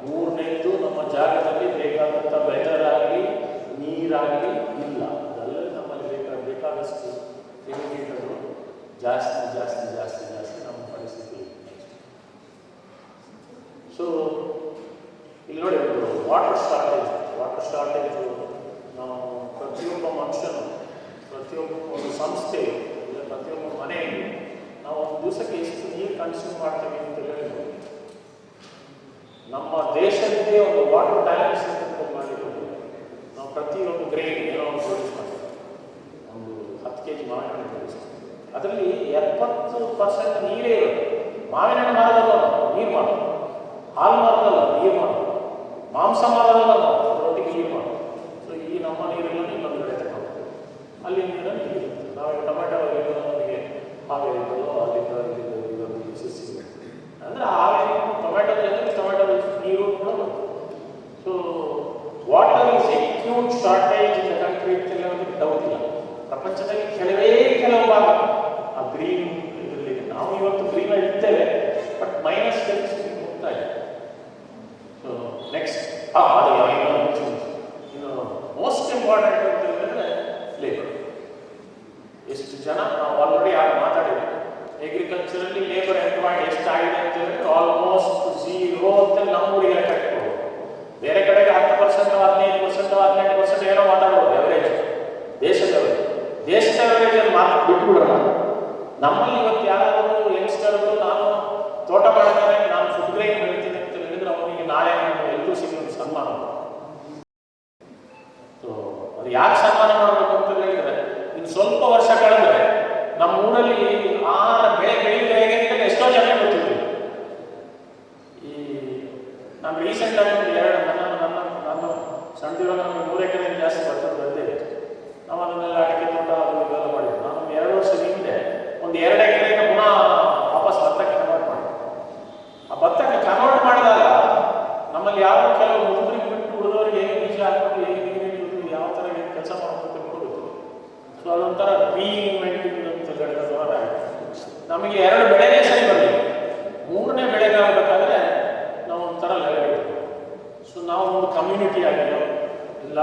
ಮೂರನೇದು, ನಮ್ಮ ಜಾಗದಲ್ಲಿ ಬೇಕಾದಂಥ ವೆದರ್ ಆಗಲಿ ನೀರಾಗಲಿ ಇಲ್ಲ. ಅದಲ್ಲದೆ ನಮ್ಮಲ್ಲಿ ಬೇಕಾದಷ್ಟು ಕ್ರಿಮಿಕೀಟಗಳು ಜಾಸ್ತಿ ಜಾಸ್ತಿ ಜಾಸ್ತಿ ಜಾಸ್ತಿ ನಮ್ಮ ಪರಿಸ್ಥಿತಿ. ಸೊ ಇಲ್ಲಿ ನೋಡಿ, ಒಂದು ವಾಟರ್ ಶಾರ್ಟೇಜು ನಾವು ಪ್ರತಿಯೊಬ್ಬ ಮನುಷ್ಯನು, ಪ್ರತಿಯೊಬ್ಬ ಒಂದು ಸಂಸ್ಥೆ, ಇಲ್ಲ ಪ್ರತಿಯೊಬ್ಬ ಮನೆಯಲ್ಲಿ ನಾವು ಒಂದು ದಿವಸಕ್ಕೆ ಎಷ್ಟು ನೀರು ಕನ್ಸ್ಯೂಮ್ ಮಾಡ್ತೀವಿ ಅಂತ ಹೇಳಿದ್ರೆ, ನಮ್ಮ ದೇಶಕ್ಕೆ ಒಂದು ವಾಟರ್ ಬ್ಯಾಲೆನ್ಸ್ ಅಂತ ಮಾಡಿರೋದು. ನಾವು ಪ್ರತಿಯೊಂದು ಗ್ರೇಡ್ ಏನೋ ಒಂದು ಪ್ರೊಡ್ಯೂಸ್ ಮಾಡ್ತೀವಿ. ಒಂದು 10 kg ಮಾವಿನ ಹಣ್ಣು ಪ್ರೊಡ್ಯೂಸ್ ಮಾಡ್ತೀವಿ. ಅದರಲ್ಲಿ 70% ನೀರೇ ಇರೋದು. ಮಾವಿನ ಹಣ್ಣು ಮಾರೋದಲ್ಲ, ನೀರು ಮಾಡೋದು. ಹಾಲು ಮಾರೋದಲ್ಲ, ನೀರು ಮಾಡೋದು. ಮಾಂಸ ಮಾರೋದಲ್ಲ, ರೊಟ್ಟಿಗೆ ನೀರು ಮಾಡೋದು. ಸೊ ಈ ನಮ್ಮ ನೀರನ್ನು ಇನ್ನೊಂದು ಕಡೆ ತಗೊಂಡು ಅಲ್ಲಿ ನೀರನ್ನು ನೀರು. ನಾವು ಟೊಮೆಟೊ ನಮಗೆ ಹಾವೇರಿಗಳು ಅಲ್ಲಿಂದ ಇದೊಂದು ಸಸಿ ಅಂದರೆ ಹಾವೇರಿ ಟೊಮೆಟೊ ಜೊತೆಗೆ ಟೊಮೆಟೊ ನೀರು ಕೂಡ ಬರ್ತದೆ. So water is acute shortage in the country ಅಂತ ಹೇಳೋದಕ್ಕೆ ಡೌಟ್ ಇಲ್ಲ. ಪ್ರಪಂಚದಲ್ಲಿ ಕೆಲವು ಭಾಗ ಆ ಗ್ರೀನ್ ಇದರಲ್ಲಿ ನಾವು ಇವತ್ತು ಗ್ರೀನ್ ಇರ್ತೇವೆ, ಬಟ್ ಮೈನಸ್ ಡೆಫಿಸಿಟ್ ಹೋಗ್ತಾ ಇದೆ. ಸೊ ನೆಕ್ಸ್ಟ್ ಇನ್ನು ಮೋಸ್ಟ್ ಇಂಪಾರ್ಟೆಂಟ್ ಅಂತ ಹೇಳಿದ್ರೆ ಲೇಬರ್. ಎಷ್ಟು ಜನ ನಾವು ಆಲ್ರೆಡಿ ಮಾತಾಡಿದ್ವಿ. ಅಗ್ರಿಕಲ್ಚರಲ್ಲಿ ಲೇಬರ್ ಎಂಪ್ಲಾಯ್ಡ್ ಎಷ್ಟಾಗಿದೆ ಅಂತ ಹೇಳಿದ್ರೆ ಆಲ್ಮೋಸ್ಟ್ 0 ಅಂತ ನಮ್ಮೂರಿಗೆ ಲೆಕ್ಕ ಇಟ್ಕೊಳ್ಬೋದು. ಬೇರೆ ಕಡೆಗೆ 10%, 15%, 18% ಏನೋ ಮಾತಾಡ್ಬೋದು ಎವರೇಜ್. ದೇಶದ ಎವರೇಜ್ ಅಲ್ಲಿ ಬಿಟ್ಬಿಡೋಣ. ನಮ್ಮಲ್ಲಿ ಇವತ್ತು ಯಾರಾದರೂ ಯಂಗ್ಸ್ಟರ್ಗಳು ನಾನು ತೋಟ ಮಾಡಿದ್ರೆ ನಾನು ಫುಡ್ ಗ್ರೈನ್ ಬೆಳಿತೀನಿ ಅಂತ ಹೇಳಿದ್ರೆ ಅವನಿಗೆ ನಾಳೆ ನಾನು ಎಲ್ಲರೂ ಸಿಗೋದು ಸನ್ಮಾನ. ಸೊ ಅದು ಯಾಕೆ ಸನ್ಮಾನ ಮಾಡಬೇಕು ಅಂತ ಹೇಳಿದ್ರೆ, ಇನ್ನು ಸ್ವಲ್ಪ ವರ್ಷ ಕಳೆದ್ರೆ ನಮ್ಮ ಊರಲ್ಲಿ ಆ ಬೆಳೆ ಬೆಳೆಯುವುದು ಹೇಗೆ ಅಂತ ಎಷ್ಟೋ ಜನ ಗೊತ್ತಿರಲಿಲ್ಲ. ಈ ನಾನು ರೀಸೆಂಟಾಗಿ ಒಂದು ನಾನು ಸಣ್ಣದಿರೋ ನಮಗೆ 3 ಎಕರೆ ಜಾಸ್ತಿ ಭತ್ತದ ಗದ್ದೆ ಇತ್ತು. ನಾವು ಅದನ್ನೆಲ್ಲ ಅಡಿಕೆ ತೋಟ ಅದೆಲ್ಲ ಮಾಡಿದ್ವಿ. ನಾನು 2 ವರ್ಷದ ಹಿಂದೆ ಒಂದು 2 ಎಕರೆಯಿಂದ ಪುನಃ ವಾಪಸ್ ಭತ್ತಕ್ಕೆ ಕನ್ವರ್ಟ್ ಮಾಡಿದ್ವಿ. ಆ ಭತ್ತಕ್ಕೆ ಕನ್ವರ್ಟ್ ಮಾಡಿದಾಗ ನಮ್ಮಲ್ಲಿ ಯಾವ ಕೆಲವು ಹುಡುಗರಿಗೆ ಬಿಟ್ಟು ಉಳಿದವರಿಗೆ ಹೇಗೆ ಬೀಜ ಹಾಕೋದು, ಹೇಗೆ ನೀರು ಯಾವ ಥರ ಕೆಲಸ ಮಾಡಬೇಕು ಅಂತ ಗೊತ್ತು. ಸೊ ಅದೊಂಥರ ರೀಇನ್ವೆಂಟಿಂಗ್ ಅಂತ ಹೇಳಿದ್ರೆ ನಮಗೆ 2 ಬೆಳೆನೇ ಸರಿ ಬರಲಿಲ್ಲ. 3ನೇ ಬೆಳೆಗೆ ಆಗಬೇಕಾದ್ರೆ ನಾವು ಒಂಥರ ಲೆವೆಲ್. ಸೊ ನಾವು ಒಂದು ಕಮ್ಯುನಿಟಿ ಆಗಿರೋ ಇಲ್ಲ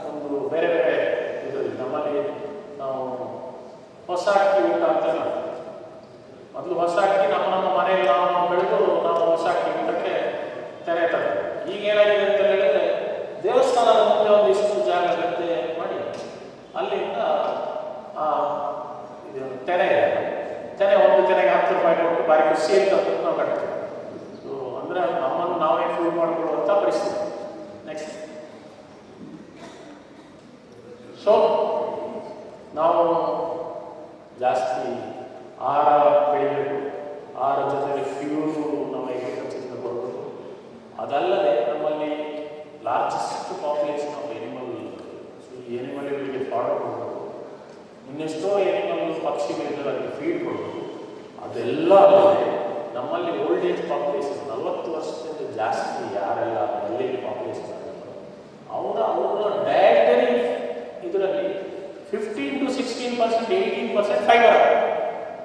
ಒಂದು ಬೇರೆ ಬೇರೆ ಇದರಲ್ಲಿ ನಮ್ಮಲ್ಲಿ ನಾವು ಹೊಸ ಅಕ್ಕಿ ಊಟ ಅಂತ ಮಾಡ್ತೀವಿ. ಮೊದಲು ಹೊಸ ಅಕ್ಕಿ ನಮ್ಮ ಮನೆಯಲ್ಲಿ ನಾವು ಬೆಳೆದು ನಾವು ಹೊಸ ಅಕ್ಕಿ ಊಟಕ್ಕೆ ತೆರೆ ತರ್ತೇವೆ. ಈಗೇನಾಗಿದೆ ಅಂತ ಹೇಳಿದ್ರೆ ದೇವಸ್ಥಾನದ ಮುಂದೆ ಒಂದಿಷ್ಟು ಜಾಗ ಗದ್ದೆ ಮಾಡಿ ಅಲ್ಲಿಂದ ಇದು ತೆನೆ ಇದೆ. ತೆನೆ ಒಂದು ತೆನೆಗೆ 10 ರೂಪಾಯಿ ಕೊಟ್ಟು ಬಾರಿ ಖುಷಿ ಅಂತ ನಾವು ಕಟ್ತೀವಿ. ಸೊ ಅಂದರೆ ನಮ್ಮನ್ನು ನಾವೇ ಫೀಲ್ ಮಾಡಿಕೊಳ್ಳುವಂಥ ಪರಿಸ್ಥಿತಿ. ನೆಕ್ಸ್ಟ್, ಸೊ ನಾವು ಜಾಸ್ತಿ ಆಹಾರ ಬೆಳಿಬೇಕು. ಆಹಾರ ಜೊತೆಗೆ ಫ್ಯೂಲು ನಮ್ಮ ಅಗ್ರಿಕಲ್ಚರ್ನ ಕೊಡಬೇಕು. ಅದಲ್ಲದೆ ನಮ್ಮಲ್ಲಿ largest population of animal. So ಈ ಎನಿಮಲ್ಗಳಿಗೆ ಫಾಡರ್ ಕೊಡಬೇಕು. ಇನ್ನೆಷ್ಟೋ ಎನಿಮಲ್ ಪಕ್ಷಿಗಳಿಂದ ಅದಕ್ಕೆ ಫೀಡ್ ಕೊಡಬೇಕು. ಅದೆಲ್ಲ ಅಲ್ಲದೆ ನಮ್ಮಲ್ಲಿ ಓಲ್ಡ್ ಏಜ್ ಪಾಪ್ಯುಲೇಷನ್ 40 ವರ್ಷದಿಂದ ಜಾಸ್ತಿ ಯಾರೆಲ್ಲ ಎಲ್ಲಿ ಪಾಪ್ಯುಲೇಷನ್ ಆಗಿರ್ತಾರೆ ಅವರ ಡಯಟರಿ ಇದರಲ್ಲಿ 15 to 16%, 18% ಫೈಬರ್.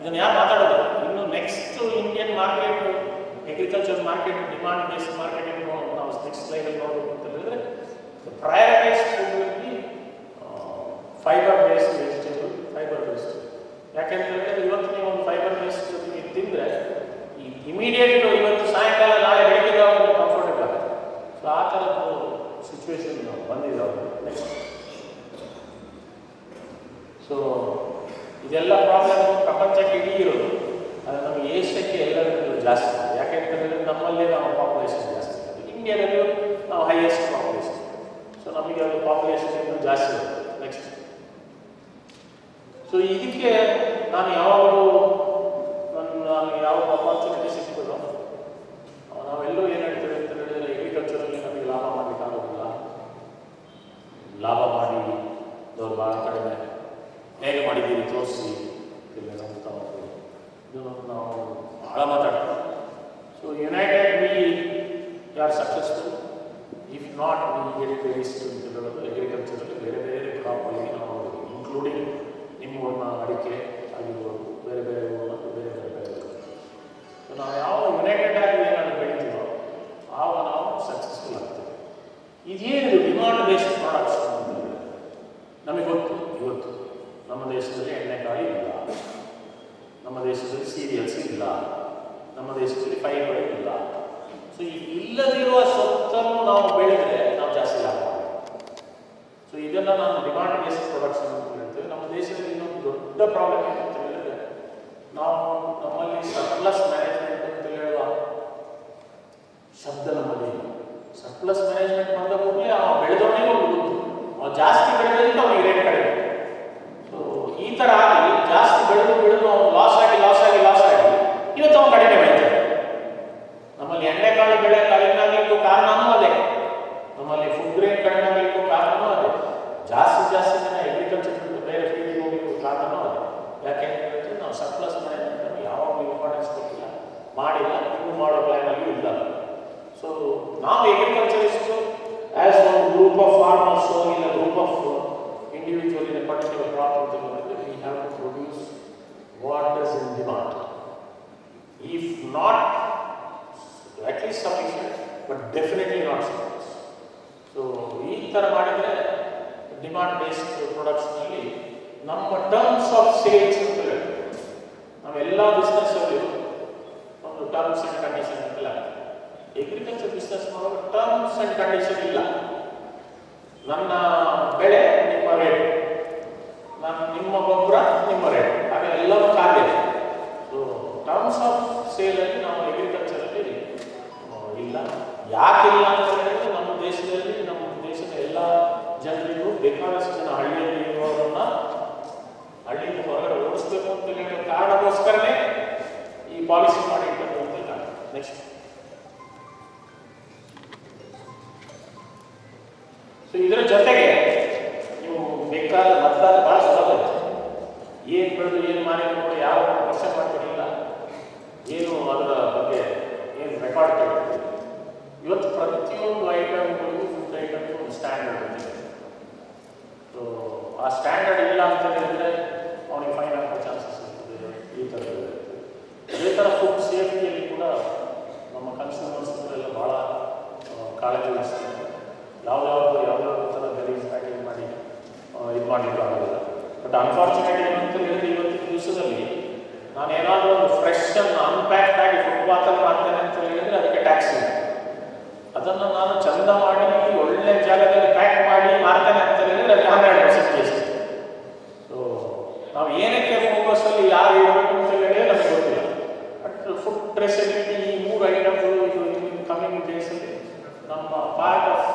ಇದನ್ನು ಯಾರು ಮಾತಾಡೋದು? ಇನ್ನು next Indian market, agriculture market, demand based marketing ನಾವು ನೆಕ್ಸ್ಟ್ ಸ್ಲೈಡಲ್ಲಿ ನೋಡಬೇಕು ಅಂತ ಹೇಳಿದ್ರೆ ಪ್ರಯಾರಿಟೈಸ್ ಫುಡ್ನಲ್ಲಿ fibre based vegetable, fibre based. ಯಾಕೆಂತ ಹೇಳಿದ್ರೆ ಇವತ್ತು ನೀವು ಒಂದು ಫೈಬರ್ ಬೇಸ್ಡ್ ನೀವು ತಿಂದರೆ ಈ ಇಮಿಡಿಯೇಟ್ ಇವತ್ತು ಸಾಯಂಕಾಲ ನಾಳೆ ಬೆಳಗ್ಗೆ ಅವ್ರಿಗೆ ಕಂಫರ್ಟೇಬಲ್ ಆಗುತ್ತೆ. ಸೊ ಆ ಥರದ್ದು ಸಿಚುವೇಶನ್ ಬಂದಿದೆ ಅವರು. ನೆಕ್ಸ್ಟ್, ಸೊ ಇದೆಲ್ಲ ಪ್ರಾಬ್ಲಮ್ ಪ್ರಪಂಚಕ್ಕೆ ಇಡೀ ಇರೋದು. ಅದು ನಮಗೆ ಏಷ್ಯಕ್ಕೆ ಎಲ್ಲರಿಗೂ ಜಾಸ್ತಿ. ಯಾಕೆಂತಂದರೆ ನಮ್ಮಲ್ಲೇ ನಾವು ಪಾಪ್ಯುಲೇಷನ್ ಜಾಸ್ತಿ. ಇಂಡಿಯಾದಲ್ಲೂ ನಾವು ಹೈಯೆಸ್ಟ್ ಪಾಪ್ಯುಲೇಷನ್. ಸೊ ನಮಗೆ ಅದು ಪಾಪ್ಯುಲೇಷನ್ ಇನ್ನೂ ಜಾಸ್ತಿ ಇರುತ್ತೆ. ನೆಕ್ಸ್ಟ್, ಸೊ ಇದಕ್ಕೆ ನಾನು ಯಾವಾಗಲೂ ನಾನು ಯಾವ ಅಪಾರ್ಚುನಿಟಿ ಸಿಗ್ತದೋ ನಾವೆಲ್ಲರೂ ಏನು ಹೇಳ್ತೇವೆ ಅಂತ ಹೇಳಿದರೆ ಅಗ್ರಿಕಲ್ಚರಲ್ಲಿ ನಮಗೆ ಲಾಭ ಮಾಡಲಿಕ್ಕಾಗೋದಿಲ್ಲ. ಲಾಭ ಮಾಡಿ ದೊಡ್ಡ ಭಾಳ ಕಡಿಮೆ ಹೇಗೆ ಮಾಡಿದ್ದೀರಿ ತೋರಿಸಿ ಇಲ್ಲ ಅಂತ ಇದನ್ನು ನಾವು ಭಾಳ ಮಾತಾಡ್ತೀವಿ. So United we are successful. If not we get waste ಅಂತ ಹೇಳೋದು ಅಗ್ರಿಕಲ್ಚರಲ್ಲಿ ಬೇರೆ ಬೇರೆ ಕ್ರಾಪಲ್ಲಿ ನಾವು ಇನ್ಕ್ಲೂಡಿಂಗ್ ನಿಮ್ಮ ಅಡಿಕೆ ಆಗಿರ್ಬೋದು, ಬೇರೆ ಬೇರೆ ಊರನ್ನ ಬೇರೆ ಬೇರೆ ಬೆಳೆ. ಸೊ ನಾವು ಯಾವ ಸೀರಿಯಲ್ಸ್ ಇಲ್ಲ, ನಮ್ಮ ದೇಶದಲ್ಲಿ ಫೈಬರ್ ಇಲ್ಲ. ಸೊ ಈ ಇಲ್ಲದಿರುವ ಸೊತ್ತನ್ನು ನಾವು ಬೆಳೆದರೆ ನಾವು ಜಾಸ್ತಿ ಲಾಭ ಮಾಡ್ತೀವಿ. ಸೊ ಇದನ್ನು ನಾನು ಡಿಮಾಂಡ್ ಬೇಸ್ಡ್ ಪ್ರೊಡಕ್ಷನ್ ಅಂತ ಹೇಳ್ತೇವೆ. ನಮ್ಮ ದೇಶದಲ್ಲಿ ಇನ್ನೊಂದು ದೊಡ್ಡ ಪ್ರಾಬ್ಲಮ್ ಏನಂತ ಹೇಳಿದ್ರೆ, ನಾವು ನಮ್ಮಲ್ಲಿ ಸರ್ಪ್ಲಸ್ ಮ್ಯಾನೇಜ್ಮೆಂಟ್ ಅಂತ ಹೇಳುವ ಶಬ್ದ ನಮ್ಮಲ್ಲಿ ಸರ್ಪ್ಲಸ್ ಮ್ಯಾನೇಜ್ಮೆಂಟ್ ಮಾಡಿದ ಕೂಡಲೇ ಅವ ಬೆಳೆದವನಿಗೆ ಒಂದು ಗೊತ್ತು, ಅವ ಜಾಸ್ತಿ ಬೆಳೆದಕ್ಕೆ ಅವನಿಗೆ ರೇಟ್ ಕಡಿಮೆ. ಸೊ ಈ ಥರ ಆಗಿ ಜಾಸ್ತಿ ಬೆಳೆದು ಅವನು ಲಾಸ್ ಆಗಿ ಇವತ್ತು ಅವನು ಕಡಿಮೆ ಬೆಳೀತಾನೆ. ನಮ್ಮಲ್ಲಿ ಎಣ್ಣೆಕಾಳು ಬೆಳೆ ಕಡಿಮೆ ಆಗಲಿಕ್ಕೂ ಕಾರಣನೂ ಅದೇ, ನಮ್ಮಲ್ಲಿ ಫುಡ್ ಗ್ರೇನ್ ಕಡಿಮೆ ಆಗಲಿಕ್ಕೂ ಕಾರಣನೂ ಅದೇ, ಜಾಸ್ತಿ ಜನ ಅಗ್ರಿಕಲ್ಚರ್ ಬಿಟ್ಟು ಬೇರೆ ಫೀಲ್ಡಿಗೆ ಹೋಗಲಿಕ್ಕೂ ಕಾರಣನೂ ಅದೇ. ಯಾಕೆ ಹೇಳಿದ್ರೆ ನಾವು ಸರ್ಪ್ಲಸ್ ಮ್ಯಾನೇಜ್ಮೆಂಟ್ ಯಾವಾಗಲೂ ಇಂಪಾರ್ಟೆನ್ಸ್ ಮಾಡಿಲ್ಲ, ಇನ್ನೂ ಮಾಡೋ ಪ್ಲ್ಯಾನಲ್ಲಿ ಇಲ್ಲ. ಸೊ ನಾವು agriculturist as one group of farmers in a group of individual in a particular crop ಅಂತ ಹೇಳಿದ್ರೆ we have to produce what is in demand. If not at least sufficient, but definitely not sufficient. So ಈ ಥರ ಮಾಡಿದರೆ demand based ಪ್ರೊಡಕ್ಷನಲ್ಲಿ ನಮ್ಮ terms of sales ಅಂತ ಹೇಳ್ತೀವಿ. ನಾವೆಲ್ಲ ಬಿಸ್ನೆಸ್ಸಲ್ಲಿ ಒಂದು ಟರ್ಮ್ಸ್ ಆ್ಯಂಡ್ ಕಂಡೀಷನ್ ಅಂತೆಲ್ಲ, ಅಗ್ರಿಕಲ್ಚರ್ ಬಿಸ್ನೆಸ್ ಮಾಡುವಾಗ ಟರ್ಮ್ಸ್ ಆ್ಯಂಡ್ ಕಂಡೀಷನ್ ಇಲ್ಲ. ನನ್ನ ಬೆಳೆ ನಿಮ್ಮ ರೇಟ್, ನಿಮ್ಮ ಗೊಬ್ಬರ ನಿಮ್ಮ ರೇಟ್, ಹಾಗೆ ಎಲ್ಲವೂ ಕಾರ್ಯ. ಸೊ ಟರ್ಮ್ಸ್ ಆಫ್ ಸೇಲಲ್ಲಿ ನಾವು ಅಗ್ರಿಕಲ್ಚರಲ್ಲಿ ಇಲ್ಲ. ಯಾಕಿಲ್ಲ ಅಂತ ಹೇಳಿದ್ರೆ ನಮ್ಮ ದೇಶದ ಎಲ್ಲ ಜನರಿಗೂ ಬೇಕಾದಷ್ಟು ಜನ ಹಳ್ಳಿಯಲ್ಲಿ ಇರುವವರನ್ನ ಹಳ್ಳಿಯಿಂದ ಹೊರಗಡೆ ಓಡಿಸ್ಬೇಕು ಅಂತ ಹೇಳೋ ಕಾರಣಕ್ಕೋಸ್ಕರನೇ ಈ ಪಾಲಿಸಿ ಮಾಡಿರ್ತಕ್ಕಂಥ ಅಂತ ಕಾರಣ. ನೆಕ್ಸ್ಟ್, ಸೊ ಇದರ ಜೊತೆಗೆ ನೀವು ಬೇಕಾದ ಮತದಾನ ಭಾಳ ಸುಲಭ ಇದೆ. ಏನು ಬೆಳೆದು ಏನು ಮಾರಿ ನೋಡಿ ಯಾವ ಕ್ವಶನ್ ಮಾಡ್ಕೊಂಡಿಲ್ಲ, ಏನು ಅದರ ಬಗ್ಗೆ ಏನು ರೆಕಾರ್ಡ್ ತೆಗೆದುಕೊಳ್ಳಿ. ಇವತ್ತು ಪ್ರತಿಯೊಂದು ಐಟಮ್ಗಳಿಗೂ ಫುಡ್ ಐಟಮ್ಗೂ ಒಂದು ಸ್ಟ್ಯಾಂಡರ್ಡ್ ಇದೆ. ಸೊ ಆ ಸ್ಟ್ಯಾಂಡರ್ಡ್ ಇಲ್ಲ ಅಂತ ಹೇಳಿದ್ರೆ ಅವನಿಗೆ ಫೈನ್ ಆಗೋ ಚಾನ್ಸಸ್ ಇರ್ತದೆ. ಇದೇ ಥರ ಫುಡ್ ಸೇಫ್ಟಿಯಲ್ಲಿ ಕೂಡ ನಮ್ಮ ಕನ್ಸ್ಯೂಮರ್ಸ್ ಎಲ್ಲ ಭಾಳ ಕಾಳಜಿ ವಹಿಸ್ತಾರೆ. ಯಾವ್ಯಾವ ಥರ ಗಲೀಜ್ ಪ್ಯಾಕಿಂಗ್ ಮಾಡಿ ಇದು ಮಾಡಲಿಕ್ಕೆ ಆಗೋದಿಲ್ಲ. ಬಟ್ ಅನ್ಫಾರ್ಚುನೇಟ್ ಏನಂತ ಹೇಳಿದ್ರೆ ಇವತ್ತಿನ ದಿವಸದಲ್ಲಿ ನಾನು ಏನಾದರೂ ಒಂದು ಫ್ರೆಶ್ ಅನ್ನು ಅನ್ಪ್ಯಾಕ್ಡ್ ಆಗಿ ಫುಟ್ಪಾತಲ್ಲಿ ಮಾಡ್ತೇನೆ ಅಂತ ಹೇಳಿದರೆ ಅದಕ್ಕೆ ಟ್ಯಾಕ್ಸ್ ಇದೆ. ಅದನ್ನು ನಾನು ಚಂದ ಮಾಡಿ ಒಳ್ಳೆ ಜಾಗದಲ್ಲಿ ಪ್ಯಾಕ್ ಮಾಡಿ ಮಾರ್ತೇನೆ ಅಂತ ಹೇಳಿದರೆ ಅದಕ್ಕೆ 12% ಕೇಸ್. ಸೊ ನಾವು ಏನಕ್ಕೆ ಫೋಕಸಲ್ಲಿ ಯಾರು ಇರಬೇಕು ಅಂತ ಹೇಳಿದ್ರೆ ನಮಗೆ ಗೊತ್ತಿಲ್ಲ. ಬಟ್ ಫುಡ್ ಟ್ರೇಸಬಿಲಿಟಿ ಈ 3 ಐಟಮ್ಗಳು ಇದು ಕಮ್ಮಿಂಗ್ ಡೇಸಲ್ಲಿ ನಮ್ಮ ಪಾರ್ಟ್ ಆಫ್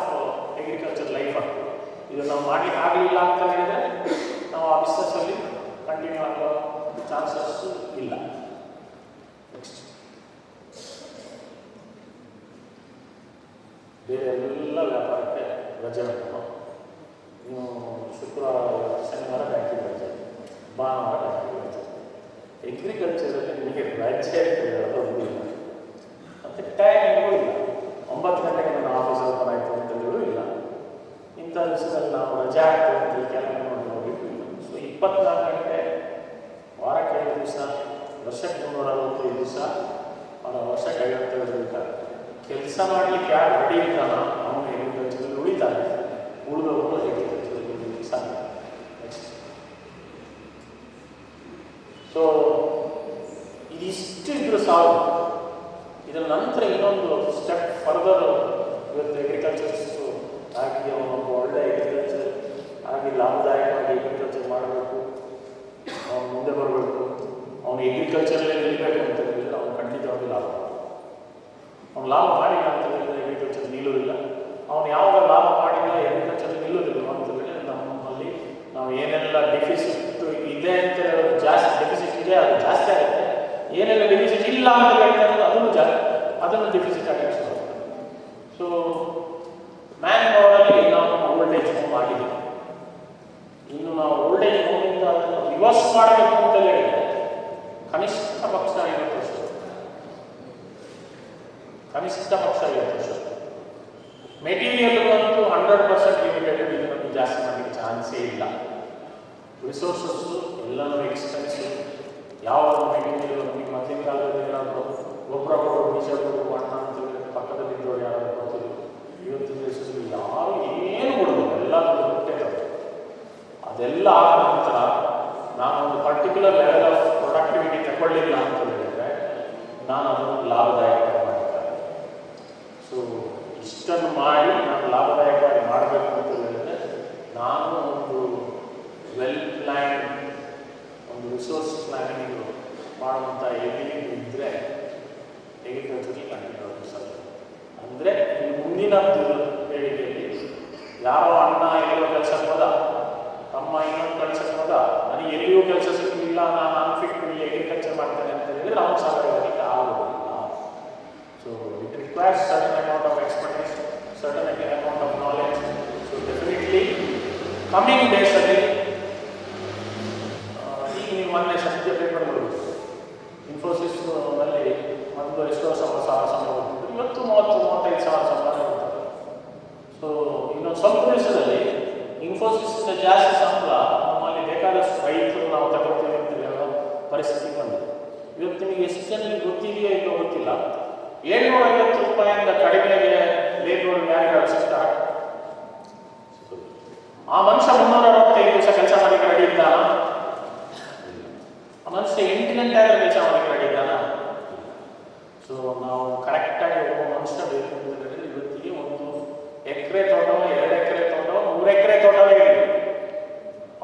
ಅಗ್ರಿಕಲ್ಚರ್ ಲೈಫ್ ಆಗ್ತದೆ. ಇದು ನಾವು ಮಾಡಲಿಕ್ಕೆ ಆಗಲಿಲ್ಲ ಅಂತ ಹೇಳಿದರೆ ನಾವು ಆ ಬಿಸ್ನೆಸ್ಸಲ್ಲಿ ಕಂಟಿನ್ಯೂ ಆಗೋ ಚಾನ್ಸಸ್ ಇಲ್ಲ. ನೆಕ್ಸ್ಟ್, ಬೇರೆ ಎಲ್ಲ ವ್ಯಾಪಾರಕ್ಕೆ ರಜೆ ಉಂಟು. ನೀವು ಶುಕ್ರವಾರ ಶನಿವಾರ ಬ್ಯಾಂಕಿಗೆ ರಜೆ, ಭಾನುವಾರ ಬ್ಯಾಂಕಿಗೆ ರಜೆ. ಅಗ್ರಿಕಲ್ಚರಲ್ಲಿ ನಿಮಗೆ ರಜೆ ಹೇಳೋದು ಇಲ್ಲ, ಮತ್ತು ಟೈಮಿಂಗೂ ಇಲ್ಲ. 9 ಗಂಟೆಗೆ ನನ್ನ ಆಫೀಸ್ ಓಪನ್ ಆಯಿತು ಅಂತಂದ್ರೂ ಇಲ್ಲ. ಇಂಥ ದಿವಸದಲ್ಲಿ ನಾವು ರಜೆ ಆಗ್ತದೆ ಅಂತ ಕೆಲಸ ಮಾಡಿ ಹೋಗಲಿಕ್ಕೂ ಇಲ್ಲ. ಸೊ 24 ಗಂಟೆ ವಾರಕ್ಕೆ 5 ದಿವಸ, ವರ್ಷಕ್ಕೆ 365 ದಿವಸ, ವರ್ಷಕ್ಕೆ 52 ದಿವಸ ಕೆಲಸ ಮಾಡಲಿಕ್ಕೆ ಯಾರು ರೆಡಿ ಇರ್ತಾನೋ ಅವನು ಅಗ್ರಿಕಲ್ಚರಲ್ಲಿ ಉಳಿತಾನೆ, ಉಳಿದವರು ಅಗ್ರಿಕಲ್ಚರಲ್ಲಿ ಉಳಿಲಿಕ್ಕೆ ಸಾಧ್ಯ. ನೆಕ್ಸ್ಟ್, ಸೊ ಇದಿಷ್ಟು ಇದ್ರೂ ಸಾಕು. ಇದರ ನಂತರ ಇನ್ನೊಂದು ಸ್ಟೆಪ್ ಫರ್ದರ್ ಇವತ್ತು ಅಗ್ರಿಕಲ್ಚರಿಸ್ಟು ಆಗಿ ಅವನೊಬ್ಬ ಒಳ್ಳೆ ಅಗ್ರಿಕಲ್ಚರ್ ಆಗಿ ಲಾಭದಾಯಕವಾಗಿ ಅಗ್ರಿಕಲ್ಚರ್ ಮಾಡಬೇಕು, ಅವನು ಮುಂದೆ ಬರಬೇಕು, ಅವನು ಅಗ್ರಿಕಲ್ಚರಲ್ಲೇ ನಿಲ್ಲಬೇಕು ಅಂತ ಹೇಳಿದರೆ ಅವನು ಖಂಡಿತವಾಗಿ ಲಾಭ ಮಾಡ್ತಾನೆ. ಅವನು ಲಾಭ ಮಾಡಿಲ್ಲ ಅಂತ ಹೇಳಿದರೆ ಅಗ್ರಿಕಲ್ಚರ್ ನಿಲ್ಲೋದಿಲ್ಲ. ಅವನು ಯಾವಾಗ ಲಾಭ ಮಾಡಿಲ್ಲ ಅಗ್ರಿಕಲ್ಚರ್ ನಿಲ್ಲೋದಿಲ್ಲ ಅಂತ ಹೇಳಿದರೆ ನಮ್ಮಲ್ಲಿ ನಾವು ಏನೆಲ್ಲ ಡೆಫಿಸಿಟ್ ಇದೆ ಅಂತ ಜಾಸ್ತಿ ಡೆಫಿಸಿಟ್ ಇದೆ ಅದು ಜಾಸ್ತಿ ಆಗುತ್ತೆ. ಏನೆಲ್ಲ ಡೆಫಿಸಿಟ್ ಇಲ್ಲ ಅಂತ ಹೇಳ್ತಾರೆ ಅದನ್ನು ಡೆಫಿಸಿಟ್ ಆಗಲಿಕ್ಕೆ ಶುರು ಆಗ್ತದೆ. ಸೊ ಮ್ಯಾನ್ ಪವರಲ್ಲಿ ನಾವು ಓಲ್ಡ್ ಏಜ್ ಹೋಮ್ ಆಗಿದ್ದೀವಿ. ಇನ್ನು ನಾವು ಓಲ್ಡ್ ಏಜ್ ಹೋಮಿಂದ ಅದನ್ನು ರಿವರ್ಸ್ ಮಾಡಬೇಕು ಅಂತ ಹೇಳಿದರೆ ಕನಿಷ್ಠ ಪಕ್ಷ 50 ವರ್ಷ, ಕನಿಷ್ಠ ಪಕ್ಷ 50 ವರ್ಷ. ಮೆಟೀರಿಯಲ್ಗಂತೂ 100% ಲಿಮಿಟೆಡ್, ಇದನ್ನು ಜಾಸ್ತಿ ಮಾಡಲಿಕ್ಕೆ ಚಾನ್ಸೇ ಇಲ್ಲ. ರಿಸೋರ್ಸಸ್ಸು ಎಲ್ಲನೂ ಎಕ್ಸ್ಪೆನ್ಸಿವ್. ಯಾವ ಮೆಟೀರಿಯಲ್ ನಮಗೆ ಮೊದಲಿನ ಕಾಲದಲ್ಲಿ ಏನಾದರೂ ಗೊಬ್ಬರ ಕೊಡೋ ಬೀಜ ಕೊಡೋ ಅಣ್ಣ ಅಂತ ಹೇಳಿದ್ರೆ ಪಕ್ಕದಲ್ಲಿದ್ದವರು ಯಾರಾದರೂ ಕೊಡ್ತಿದ್ರು. ಇವತ್ತಿನ ದೇಶದಲ್ಲಿ ಯಾರು ಏನು ಕೊಡೋದು ಎಲ್ಲ ಕೊಟ್ಟೆ ಅದೆಲ್ಲ ಆದ ನಂತರ ನಾನು ಒಂದು ಪರ್ಟಿಕ್ಯುಲರ್ ಲೆವೆಲ್ ಆಫ್ ಪ್ರೊಡಕ್ಟಿವಿಟಿ ತೆಕ್ಕೊಳ್ಳಿಲ್ಲ ಅಂತ ಹೇಳಿದರೆ ನಾನು ಅದನ್ನು ಲಾಭದಾಯಕ ಮಾಡ್ತಾರೆ. ಸೊ ಇಷ್ಟನ್ನು ಮಾಡಿ ನಾನು ಲಾಭದಾಯಕವಾಗಿ ಮಾಡಬೇಕು ಅಂತ ಹೇಳಿದರೆ ನಾನು ಒಂದು ವೆಲ್ ಪ್ಲ್ಯಾನ್, ಒಂದು ರಿಸೋರ್ಸ್ ಪ್ಲ್ಯಾನಿಂಗ್ ಮಾಡುವಂಥ ಎಬಿಲಿಟಿ ಇದ್ದರೆ ಅಗ್ರಿಕಲ್ಚರ್ಗೆ ಕಂಟಿನ್ಯೂ ಸರ್. ಅಂದರೆ ಈ ಮುಂದಿನ ಪೀಳಿಗೆಯಲ್ಲಿ ಯಾರೋ ಅಣ್ಣ ಎಲ್ಲೋ ಕೆಲಸಕ್ಕೆ ಹೋದ, ತಮ್ಮ ಇನ್ನೊಂದು ಕೆಲಸಕ್ಕೆ ಹೋದ, ನನಗೆ ಎಲ್ಲಿಯೂ ಕೆಲಸ ಸಿಗಲಿಲ್ಲ, ನಾನು ಅನ್ಫಿಟ್ ಇಲ್ಲಿ ಅಗ್ರಿಕಲ್ಚರ್ ಮಾಡ್ತೇನೆ ಅಂತ ಹೇಳಿದರೆ ನಾವು ಸಾಕಾಗಲಿಕ್ಕೆ ಆಗೋದಿಲ್ಲ. So it requires certain amount of expertise, certain amount of knowledge. So definitely coming ಡೇಸಲ್ಲಿ ಈಗ ನೀವು ಮೊನ್ನೆ ಸತ್ಯ ಪೇಪರ್ ನೋಡಬೇಕು, ಇನ್ಫೋಸಿಸ್ನಲ್ಲಿ ಮೊದಲು ಎಷ್ಟೋ ಸಾವಿರ ಸಂಬಳ ಬಂದಿದ್ದು, ಇವತ್ತು 30-35 ಸಾವಿರ ಸಂಬಳ ಇರ್ತಾರೆ. ಸೊ ಇನ್ನೊಂದು ಸ್ವಲ್ಪ ದಿವಸದಲ್ಲಿ ಇನ್ಫೋಸಿಸ್ನ ಜಾಸ್ತಿ ಸಂಬಳ ನಮ್ಮಲ್ಲಿ ಬೇಕಾದಷ್ಟು ರೈತರು ನಾವು ತಗೊಳ್ತೀವಿ ಅಂತ ಹೇಳೋ ಪರಿಸ್ಥಿತಿ ಬಂದಿದೆ. ಇವತ್ತು ನಿಮಗೆ ಎಷ್ಟು ಜನರಿಗೆ ಗೊತ್ತಿದೆಯೋ ಇಲ್ಲೋ ಗೊತ್ತಿಲ್ಲ, 750 ರೂಪಾಯಿಂದ ಕಡಿಮೆಗೆ ಲೇಬರ್ ಯಾರು ಸಿಗ್ತಾರೆ. ಆ ಮನುಷ್ಯ 365 ದಿವಸ ಕೆಲಸ ಮಾಡಲಿಕ್ಕೆ ರೆಡಿ ಇದ್ದಾನ? ಆ ಮನುಷ್ಯ 8 ಗಂಟೆ ಆದರೂ ಕೆಲಸ ಮಾಡಲಿಕ್ಕೆ ರೆಡಿ ಇದ್ದಾನ? ಸೊ ನಾವು ಕರೆಕ್ಟಾಗಿ ಒಬ್ಬ ಮನುಷ್ಯ ಬೇಕು ಅಂತ ಹೇಳಿದ್ರೆ ಇವತ್ತಿಗೆ 1 ಎಕರೆ ತೋಟವೋ 2 ಎಕರೆ ತೋಟವೋ 3 ಎಕರೆ ತೋಟವೇ ಇರಲಿ,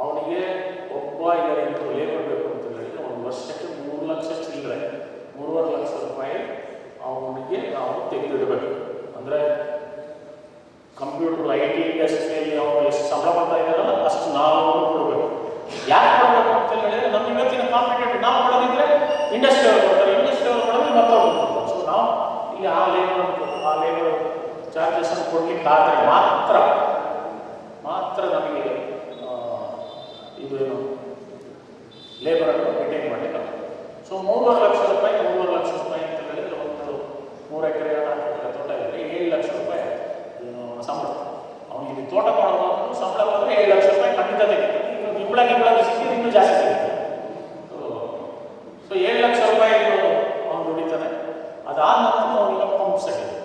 ಅವನಿಗೆ ಒಬ್ಬ ಇಲ್ಲ 2 ಲೇಬರ್ ಬೇಕು ಅಂತ ಹೇಳಿದ್ರೆ ಒಂದು ವರ್ಷಕ್ಕೆ 3 ಲಕ್ಷ ಚಿಲ್ಲರೆ, 3.5 ಲಕ್ಷ ರೂಪಾಯಿ ಅವನಿಗೆ ನಾವು ತೆಗೆದಿಡಬೇಕು. ಅಂದರೆ ಕಂಪ್ಯೂಟರ್ IT ಇಂಡಸ್ಟ್ರಿಯಲ್ಲಿ ಅವನು ಎಷ್ಟು ಸಂಬಳ ಮಾಡ್ತಾ ಇದ್ದಾರಲ್ಲ ಅಷ್ಟು ನಾವು ಕೊಡಬೇಕು. ಯಾಕೆ ಕೊಡಬೇಕು ಅಂತ ಹೇಳಿದ್ರೆ ನಮ್ಮ ಇವತ್ತಿನ ಕಾಂಪಿಟೇಟಿವ್ ನಾವು ಕೊಡೋದಿದ್ರೆ ಇಂಡಸ್ಟ್ರಿ ಅವರು ಕೊಡ್ತಾರೆ, ಇಂಡಸ್ಟ್ರಿ ಅವರು ಕೊಡೋದು ಮತ್ತೊಂದು ಕೊಡ್ತಾರೆ. ಸೊ ನಾವು ಇಲ್ಲಿ ಆ ಲೇಬರ್ ಚಾರ್ಜಸನ್ನು ಕೊಡಲಿಕ್ಕೆ ಆದರೆ ಮಾತ್ರ ನಮಗೆ ಇದೇನು ಲೇಬರನ್ನು ಮೇಂಟೈನ್ ಮಾಡಲಿಕ್ಕೆ. ಸೊ 3.5 ಲಕ್ಷ ರೂಪಾಯಿ ಅಂತ ಹೇಳಿದರೆ ಒಂದು 3 ಎಕರೆ 4 ಎಕರೆ ತೋಟ ಇದ್ದರೆ 7 ಲಕ್ಷ ರೂಪಾಯಿ ಸಂಬಳ. ಅವನಿಗೆ ತೋಟ ಮಾಡೋದು ಸಂಬಳ ಬಂದರೆ 7 ಲಕ್ಷ ರೂಪಾಯಿ ಖಂಡಿತ ತೆಗಿತಾರೆ. ಗಿಂಬಳ ಸಿಕ್ಕಿದ್ರೆ ಇನ್ನೂ ಜಾಸ್ತಿ ತೆಗಿತಾರೆ. ಸೊ 7 ಲಕ್ಷ ರೂಪಾಯಿ ಅವನು ದುಡಿತಾನೆ. ಅದಾದ ನಂತರ ಅವನಿಗೆ ಪಂಪ್ ಸೆಟ್ ಇದೆ,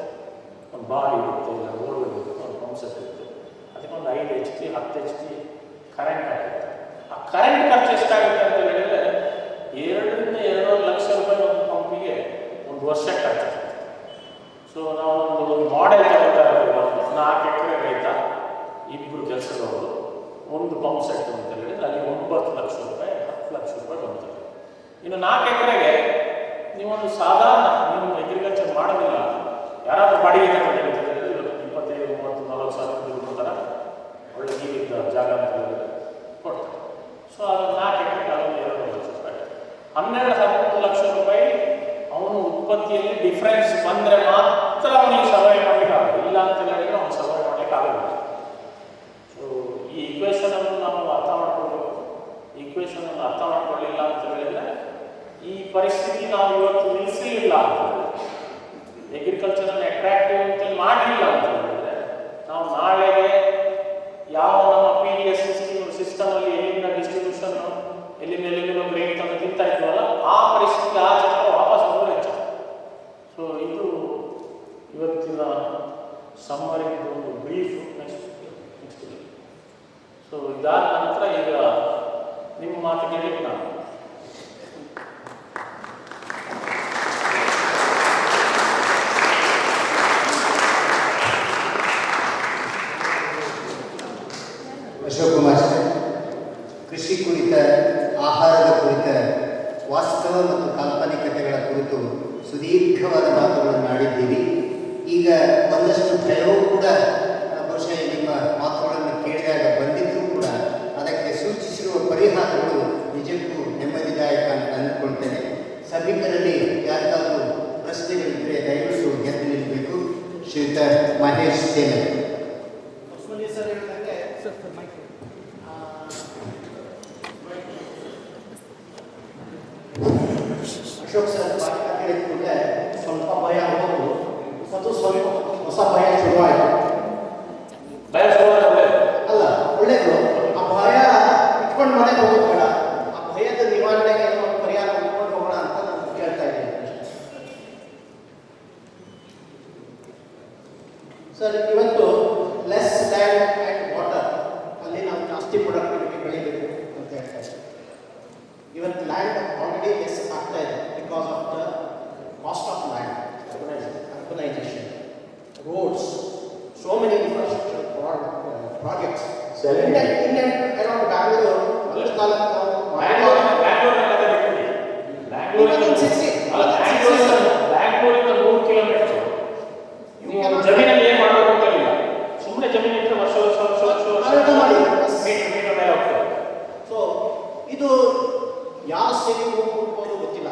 ಒಂದು ಬಾವಿ ಇರುತ್ತೆ, ಇಲ್ಲ ಬೋರ್ವೆಲ್ ಇರುತ್ತೆ, ಒಂದು ಪಂಪ್ ಸೆಟ್ ಇರುತ್ತೆ, ಅದಕ್ಕೆ ಒಂದು 5 HP 10 HP ಕರೆಂಟ್ ಆಗುತ್ತೆ. ಆ ಕರೆಂಟ್ ಖರ್ಚು ಎಷ್ಟಾಗುತ್ತೆ ಅಂತ ಹೇಳಿದರೆ 2ರಿಂದ 2.5 ಲಕ್ಷ ರೂಪಾಯಿ ಒಂದು ಪಂಪಿಗೆ ಒಂದು ವರ್ಷ ಖರ್ಚಾಗುತ್ತೆ. ಸೊ ನಾವು ಒಂದು ಮಾಡೆಲ್ ತಗೋತಾ ಇದ್ದೀವಿ, 4 ಎಕರೆ ರೈತ, 2 ಕೆಲಸದವರು, ಒಂದು ಪಂಪ್ ಸೆಟ್ ಅಂತ ಹೇಳಿದರೆ ಅಲ್ಲಿ 9 ಲಕ್ಷ ರೂಪಾಯಿ 10 ಲಕ್ಷ ರೂಪಾಯಿ ಬರ್ತದೆ. ಇನ್ನು 4 ಎಕರೆಗೆ ನೀವೊಂದು ಸಾಧಾರಣ ನೀವು ಅಗ್ರಿಕಲ್ಚರ್ ಮಾಡೋದಿಲ್ಲ, ಯಾರಾದರೂ ಬಾಡಿಗೆ ಅಂತ ಹೇಳಿದ್ರೆ 25, 30, 40 ಸಾವಿರ ಕೊಡ್ತಾರೆ, ಒಳ್ಳೆ ನೀರಿದ್ದ ಜಾಗ ಅಂತ ಹೇಳಿದ್ರೆ ಕೊಡ್ತಾರೆ. ಸೊ ಅದು 4 ಎಕರೆಗೆ ಅದೊಂದು 2 ಲಕ್ಷ ರೂಪಾಯಿ, 12-13 ಲಕ್ಷ ರೂಪಾಯಿ ಅವನು ಉತ್ಪತ್ತಿಯಲ್ಲಿ ಡಿಫ್ರೆನ್ಸ್ ಬಂದರೆ ಮಾತ್ರ ಅವನಿಗೆ ಸರ್ವೈವ್ ಮಾಡಲಿಕ್ಕೆ ಆಗೋದು, ಇಲ್ಲ ಅಂತ ಹೇಳಿದ್ರೆ ಅವನು ಸರ್ವೈವ್ ಮಾಡಲಿಕ್ಕೆ ಆಗೋದಿಲ್ಲ. ಸೊ ಈ ಈಕ್ವೇಷನನ್ನು ನಾವು ಅರ್ಥ ಮಾಡ್ಕೊಳ್ಬೇಕು. ಈಕ್ವೇಷನನ್ನು ಅರ್ಥ ಮಾಡ್ಕೊಳ್ಳಿಲ್ಲ ಅಂತ ಹೇಳಿದರೆ ಈ ಪರಿಸ್ಥಿತಿ ನಾವು ಇವತ್ತು ನಿಲ್ಲಿಸಲಿಲ್ಲ ಅಂತ ಹೇಳಿದ್ರೆ, ಅಗ್ರಿಕಲ್ಚರನ್ನು ಅಟ್ರಾಕ್ಟಿವ್ ಅಂತೇಳಿ ಮಾಡಲಿಲ್ಲ ಅಂತ ಹೇಳಿದರೆ ನಾವು ನಾಳೆಗೆ ಯಾವ ನಮ್ಮ PDS ಸಿಸ್ಟಮಲ್ಲಿ ಎಲ್ಲಿಂದ ಡಿಸ್ಟ್ರಿಬ್ಯೂಷನ್ನು ಎಲ್ಲಿಂದ ಗ್ರೇಟ್ ತಂದು ತಿಂತಾ ಇದ್ವಲ್ಲ ಆ ಪರಿಸ್ಥಿತಿ ಆ ಚಕ್ರ ವಾಪಸ್ ಬರೋದು ಹೆಚ್ಚು. ಸೊ ಇದು ಇವತ್ತಿನ ಸಮ್ಮರಿದ್ದು ಒಂದು ಬ್ರೀಫ್. ನೆಕ್ಸ್ಟ್ ಸೊ ಇದಾದ ನಂತರ ಈಗ ನಿಮ್ಮ ಮಾತು ಕೇಳಲಿಕ್ಕೆ ನಾನು ಅಶೋಕ್ ಕುಮಾರ್ ಸರ್, ಕೃಷಿ ಕುರಿತ, ಆಹಾರದ ಕುರಿತ ವಾಸ್ತವ ಮತ್ತು ಕಾಲ್ಪನಿಕತೆಗಳ ಕುರಿತು ಸುದೀರ್ಘವಾದ ಮಾತುಗಳನ್ನು ಆಡಿದ್ದೀವಿ. ಈಗ ಒಂದಷ್ಟು ಭಯವೂ ಕೂಡ ಬಹುಶಃ ನಿಮ್ಮ ಮಾತುಗಳನ್ನು ಕೇಳಿದಾಗ ಬಂದಿದ್ದರೂ ಕೂಡ ಅದಕ್ಕೆ ಸೂಚಿಸಿರುವ ಪರಿಹಾರಗಳು ನಿಜಕ್ಕೂ ನೆಮ್ಮದಿದಾಯಕ ಅಂತ ಅಂದುಕೊಳ್ತೇನೆ. ಸಭಿಕರಲ್ಲಿ ಯಾರಿಗಾದರೂ ಪ್ರಶ್ನೆಗಳಿದ್ದರೆ ದಯವಿಟ್ಟು ಗೆದ್ದು ನಿಲ್ಲಬೇಕು. ಶ್ರೀಯುತ ಮಹೇಶ್ ತೇನೆ. ಅಶೋಕ್ ಸರ್ ಹೇಳಿದ ಕೂಡಲೇ ಸ್ವಲ್ಪ ಭಯ ಹೋಗುದು ಮತ್ತು ಸ್ವಲ್ಪ ಹೊಸ ಭಯ ಶುರುವಾಯಿತು. ಭಯ ಶುರುವಾಗಲ್ಲ, ಅಲ್ಲ ಒಳ್ಳೆಯದು. ಆ ಭಯ ಇಟ್ಕೊಂಡು ಮನೆಗೆ ಹೋಗೋದು ಬೇಡ, ಆ ಭಯದ ನಿವಾರಣೆಗೆ ಒಂದು ಪರಿಹಾರ ಇಟ್ಕೊಂಡು ಹೋಗೋಣ ಅಂತ ನಾನು ಕೇಳ್ತಾ ಇದ್ದೀನಿ. ಸರ್, ಇವತ್ತು ಲೆಸ್ ಲ್ಯಾಂಡ್ ಆ್ಯಂಡ್ ವಾಟರ್ ಅಲ್ಲಿ ನಾವು ಜಾಸ್ತಿ ಪ್ರೊಡಕ್ಟಿವಿಟಿ ಬೆಳಿಬೇಕು ಅಂತ ಹೇಳ್ತಾ ಇದ್ದೀವಿ. ಇವತ್ತು ಲ್ಯಾಂಡ್ ಆಲ್ರೆಡಿ ಲೆಸ್ ಆಗ್ತಾ ಇದೆ. roads, so many infrastructure projects. Selling. In and around Bangalore, ಬ್ಯಾಂಗ್ಳೂರಿಂದ 100 kilometre ಜಮೀನಲ್ಲಿ ಏನು ಮಾಡಬೇಕು ಅಂತ ಇಲ್ಲ. ಸುಮ್ಮನೆ ಜಮೀನು ಇಟ್ಟರೆ ವರ್ಷ ಮೀಟರ್ ಮೇಲೆ ಹೋಗ್ತದೆ. ಸೊ ಇದು ಯಾವ ಸ್ಟೇಟಿಗೆ ಹೋಗ್ಬೋದು ಗೊತ್ತಿಲ್ಲ.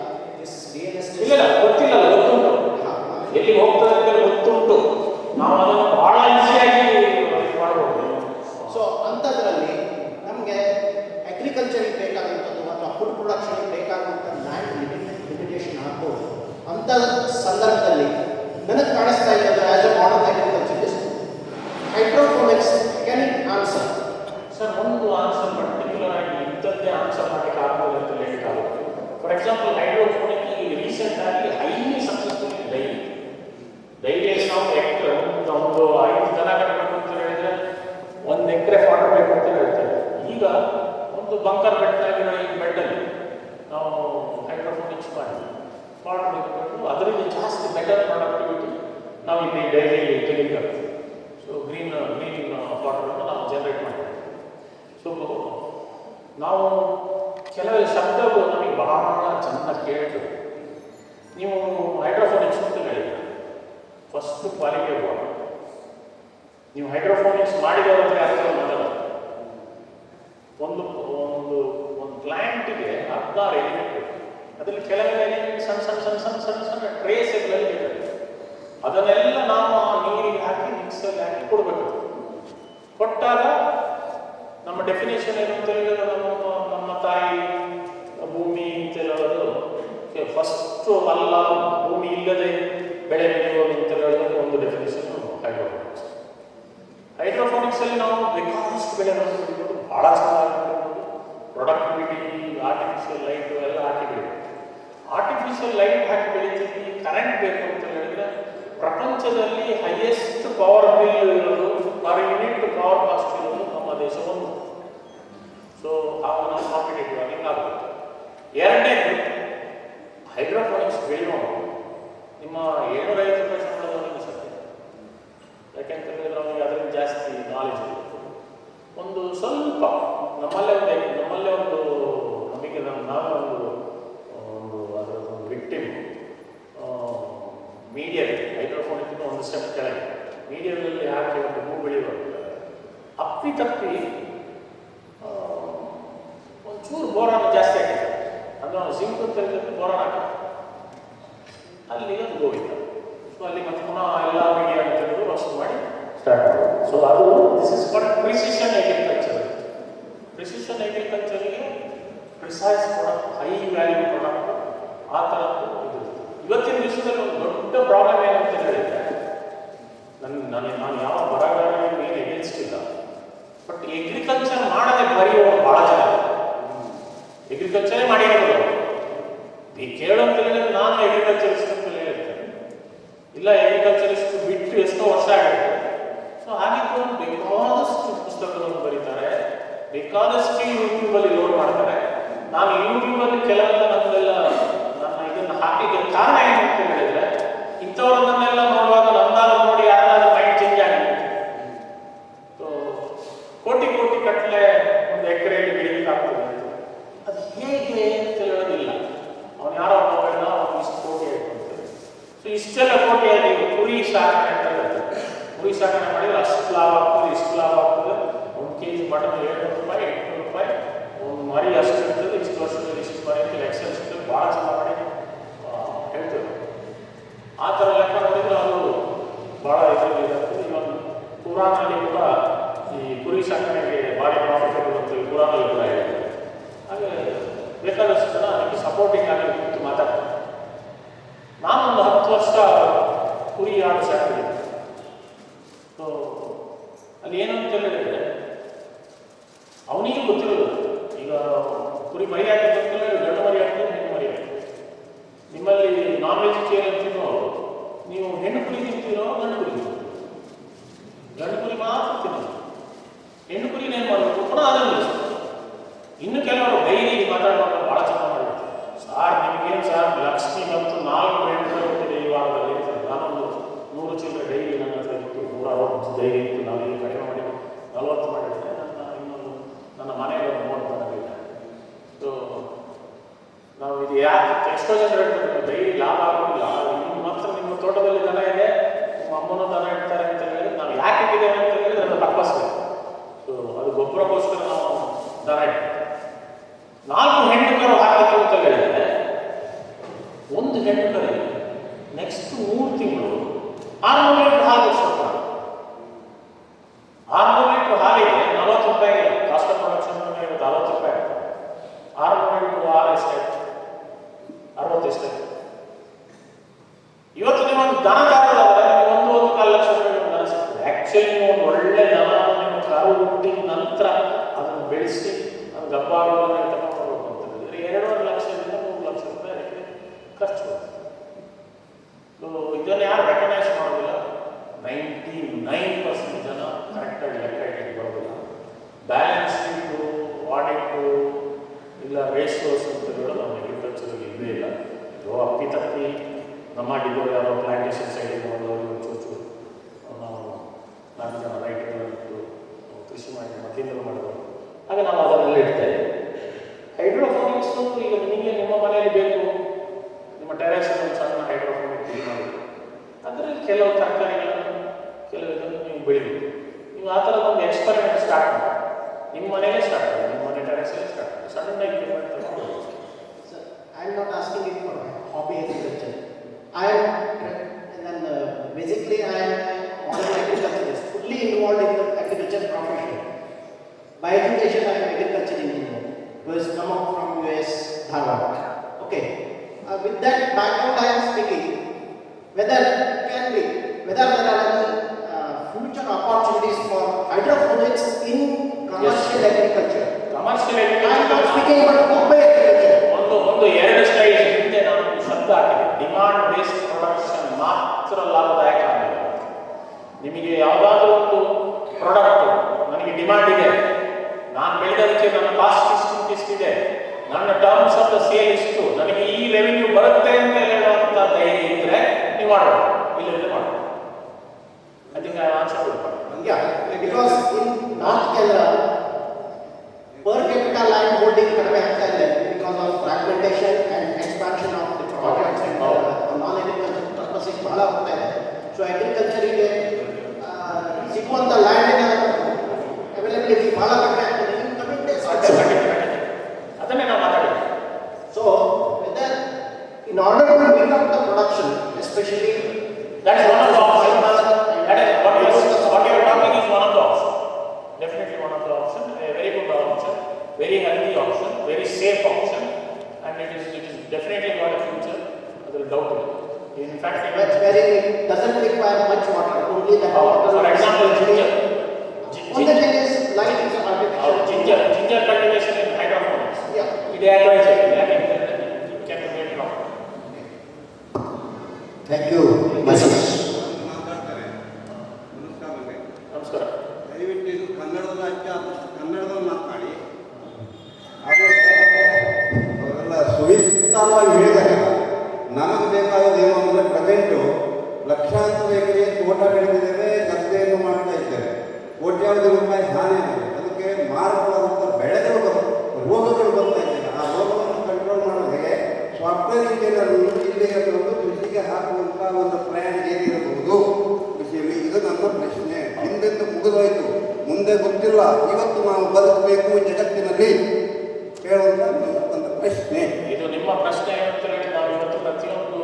ಇಲ್ಲ ಗೊತ್ತಿಲ್ಲ, ಗೊತ್ತುಂಟು. ಎಲ್ಲಿ ಹೋಗ್ತದೆ ಅಂತ ಗೊತ್ತುಂಟು. ನಾವು ಅದನ್ನು ಬಹಳ ಈಸಿಯಾಗಿ ಮಾಡಬಹುದು. ಸೊ ಅಂಥದ್ರಲ್ಲಿ ನಮಗೆ ಅಗ್ರಿಕಲ್ಚರಿಗೆ ಬೇಕಾದಂಥದ್ದು ಅಥವಾ ಫುಡ್ ಪ್ರೊಡಕ್ಷನ್ಗೆ ಬೇಕಾಗುವಂಥ ಲ್ಯಾಂಡ್ ಲಿಮಿಟೇಷನ್ ಆಗ್ಬೋದು. ಅಂಥ ಸಂದರ್ಭದಲ್ಲಿ ನನಗೆ ಕಾಣಿಸ್ತಾ ಇರೋದು as A modern agriculturist, hydroponics can it answer? Sir, ಒಂದು ಆನ್ಸರ್ ಪರ್ಟಿಕ್ಯುಲರ್ ಆಗಿ ಇಂಥದ್ದೇ ಆನ್ಸರ್ ಮಾಡಲಿಕ್ಕೆ ಆಗ್ತದೆ ಅಂತ ಹೇಳಲಿಕ್ಕಾಗುತ್ತೆ. ಫಾರ್ ಎಕ್ಸಾಂಪಲ್, ಹೈಡ್ರೋಫೋನಿಕ್ ಈಗ ರೀಸೆಂಟ್ ಆಗಿ ಹೈಲಿ ಸಕ್ಸಸ್ಫುಲ್ ಡೈಲಿಯಲ್ಲಿ ನಾವು ಒಂದು 5 ದನ ಕಟ್ಟಬೇಕು ಅಂತ ಹೇಳಿದ್ರೆ 1 ಎಕರೆ ಫಾರ್ಡರ್ ಬೇಕು ಅಂತ ಹೇಳ್ತೇವೆ. ಈಗ ಒಂದು ಬಂಕರ್ ಬೆಡ್ನಾಗಿರೋ ಈ ಬೆಡ್ಡಲ್ಲಿ ನಾವು ಹೈಡ್ರೋಫೋನಿಕ್ಸ್ ಮಾಡಿ ಫಾರ್ಡರ್ ಬೇಕು, ಅದರಿಂದ ಜಾಸ್ತಿ ಬೆಟರ್ ಪ್ರೊಡಕ್ಟಿವಿಟಿ ನಾವು ಇಲ್ಲಿ ಡೈಲಿ ತೆಗಿಬೇಕಾಗ್ತದೆ. ಸೊ ಗ್ರೀನ್ ಫಾರ್ಡರನ್ನು ನಾವು ಜನರೇಟ್ ಮಾಡ್ತೀವಿ. ಸೊ ನಾವು ಕೆಲವು ಶಬ್ದಗಳು ನಮಗೆ ಬಹಳ ಚೆನ್ನಾಗಿ ಕೇಳ್ತದೆ. ನೀವು ಹೈಡ್ರೋಫೋನಿಕ್ಸ್ ಅಂತ ಹೇಳಿದ್ರೆ ಫಸ್ಟ್ ಕ್ವಾಲಿಟಿ ವಾಟರ್. ನೀವು ಹೈಡ್ರೋಫೋನಿಕ್ಸ್ ಮಾಡಿದವರಿಗೆ ಅರ್ಥ ಮೊದಲ ಒಂದು ಪ್ಲ್ಯಾಂಟಿಗೆ 16 ಎಲಿಮೆಂಟ್ ಬೇಕು. ಅದರಲ್ಲಿ ಕೆಲವೊಂದು ಎಲಿಮೆಂಟ್ ಸಣ್ಣ ಟ್ರೇಸ್ಗಳಲ್ಲಿ ಬೇಕಾಗುತ್ತೆ. ಅದನ್ನೆಲ್ಲ ನಾವು ನೀರಿಗೆ ಹಾಕಿ ಮಿಕ್ಸಲ್ಲಿ ಹಾಕಿ ಕೊಡಬೇಕು. ಕೊಟ್ಟಾಗ ನಮ್ಮ ಡೆಫಿನೇಷನ್ ಏನು ಅಂತ ಹೇಳಿದ್ರೆ, ನಮ್ಮ ತಾಯಿ ಭೂಮಿ ಅಂತ ಹೇಳೋದು ಫಸ್ಟು ಅಲ್ಲ, ಭೂಮಿ ಇಲ್ಲದೆ ಬೆಳೆ ಬೆಳೆಯುವುದು ಅಂತ ಹೇಳೋದಕ್ಕೆ ಒಂದು ಡೆಫಿನೇಷನ್ ಹೈಡ್ರೋಫೋನಿಕ್ಸ್. ಹೈಡ್ರೋಫೋನಿಕ್ಸಲ್ಲಿ ನಾವು ಬೇಕಾದಷ್ಟು ಬೆಳೆಗಳನ್ನು ಬೆಳೆಯೋದು, ಭಾಳ ಚೆನ್ನಾಗಿ ಬೆಳೆಯೋದು, ಪ್ರೊಡಕ್ಟಿವಿಟಿ, ಆರ್ಟಿಫಿಷಿಯಲ್ ಲೈಟ್ ಎಲ್ಲ ಹಾಕಿ ಬೆಳೆಯೋದು. ಆರ್ಟಿಫಿಷಿಯಲ್ ಲೈಟ್ ಹಾಕಿ ಬೆಳೀತಿದ್ವಿ, ಕರೆಂಟ್ ಬೇಕು ಅಂತ ಹೇಳಿದ್ರೆ ಪ್ರಪಂಚದಲ್ಲಿ ಹೈಯೆಸ್ಟ್ ಪವರ್ ಬಿಲ್ ಇರೋದು, ಪರ್ ಯೂನಿಟ್ ಪವರ್ ಕಾಸ್ಟ್ ಇರೋದು ನಮ್ಮ ದೇಶ ಒಂದು. ಸೊ ಆವಾಗ ನಾವು ಕಾಂಪಿಟೇಟಿವ್ ಆಗಿ ಆಗುತ್ತೆ. ಎರಡನೇದು, ಹೈಡ್ರೋಫೋನಿಕ್ಸ್ ಬೆಳೆಯುವ ನಿಮ್ಮ 750 ರೂಪಾಯಿ ಸಂಬಳದವರಿಗೆ ಸತ್ಯ. ಯಾಕೆಂತಂದರೆ ನಮಗೆ ಅದರಿಂದ ಜಾಸ್ತಿ ನಾಲೆಜ್ ಇದೆ. ಒಂದು ಸ್ವಲ್ಪ ನಮ್ಮಲ್ಲೇ ಒಂದು ನಮಗೆ ನಾವೇ ಒಂದು ಅದರದೊಂದು ವಿಕ್ಟಿಮ್ ಮೀಡಿಯಾದಲ್ಲಿ ಹೈಡ್ರೋಫೋನಿಕ್ಕಿಂತ ಒಂದು ಸ್ಟೆಪ್ ಕೆಳಗೆ ಮೀಡಿಯಾದಲ್ಲಿ ಹಾಕಿ ಒಂದು ಹೂ ಬೆಳೆಯುವಾಗ ಅಪ್ಪಿತಪ್ಪಿ ಒಂಚೂರು ಬೋರಾನ್ ಜಾಸ್ತಿ ಆಗಿದೆ. ಅದು ನಾವು ಜಿಂಕ್ ಅಂತ ಹೇಳಿದ್ರೆ ಬೋರಾನ್ ಹಾಕಿ ಅಲ್ಲಿ ಒಂದು ಗೋವಿಂದ. ಸೊ ಅಲ್ಲಿ ಮತ್ತೆ ಪುನಃ ಎಲ್ಲ ಮೀಡಿಯಾ ಅಂತ ಹೇಳಿದ್ರು ವಸ್ತು ಮಾಡಿ ಸ್ಟಾರ್ಟ್ ಮಾಡೋದು. ಸೊ ಅದು this is for precision agriculture. Precision ಅಗ್ರಿಕಲ್ಚರ್ಗೆ precise product, high value product, ಆ ಥರದ್ದು ಇದು. ಇವತ್ತಿನ ವಿಷಯದಲ್ಲಿ ಒಂದು ದೊಡ್ಡ ಪ್ರಾಬ್ಲಮ್ ಏನಂತ ಹೇಳಿದ್ರೆ, ನಾನು ಯಾವ ಬರಗಾಲಕ್ಕೆ ಏನು ಎಗೇನ್ಸ್ಟ್ ಇಲ್ಲ, ಬಟ್ ಎಗ್ರಿಕಲ್ಚರ್ ಮಾಡದೆ ಬರೆಯುವ ಭಾಳ ಜನ. ಎಗ್ರಿಕಲ್ಚರೇ ಮಾಡಿರೋದು ಈ ಕೇಳು ಅಂತ ಹೇಳಿದ್ರೆ ನಾನು ಎಗ್ರಿಕಲ್ಚರಿಸ್ಟ್ ಅಂತ ಹೇಳಿರ್ತೇನೆ. ಇಲ್ಲ, ಎಗ್ರಿಕಲ್ಚರಿಸ್ಟ್ ಬಿಟ್ಟು ಎಷ್ಟೋ ವರ್ಷ ಆಗುತ್ತೆ. ಸೊ ಹಾಗಿದ್ದು ಬೇಕಾದಷ್ಟು ಪುಸ್ತಕಗಳನ್ನು ಬರೀತಾರೆ, ಬೇಕಾದಷ್ಟು ಯೂಟ್ಯೂಬಲ್ಲಿ ಲೋಡ್ ಮಾಡ್ತಾರೆ. ನಾನು ಯೂಟ್ಯೂಬಲ್ಲಿ ಕೆಲವೆಲ್ಲ ನನ್ನ ಇದನ್ನು ಹಾಕಿಗೆ ಕಾರಣ ಏನು ಅಂತ ಹೇಳಿದ್ರೆ, ಇಂಥವ್ರನ್ನೆಲ್ಲ ನೋಡುವಾಗ ನಮ್ದಾದ್ರು ನೋಡಿ ಯಾರಾದ್ರೂ ಮೈಂಡ್ ಚೇಂಜ್ ಆಗಿದೆ. ಸೊ ಕೋಟಿ ಕಟ್ಟಲೆ ಒಂದು ಎಕರೆಯಲ್ಲಿ ಬೆಳೀಲಿಕ್ಕೆ ಆಗ್ತದೆ. ಅದು ಹೇಗೆ ಅಂತ ಹೇಳೋದಿಲ್ಲ. ಅವನು ಯಾರೋ ಮೊಬೈಲ್ನ ಅವ್ನು ಇಷ್ಟು ಕೋಟಿ ಆಯಿತು ಅಂತೇಳಿ. ಸೊ ಇಷ್ಟೆಲ್ಲ ಕೋಟಿ ಆಗಿ ಕುರಿ ಸಾಕಣೆ ಅಂತ ಹೇಳ್ತಾರೆ. ಕುರಿ ಸಾಕಣೆ ಮಾಡಿದ್ರೆ ಅಷ್ಟು ಲಾಭ ಆಗ್ತದೆ, ಇಷ್ಟು ಲಾಭ ಆಗ್ತದೆ. 1 kg ಮಟನ್ 700 ರೂಪಾಯಿ, 800 ರೂಪಾಯಿ, ಒಂದು ಮರಿ ಅಷ್ಟು ಇರ್ತದೆ, ಇಷ್ಟು ವರ್ಷದಲ್ಲಿ ಇಷ್ಟು ಮರಿ ಅಂತ ಎಕ್ಸೆಲ್ ಸಿಗ್ತದೆ. ಭಾಳ ಚೆನ್ನಾಗಿ ಮಾಡಿ ಹೇಳ್ತೇವೆ. ಆ ಥರ ಲೆಕ್ಕ ನೋಡಿದ್ರೆ ಅದು ಭಾಳ ಇದರಲ್ಲಿ ಇರುತ್ತೆ. ಇವಾಗ ಕುರಾನಲ್ಲಿ ಕೂಡ ಈ ಕುರಿ ಸಾಕಣೆಗೆ ಭಾರಿ ಪ್ರಾಫಿಟಬಲ್ ಅಂತ ಕುರಾನಲ್ಲಿ ಕೂಡ ಇದೆ. ಹಾಗೆ ಬೇಕಾದಷ್ಟು ಜನ ಅದಕ್ಕೆ ಸಪೋರ್ಟಿಂಗ್ ಆಗಿ ಕೂತು ಮಾತಾಡ್ತಾರೆ. ನಾನೊಂದು 10 ವರ್ಷ ಕುರಿ ಆಡು ಸಾಕಿದೆ. ಸೊ ಅಲ್ಲಿ ಏನು ಅಂತ ಹೇಳಿದ್ರೆ, ಅವನಿಗೆ ಗೊತ್ತಿರೋದು ಈಗ ಕುರಿ ಮರಿ ಹಾಕಿದ್ರೆ ಗಂಡು ಮರಿ ಹಾಕಿದ್ರೆ ಹೆಣ್ಣು ಮರಿ ಹಾಕಿದ್ರೆ. ನಿಮ್ಮಲ್ಲಿ ನಾನ್ ವೆಜಿಟೇರಿಯನ್ ತಿನ್ನೋರು, ನೀವು ಹೆಣ್ಣು ಕುರಿ ತಿಂತೀರೋ ಗಂಡು ಕುರಿ ತಿಂತೀರೋ? ಗಂಡು ಕುರಿ ಮಾತ್ರ ತಿನ್ನೋದು. ಹೆಣ್ಣು ಕುರಿನ ಏನು ಮಾಡಬೇಕು, ಪುನಃ ಅದನ್ನು ಇನ್ನು ಕೆಲವರು ಡೈಲಿ ಮಾತಾಡುವಾಗ ಭಾಳ ಚೆನ್ನಾಗಿ ಮಾಡಿರ್ತಾರೆ. ಸಾರ್ ನಿಮಗೇನು ಸಾರ್ ಲಕ್ಷ್ಮಿ ಮತ್ತು 4 ಗಂಟೆ ಕೊಟ್ಟಿದೆ ಈ ವಾರದಲ್ಲಿ. ನಾನೊಂದು 100 ಚಿಲ್ಲರೆ ಡೈಲಿ ನನ್ನ ಎಷ್ಟೋ ಜನ ಹೇಳ್ತಾರೆ ಡೈಲಿ ಲಾಭ ಆಗೋದಿಲ್ಲ, ನಿಮ್ಮ ಮಾತ್ರ ನಿಮ್ಮ ತೋಟದಲ್ಲಿ ದನ ಇದೆ, ನಿಮ್ಮ ಅಮ್ಮನ ದನ ಇಡ್ತಾರೆ ಅಂತ ಹೇಳಿದ್ರೆ ನಾವು ಯಾಕೆ ಇಟ್ಟಿದ್ದೇವೆ ಅಂತ ಹೇಳಿದ್ರೆ ಅದು ಪರ್ಪಸ್ ಇದೆ. ಸೊ ಅದು ಗೊಬ್ಬರಕ್ಕೋಸ್ಕರ ನಾವು ದನ ಇಡ್ತೀವಿ. 4 ಹೆಣ್ಣು ಕರು ಹಾಕಬೇಕು ಅಂತ ಹೇಳಿದ್ರೆ ಒಂದು ಹೆಣ್ಣು ಕರು ನೆಕ್ಸ್ಟ್ 3 ತಿಂಗಳು 600 ಲೀಟರ್ ಹಾಲು ಉಳಿಸ್ತಾರೆ. 600 ಲೀಟರ್ ಹಾಲಿಗೆ 40 ರೂಪಾಯಿ ಕಾಸ್ಟ್ ಆಫ್ ಪ್ರೊಡಕ್ಷನ್ 40 ರೂಪಾಯಿ. 600 ಇಂಟು 6 ಎಷ್ಟಾಯ್ತು? 60 ಎಷ್ಟಾಯ್ತು? ಇವತ್ತು ನೀವು ಒಂದು ದನ ತಗೊಳ್ಳೋದಾದ್ರೆ ನಿಮಗೆ 1.25 ಲಕ್ಷ ರೂಪಾಯಿ ದನ ಸಿಗ್ತದೆ. ಆ್ಯಕ್ಚುಲಿ ನೀವು ಒಂದು ಒಳ್ಳೆ ದನ ನಿಮ್ಮ ಕರು ಹುಟ್ಟಿದ ನಂತರ ಅದನ್ನು ಬೆಳೆಸಿ ಅದು ಗಬ್ಬ ಆಗೋದನ್ನು ತಗೊಂಡು ಅಂತ ಹೇಳಿದ್ರೆ 2.5 ಲಕ್ಷದಿಂದ 3 ಲಕ್ಷ ರೂಪಾಯಿ ಅದಕ್ಕೆ ಖರ್ಚು ಬರ್ತದೆ. ಇದನ್ನು ಯಾರು ರೆಕಗ್ನೈಸ್ ಮಾಡೋದಿಲ್ಲ. 99% ಜನ ಕರೆಕ್ಟಾಗಿ ಲೆಕ್ಕ ಇಟ್ಟಿಗೆ ಬರೋದಿಲ್ಲ. ಬ್ಯಾಲೆನ್ಸ್ ಶೀಟು, ಆಡಿಟು ಇಲ್ಲ ರೇಷಿಯೋಸ್ ಅಂತ ಹೇಳೋದು ನಮ್ಮ ಅಗ್ರಿಕಲ್ಚರಲ್ಲಿ ಇಲ್ಲೇ ಇಲ್ಲ. ಅಪ್ಪಿತಪ್ಪಿ ನಮ್ಮ ಡಿಗೋರು ಯಾರೋ ಪ್ಲಾಂಟೇಷನ್ ಸೈಡಿಗೆ ಮಾಡೋದು ಚೂಚು ನಾವು 4 ಜನ ರೈತರುಗಳಿಟ್ಟು ಕೃಷಿ ಮಾಡಿ ಮತ್ತಿಂದಲೂ ಮಾಡೋದು. ಆಗ ನಾವು ಅದನ್ನೆಲ್ಲ ಇಡ್ತಾ ಇದ್ದೀವಿ. ಹೈಡ್ರೋಫೋನಿಕ್ಸು ಈಗ ನಿಮಗೆ ನಿಮ್ಮ ಮನೆಯಲ್ಲಿ ಬೇಕು, ನಿಮ್ಮ ಟೆರೆಸಲ್ಲಿ ಒಂದು ಸಣ್ಣ ಹೈಡ್ರೋಫೋನಿಕ್ ಇದು ಮಾಡಬೇಕು. ಅದರಲ್ಲಿ ಕೆಲವು ತರಕಾರಿಗಳನ್ನು ಕೆಲವು ಇದನ್ನು ನೀವು ಬೆಳಿಬೇಕು. ನೀವು ಆ ಥರದ ಒಂದು ಎಕ್ಸ್ಪರಿಮೆಂಟ್ ಸ್ಟಾರ್ಟ್ ಮಾಡಿ ನಿಮ್ಮ ಮನೆಯಲ್ಲೇ ಸ್ಟಾರ್ಟ್ ಮಾಡಿ, ನಿಮ್ಮ ಮನೆ ಟೆರೆಸಲ್ಲೇ ಸ್ಟಾರ್ಟ್ ಮಾಡಿ, ಸಣ್ಣ ಇಕ್ವಿಪ್ಮೆಂಟ್ ತಗೊಂಡು. Sir, I am not asking it for hobby agriculture. I am basically I am an agriculturist, fully involved in the agriculture profession. By education, I am agriculture engineer who has come out from US, Harvard. Okay. With that background, I am speaking whether there are any future opportunities for hydroponics in commercial agriculture. Commercial I am not agriculture speaking about hobby agriculture. ಒಂದು 2 slide ಹಿಂದೆ ನಾನು ಶಬ್ದ ಹಾಕಿದೆ. Demand based production ಮಾತ್ರ ಲಾಭದಾಯಕ ಆಗಲ್ಲ. ನಿಮಗೆ ಯಾವುದಾದ್ರೂ ಒಂದು ಪ್ರಾಡಕ್ಟ್ ನನಗೆ ಡಿಮಾಂಡ್ ಇದೆ, ನಾನು ಬೆಳೆದದಕ್ಕೆ ನನ್ನ ಕಾಸ್ಟ್ ಇಷ್ಟಿದೆ, ನನ್ನ ಟರ್ಮ್ಸ್ ಆಫ್ ದ ಸೇಲ್ ಇಷ್ಟು, ನನಗೆ ಈ ರೆವಿನ್ಯೂ ಬರುತ್ತೆ ಅಂತ ಹೇಳುವಂಥ ಧೈರ್ಯ ಇದ್ದರೆ ನೀವು ಮಾಡಬಹುದು, ಇಲ್ಲದ್ರೆ ಮಾಡಬಹುದು. I think I answer. Yeah, because in North Kerala, per capita land holding ಕಡಿಮೆ ಆಗ್ತಾ ಇದೆ because of fragmentation and expansion of the projects and non-agriculture purposes ಬಹಳ ಹೋಗ್ತಾ ಇದೆ. ಸೊ ಅಗ್ರಿಕಲ್ಚರಿಗೆ ಸಿಗುವಂಥ ಲ್ಯಾಂಡಿನ ಅವೈಲಬಿಲಿಟಿ ಬಹಳ ಕಡಿಮೆ ಆಗ್ತದೆ. ಇನ್ ಕಮಿಂಗ್ ಡೇಸ್ ಅದನ್ನೇ ನಾವು ಮಾತಾಡಿದ್ವಿ. So whether in order to build up the production especially That is one of the options. That is what you are talking is one of the options. Definitely one of the options. A very good option, very healthy option, very safe option, and it is definitely got a future. There is doubt in it. In fact, but very doesn't require much water. Only the water. For example, ginger. One thing is light is artificial. Ginger cultivation in hydroponics. Yeah. It is advisable. It can be made wrong. Thank you. ಮಾತಾಡ್ತಾರೆ. ನಮಸ್ಕಾರ ಬಗ್ಗೆ. ನಮಸ್ಕಾರ. ದಯವಿಟ್ಟು ಇದು ಕನ್ನಡದ ಕನ್ನಡದಲ್ಲಿ ಮಾತನಾಡಿ. ಅವರೆಲ್ಲ ಸುವಿಸ್ತಾರವಾಗಿ ಹೇಳಿದಾಗ ನಮಗೆ ಬೇಕಾಗೋದು ಏನು ಅಂದರೆ ಪ್ರೆಸೆಂಟು ಲಕ್ಷಾಂತರ ಎಕರೆ ತೋಟ ಬೆಳೆದಿದ್ದೇವೆ, ಗದ್ದೆಯನ್ನು ಮಾಡ್ತಾ ಇದ್ದೇವೆ, ಕೋಟ್ಯಾಂತರ ರೂಪಾಯಿ ಹಾನಿ ಆಗಿದೆ. ಅದಕ್ಕೆ ಮಾರಕವಾದಂಥ ಬೆಳೆಗಳು ರೋಗಗಳು ಬರ್ತಾ ಇದ್ದೇವೆ. ಆ ರೋಗವನ್ನು ಕಂಟ್ರೋಲ್ ಮಾಡೋದಕ್ಕೆ ಸಾಫ್ಟ್ವೇರ್ ಇಂಜಿನಿಯರ್ಗಳು ಇಲ್ಲಿಗೆ ಬಂದು ಕೃಷಿಗೆ ಹಾಕುವಂಥ ಒಂದು ಪ್ಲ್ಯಾನ್ ಏನಿರಬಹುದು ಕೃಷಿಯಲ್ಲಿ? ಇದು ನನ್ನ ಪ್ರಶ್ನೆ. ಹಿಂದೆಂದು ಮುಗಿದೋಯ್ತು, ಮುಂದೆ ಗೊತ್ತಿಲ್ಲ. ಇವತ್ತು ನಾವು ಬದುಕಬೇಕು ಜಗತ್ತಿನಲ್ಲಿ ಹೇಳುವಂಥ ಒಂದು ಪ್ರಶ್ನೆ. ಇದು ನಿಮ್ಮ ಪ್ರಶ್ನೆ ಅಂತ ಹೇಳಿ ನಾವು ಇವತ್ತು ಪ್ರತಿಯೊಂದು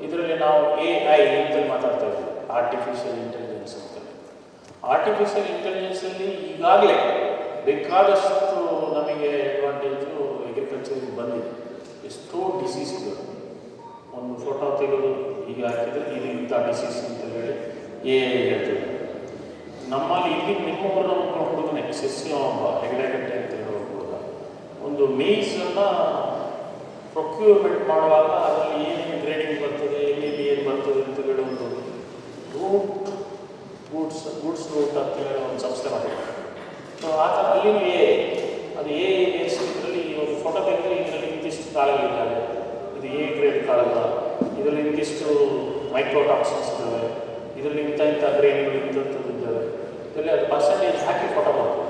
ಇದರಲ್ಲಿ ನಾವು AI ಅಂತ ಮಾತಾಡ್ತಾ ಇದ್ದೀವಿ, ಆರ್ಟಿಫಿಷಿಯಲ್ ಇಂಟೆಲಿಜೆನ್ಸ್ ಅಂತ. ಆರ್ಟಿಫಿಷಿಯಲ್ ಇಂಟೆಲಿಜೆನ್ಸಲ್ಲಿ ಈಗಾಗಲೇ ಬೇಕಾದಷ್ಟು ನಮಗೆ ಅಡ್ವಾಂಟೇಜು ಅಗ್ರಿಕಲ್ಚರಿಗೆ ಬಂದಿದೆ. ಎಷ್ಟೋ ಡಿಸೀಸ್ಗಳು ಒಂದು ಫೋಟೋ ತೆಗೆದು ಈಗ ಹಾಕಿದರೆ ಇದು ಇಂಥ ಡಿಸೀಸ್ ಅಂತ ಹೇಳಿ AI ಹೇಳ್ತೀವಿ. ನಮ್ಮಲ್ಲಿ ಇಲ್ಲಿ ನಿಮ್ಮ ಊರಿನ ಒಬ್ಬ ಹುಡುಗನೇ ಸಸ್ಯ ಒಬ್ಬ ಹೆಗಡೆಗಟ್ಟೆ ಅಂತ ಹೇಳೋ ಹುಡುಗ ಒಂದು ಮೇಸನ್ನು ಪ್ರೊಕ್ಯೂರ್ಮೆಂಟ್ ಮಾಡುವಾಗ ಅದರಲ್ಲಿ ಏನೇನು ಗ್ರೇಡಿಂಗ್ ಬರ್ತದೆ, ಎಲ್ಲಿ ಏನು ಬರ್ತದೆ ಅಂತ ಹೇಳಿ ಒಂದು ರೂಟ್ ಗೂಡ್ಸ್ ರೂಟ್ ಅಂತ ಹೇಳಿ ಒಂದು ಸಂಸ್ಥೆ ಮಾಡಿದ್ದಾರೆ. ಸೊ ಆ ಥರ ಅಲ್ಲಿನೂ ಅದು ಇದರಲ್ಲಿ ಒಂದು ಫೋಟೋ ತೆಗೆದರೆ ಇದರಲ್ಲಿ ಇಂತಿಷ್ಟು ಕಾಳುಗಳಿದ್ದಾವೆ, ಇದು ಗ್ರೇಡ್ ಕಾಳಲ್ಲ, ಇದರಲ್ಲಿ ಇಂತಿಷ್ಟು ಮೈಕ್ರೋಟಾಕ್ಸಿನ್ಸ್ ಇದ್ದಾವೆ, ಇದರಲ್ಲಿ ಇಂಥ ಗ್ರೇನ್ಗಳು ಇಂಥದ್ದು ಇದ್ದಾವೆ, ಇದರಲ್ಲಿ ಅದು ಪರ್ಸೆಂಟೇಜ್ ಹಾಕಿ ಫೋಟೋ ಮಾಡ್ತಾರೆ.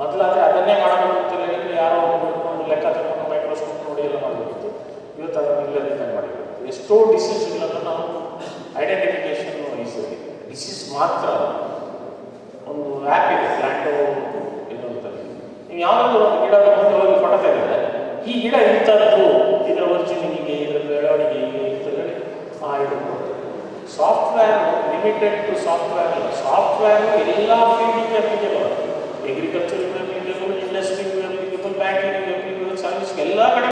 ಮೊದಲಾದರೆ ಅದನ್ನೇ ಮಾಡಬೇಕು ಅಂತ ಹೇಳಿದ್ರೆ ಯಾರೋ ಒಂದು ಲೆಕ್ಕ ತಗೊಂಡು ಮೈಕ್ರೋಸ್ಕೋಪ್ ನೋಡಿ ಎಲ್ಲ ಮಾಡಬೇಕಿತ್ತು. ಇವತ್ತು ಅದನ್ನೆಲ್ಲ ಎಷ್ಟೋ ಡಿಸೀಸ್ಗಳನ್ನು ನಾವು ಐಡೆಂಟಿಫಿಕೇಶನ್ ವಹಿಸಿದ್ವಿ. ಡಿಸೀಸ್ ಮಾತ್ರ ಒಂದು ಆ್ಯಪ್ ಇದೆ ಪ್ಲ್ಯಾಂಟೋ ಏನು ಅಂತ. ನೀವು ಯಾವುದಾದ್ರು ಒಂದು ಗಿಡ ಮುಂದೆ ಹೋಗಿ ಫೋಟೋ ತೆಗೆದ್ರೆ ಈ ಗಿಡ ಇಂಥದ್ದು, ಇದರ ಒರಿಜಿನ್ ಹೀಗೆ, ಇದರ ಬೆಳವಣಿಗೆ ಹೀಗೆ ಅಂತ ಹೇಳಿ ಇದು ಸಾಫ್ಟ್ವೇರ್ ಲಿಮಿಟೆಡ್ ಟು ಸಾಫ್ಟ್ವೇರ್ ಅಲ್ಲ. ಸಾಫ್ಟ್ವೇರ್ ಎಲ್ಲ ಫೀಲ್ಡಿಗೆ ಅಪ್ಲಿಕೇಬಲ್. ಅಗ್ರಿಕಲ್ಚರ್ಗೆ ಅಪ್ಲಿಕೇಬಲ್, ಇಂಡಸ್ಟ್ರಿಗೆ ಅಪ್ಲಿಕೇಬಲ್, ಬ್ಯಾಂಕಿಂಗ್ ಅಪ್ಲಿಕೇಬಲ್, ಸರ್ವಿಸ್ ಎಲ್ಲ ಕಡೆ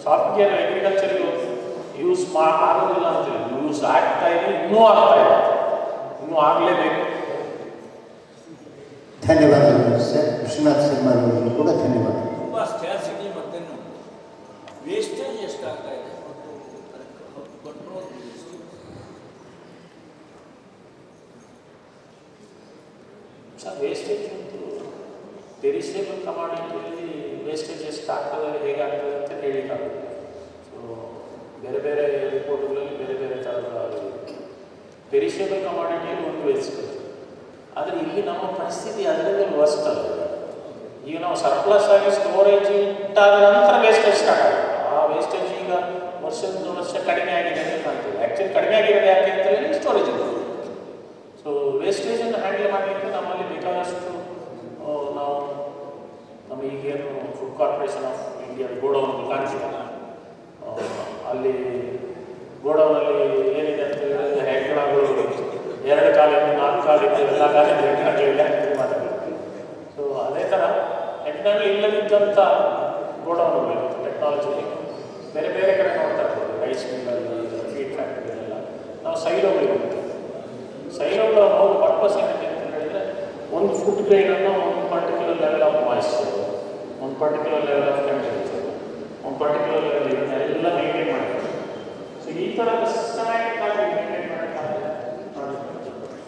ಸಾಫ್ಟ್ವೇರ್ ಅಗ್ರಿಕಲ್ಚರ್ಗೆ ಯೂಸ್ ಆಗೋದಿಲ್ಲ ಅಂತೇಳಿ ಯೂಸ್ ಆಗ್ತಾ ಇದೆ, ಇನ್ನೂ ಆಗ್ತಾ ಇದೆ, ಇನ್ನೂ ಆಗಲೇಬೇಕು. ಧನ್ಯವಾದಗಳು ಸರ್. ವಿಶ್ವನಾಥ್ ಶರ್ಮಾ ಅವರಿಗೂ ಕೂಡ ಧನ್ಯವಾದ. ತುಂಬ ಸ್ಕ್ಯಾರ್ಸಿಟಿ ಮತ್ತು ವೇಸ್ಟೇಜ್ ಎಷ್ಟಾಗ್ತಾ ಇದೆ ಕಂಟ್ರೋಲ್. ಸರ್ ವೇಸ್ಟೇಜ್ ಅಂತೂ ಪೆರಿಷೇಬಲ್ ಕಮಾಡಿಟಿಯಲ್ಲಿ ವೇಸ್ಟೇಜ್ ಎಷ್ಟು ಆಗ್ತದೆ, ಹೇಗಾಗ್ತದೆ ಅಂತ ಹೇಳಿಕ್ಕಾಗುತ್ತೆ. ಸೊ ಬೇರೆ ಬೇರೆ ರಿಪೋರ್ಟ್ಗಳಲ್ಲಿ ಬೇರೆ ಬೇರೆ ಥರದ ಪೆರಿಷೇಬಲ್ ಕಮಾಡಿಟಿಯಲ್ಲಿ ಒಂದು ವೇಸ್ಟೇಜ್. ಆದರೆ ಇಲ್ಲಿ ನಮ್ಮ ಪರಿಸ್ಥಿತಿ ಅದರಿಂದ ವರ್ಸ್ಟ್ ಅಲ್ಲ. ಈಗ ನಾವು ಸರ್ಪ್ಲಸ್ ಆಗಿ ಸ್ಟೋರೇಜ್ ಇಟ್ಟಾದ ನಂತರ ವೇಸ್ಟೇಜ್ ಸ್ಟಾರ್ಟ್ ಆಗುತ್ತೆ. ಆ ವೇಸ್ಟೇಜ್ ಈಗ ವರ್ಷದಿಂದ ವರ್ಷ ಕಡಿಮೆ ಆಗಿದೆ ಅಂತ ಕಾಣ್ತದೆ. ಆ್ಯಕ್ಚುಲಿ ಕಡಿಮೆ ಆಗಿರೋದು ಯಾಕೆ ಅಂತ ಹೇಳಿ ಸ್ಟೋರೇಜ್ ಇದೆ. ಸೊ ವೇಸ್ಟೇಜನ್ನು ಹ್ಯಾಂಡಲ್ ಮಾಡಲಿಕ್ಕೆ ನಮ್ಮಲ್ಲಿ ಬೇಕಾದಷ್ಟು ನಾವು ನಮ್ಮ ಈಗೇನು food corporation of India godown ಕಾಣಿಸಿಲ್ಲ, ಅಲ್ಲಿ ಗೋಡೌನಲ್ಲಿ ಏನಿದೆ ಅಂತ ಹೇಳಿದ್ರೆ ಹೆಗ್ಗಣಗಳು 2 ಕಾಲಿಂದ 4 ಕಾಲಿಂದ ಎಲ್ಲ ಕಾಲಿಂದ ಹೆಗ್ಗಣಗಳಿಲ್ಲ ಅಂತ ಮಾತಾಡ್ತೀವಿ. ಸೊ ಅದೇ ಥರ ಹೆಗ್ಗಣಗಳು ಇಲ್ಲದಿದ್ದಂಥ ಗೋಡೌನ್ಗಳು ಇವತ್ತು ಟೆಕ್ನಾಲಜಿಲಿ ಬೇರೆ ಬೇರೆ ಕಡೆ ನೋಡ್ತಾ ಇರ್ಬೋದು. ರೈಸ್ ಮಿಲ್ಲಲ್ಲಿ, ಫೀಡ್ ಫ್ಯಾಕ್ಟ್ರಿಗಳೆಲ್ಲ ನಾವು ಸೈಲೋಗಳಿಗೆ ಹೋಗ್ತೀವಿ. ಸೈಲೋಗಳ ನಾವು ಪರ್ಪಸ್ ಏನಕ್ಕೆ ಅಂತ ಹೇಳಿದರೆ ಒಂದು ಫುಡ್ ಗ್ರೇಡನ್ನು ಒಂದು ಪರ್ಟಿಕ್ಯುಲರ್ ಲೆವೆಲ್ ಆಫ್ ಮಾಯಿಶ್ಚರ್, ಒಂದು ಪರ್ಟಿಕ್ಯುಲರ್ ಲೆವೆಲ್ ಆಫ್ ಟೆಂಪರೇಚರ್, ಒಂದು ಪರ್ಟಿಕ್ಯುಲರ್ ಲೆವೆಲ್ ಇದನ್ನೆಲ್ಲ ಮೇಂಟೈನ್ ಮಾಡ್ತಾರೆ. ಸೊ ಈ ಥರದ ಸಿಸ್ಟಮ್ಯಾಟಿಕ್ ಆಗಿ ಮೇಂಟೈನ್ ಮಾಡೋಕ್ಕಾಗಲ್ಲ.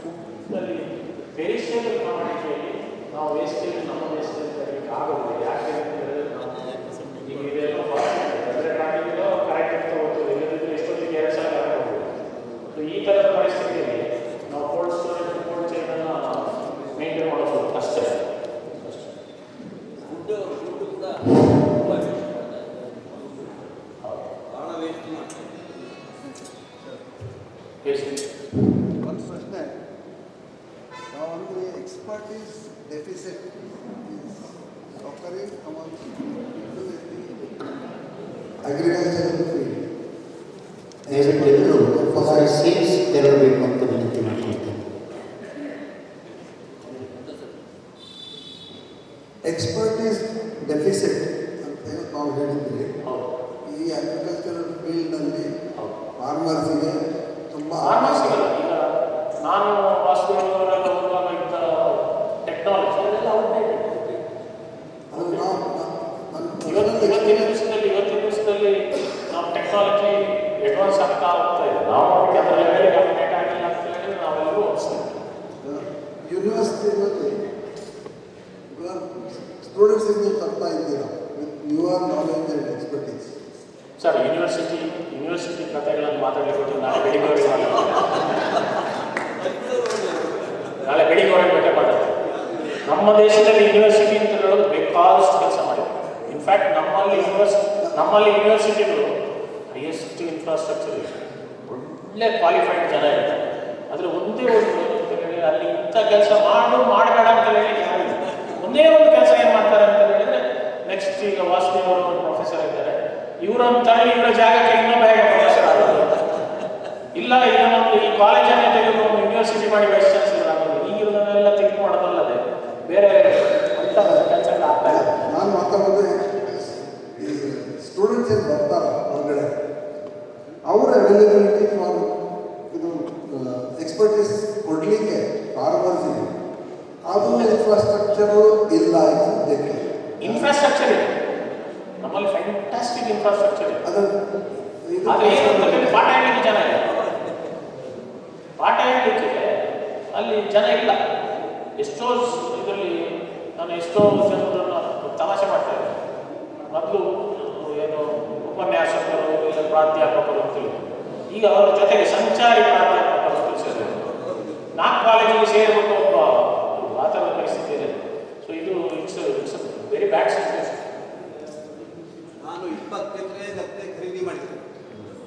ಫುಡ್ನಲ್ಲಿ ಪೆರಿಷೇಬಲ್ ಕಮಾಡಿಟಿಯಲ್ಲಿ ನಾವು ವೇಸ್ಟೇಜ್ ನಮ್ಮ ವೇಸ್ಟೇಜ್ ತರಲಿಕ್ಕೆ ಆಗೋದಿಲ್ಲ. ಯಾಕೆ ಅಂತ ಹೇಳಿದ್ರೆ ನಾವು ಈಗ ಇದೆಲ್ಲ ಅಂದರೆ ನಾವಿರೋ ಕರೆಕ್ಟ್ ತಗೋತೀವಿ, ಇಲ್ಲದಿದ್ದರೆ ಎಷ್ಟೊತ್ತಿಗೆ 2 ಸಲ ಹಾಕೋದು. ಸೊ ಈ ಥರದ ಪರಿಸ್ಥಿತಿಯಲ್ಲಿ ನಾವು ಕೋಲ್ಡ್ ಸ್ಟೋರೇಜ್ ಕೋಲ್ಡ್ ಚೈನನ್ನು ಮೇಂಟೈನ್ ಮಾಡೋದು ಅಷ್ಟೇ. ಫುಡ್ ಕೂಡ ತುಂಬ ವೇಸ್ಟ್ ಮಾಡ್ತಾರೆ, ಭಾಳ ವೇಸ್ಟ್ ಮಾಡ್ತಾರೆ. ಒಂದು ಪ್ರಶ್ನೆ, ನಾವೊಂದು expertise deficit occurring among people in the agricultural field. ದಯವಿಟ್ಟು ಫಾರ್ ಸೇಲ್ಸ್ ತೆರಳಬೇಕು ಅಂತ ವಿನಂತಿ ಮಾಡ್ಕೊಳ್ತೇನೆ. ಎಕ್ಸ್ಪರ್ಟೀಸ್ ಡೆಫಿಸಿಟ್ ಅಂತ ನಾವು ಹೇಳಿದ್ವಿ. ಈ ಅಗ್ರಿಕಲ್ಚರಲ್ ಫೀಲ್ಡ್ನಲ್ಲಿ ಫಾರ್ಮರ್ಸಿಗೆ ತುಂಬ ಈಗ ನಾನು ವಾಸ್ತುವರೆಲ್ಲ ಹೋಗುವಾಗ ಇದ್ದ ಟೆಕ್ನಾಲಜಿ ಅದೆಲ್ಲ ಔಟ್ಡೇಟೆಡ್. ಅದು ನಾವು ಇವತ್ತಿನ ದಿವಸದಲ್ಲಿ ನಾವು ಟೆಕ್ನಾಲಜಿ ಅಡ್ವಾನ್ಸ್ ಆಗ್ತಾ ಹೋಗ್ತಾ ಇದೆ. ನಾವು ಅದಕ್ಕೆ ಅದರ ಲೆವೆಲ್ಗೆ ಅಪ್ಡೇಟ್ ಆಗಿಲ್ಲ ಅಂತ ಹೇಳಿದ್ರೆ ನಾವೆಲ್ಲರೂ ಹೋಗ್ತೀವಿ. ಯೂನಿವರ್ಸಿಟಿಗಳಲ್ಲಿ ಸ್ಟೂಡೆಂಟ್ಸಿಗೆ ನೀವು ತರ್ತಾ ಇದ್ದೀರಾ with your knowledge and expertise. Sir university ಕಥೆಗಳನ್ನು ಮಾತಾಡಲಿಕ್ಕೆ ನಾಳೆ ಬೆಳಿಗ್ಗೆ ಬೇಕಾದ್ರೆ ಮಾತಾಡ್ತೀವಿ. ನಮ್ಮ ದೇಶದಲ್ಲಿ ಯೂನಿವರ್ಸಿಟಿ ಅಂತ ಹೇಳೋದು ಬೇಕಾದಷ್ಟು ಕೆಲಸ ಮಾಡಿದೆ. ಇನ್ಫ್ಯಾಕ್ಟ್ ನಮ್ಮಲ್ಲಿ ಯೂನಿವರ್ಸಿಟಿಗಳು ಹೈಯೆಸ್ಟ್ ಇನ್ಫ್ರಾಸ್ಟ್ರಕ್ಚರ್ ಇದೆ, ಒಳ್ಳೆ ಕ್ವಾಲಿಫೈಡ್ ಜನ ಇರ್ತಾರೆ. ಆದರೆ ಒಂದೇ ಒಂದು ಅಂತ ಹೇಳಿ ಅಲ್ಲಿ ಇಂಥ ಕೆಲಸ ಮಾಡಬೇಡ ಅಂತ ಹೇಳಿ ಯಾರಿಲ್ಲ. ಒಂದೇ ಒಂದು ಕೆಲಸ ಏನು ಮಾಡ್ತಾರೆ ಅಂತ ಹೇಳಿದರೆ, ನೆಕ್ಸ್ಟ್ ಈಗ ವಾಸುದೇವರು ಒಂದು ಪ್ರೊಫೆಸರ್ ಇದ್ದಾರೆ, ಇವರನ್ನು ತಗೊಳ್ಳಿ ಇವರ ಜಾಗಕ್ಕೆ ಇನ್ನೊಬ್ಬ ಹೇಗೆ ಪ್ರೊಫೆಸರ್ ಆಗೋದು, ಇಲ್ಲ ಇದನ್ನೊಂದು ಈ ಕಾಲೇಜನ್ನೇ ತೆಗೆದು ಒಂದು ಯೂನಿವರ್ಸಿಟಿ ಮಾಡಿ ವೈಸ್ ಚಾನ್ಸಲರ್ ಆಗೋದು, ಈಗಿರೋದನ್ನೆಲ್ಲ ತಿಂಕ್ ಮಾಡೋದಲ್ಲದೆ ಬೇರೆ ಅಂತ ಕೆಲಸಗಳು ಆಗ್ತಾ ಇದೆ. ನಾನು ಮಾತಾಡೋದು ಈ ಸ್ಟೂಡೆಂಟ್ಸ್ ಏನು ಬರ್ತಾರ ಹೊರಗಡೆ, ಅವರ ಅವೈಲಬಿಲಿಟಿ ಫಾರ್ ಇದು ಎಕ್ಸ್ಪರ್ಟೀಸ್ ಕೊಡಲಿಕ್ಕೆ ಫಾರ್ಮರ್ಸಿಗೆ ಅದು ಇನ್ಫ್ರಾಸ್ಟ್ರಕ್ಚರು ಇಲ್ಲ ಇದಕ್ಕೆ. ಇನ್ಫ್ರಾಸ್ಟ್ರಕ್ಚರ್ ಇದೆ ನಮ್ಮಲ್ಲಿ, ಫ್ಯಾಂಟಾಸ್ಟಿಕ್ ಇನ್ಫ್ರಾಸ್ಟ್ರಕ್ಚರ್ ಇದೆ. ಆದರೆ ಏನು ಪಾಠ ಹೇಳಲಿಕ್ಕೆ ಜನ ಇಲ್ಲ. ಪಾಠ ಹೇಳಲಿಕ್ಕೆ ಅಲ್ಲಿ ಜನ ಇಲ್ಲ. ಎಷ್ಟೋ ಇದರಲ್ಲಿ ನಾನು ಎಷ್ಟೋ ಜನರನ್ನು ತಮಾಷೆ ಮಾಡ್ತಾ ಇದ್ದೆ. ಮೊದಲು ಏನು ಉಪನ್ಯಾಸಕರು ಇಲ್ಲ ಪ್ರಾಧ್ಯಾಪಕರು ಅಂತೇಳಿ, ಈಗ ಅವರ ಜೊತೆಗೆ ಸಂಚಾರಿ ಪ್ರಾಧ್ಯಾಪಕರು ಅಂತ ಸೇರಿದ್ರು. 4 ಕಾಲೇಜಿಗೆ ಸೇರಿಬಿಟ್ಟು ಒಬ್ಬ ಆ ಥರದ ಪರಿಸ್ಥಿತಿ ಇದೆ. ಸೊ ಇದು ಇಟ್ಸ್ ವೆರಿ ಬ್ಯಾಡ್ ಸಿಚುವೇಶನ್. ನಾನು 20 ಎಕರೆ ಗದ್ದೆ ಖರೀದಿ ಮಾಡಿದ್ದೆ.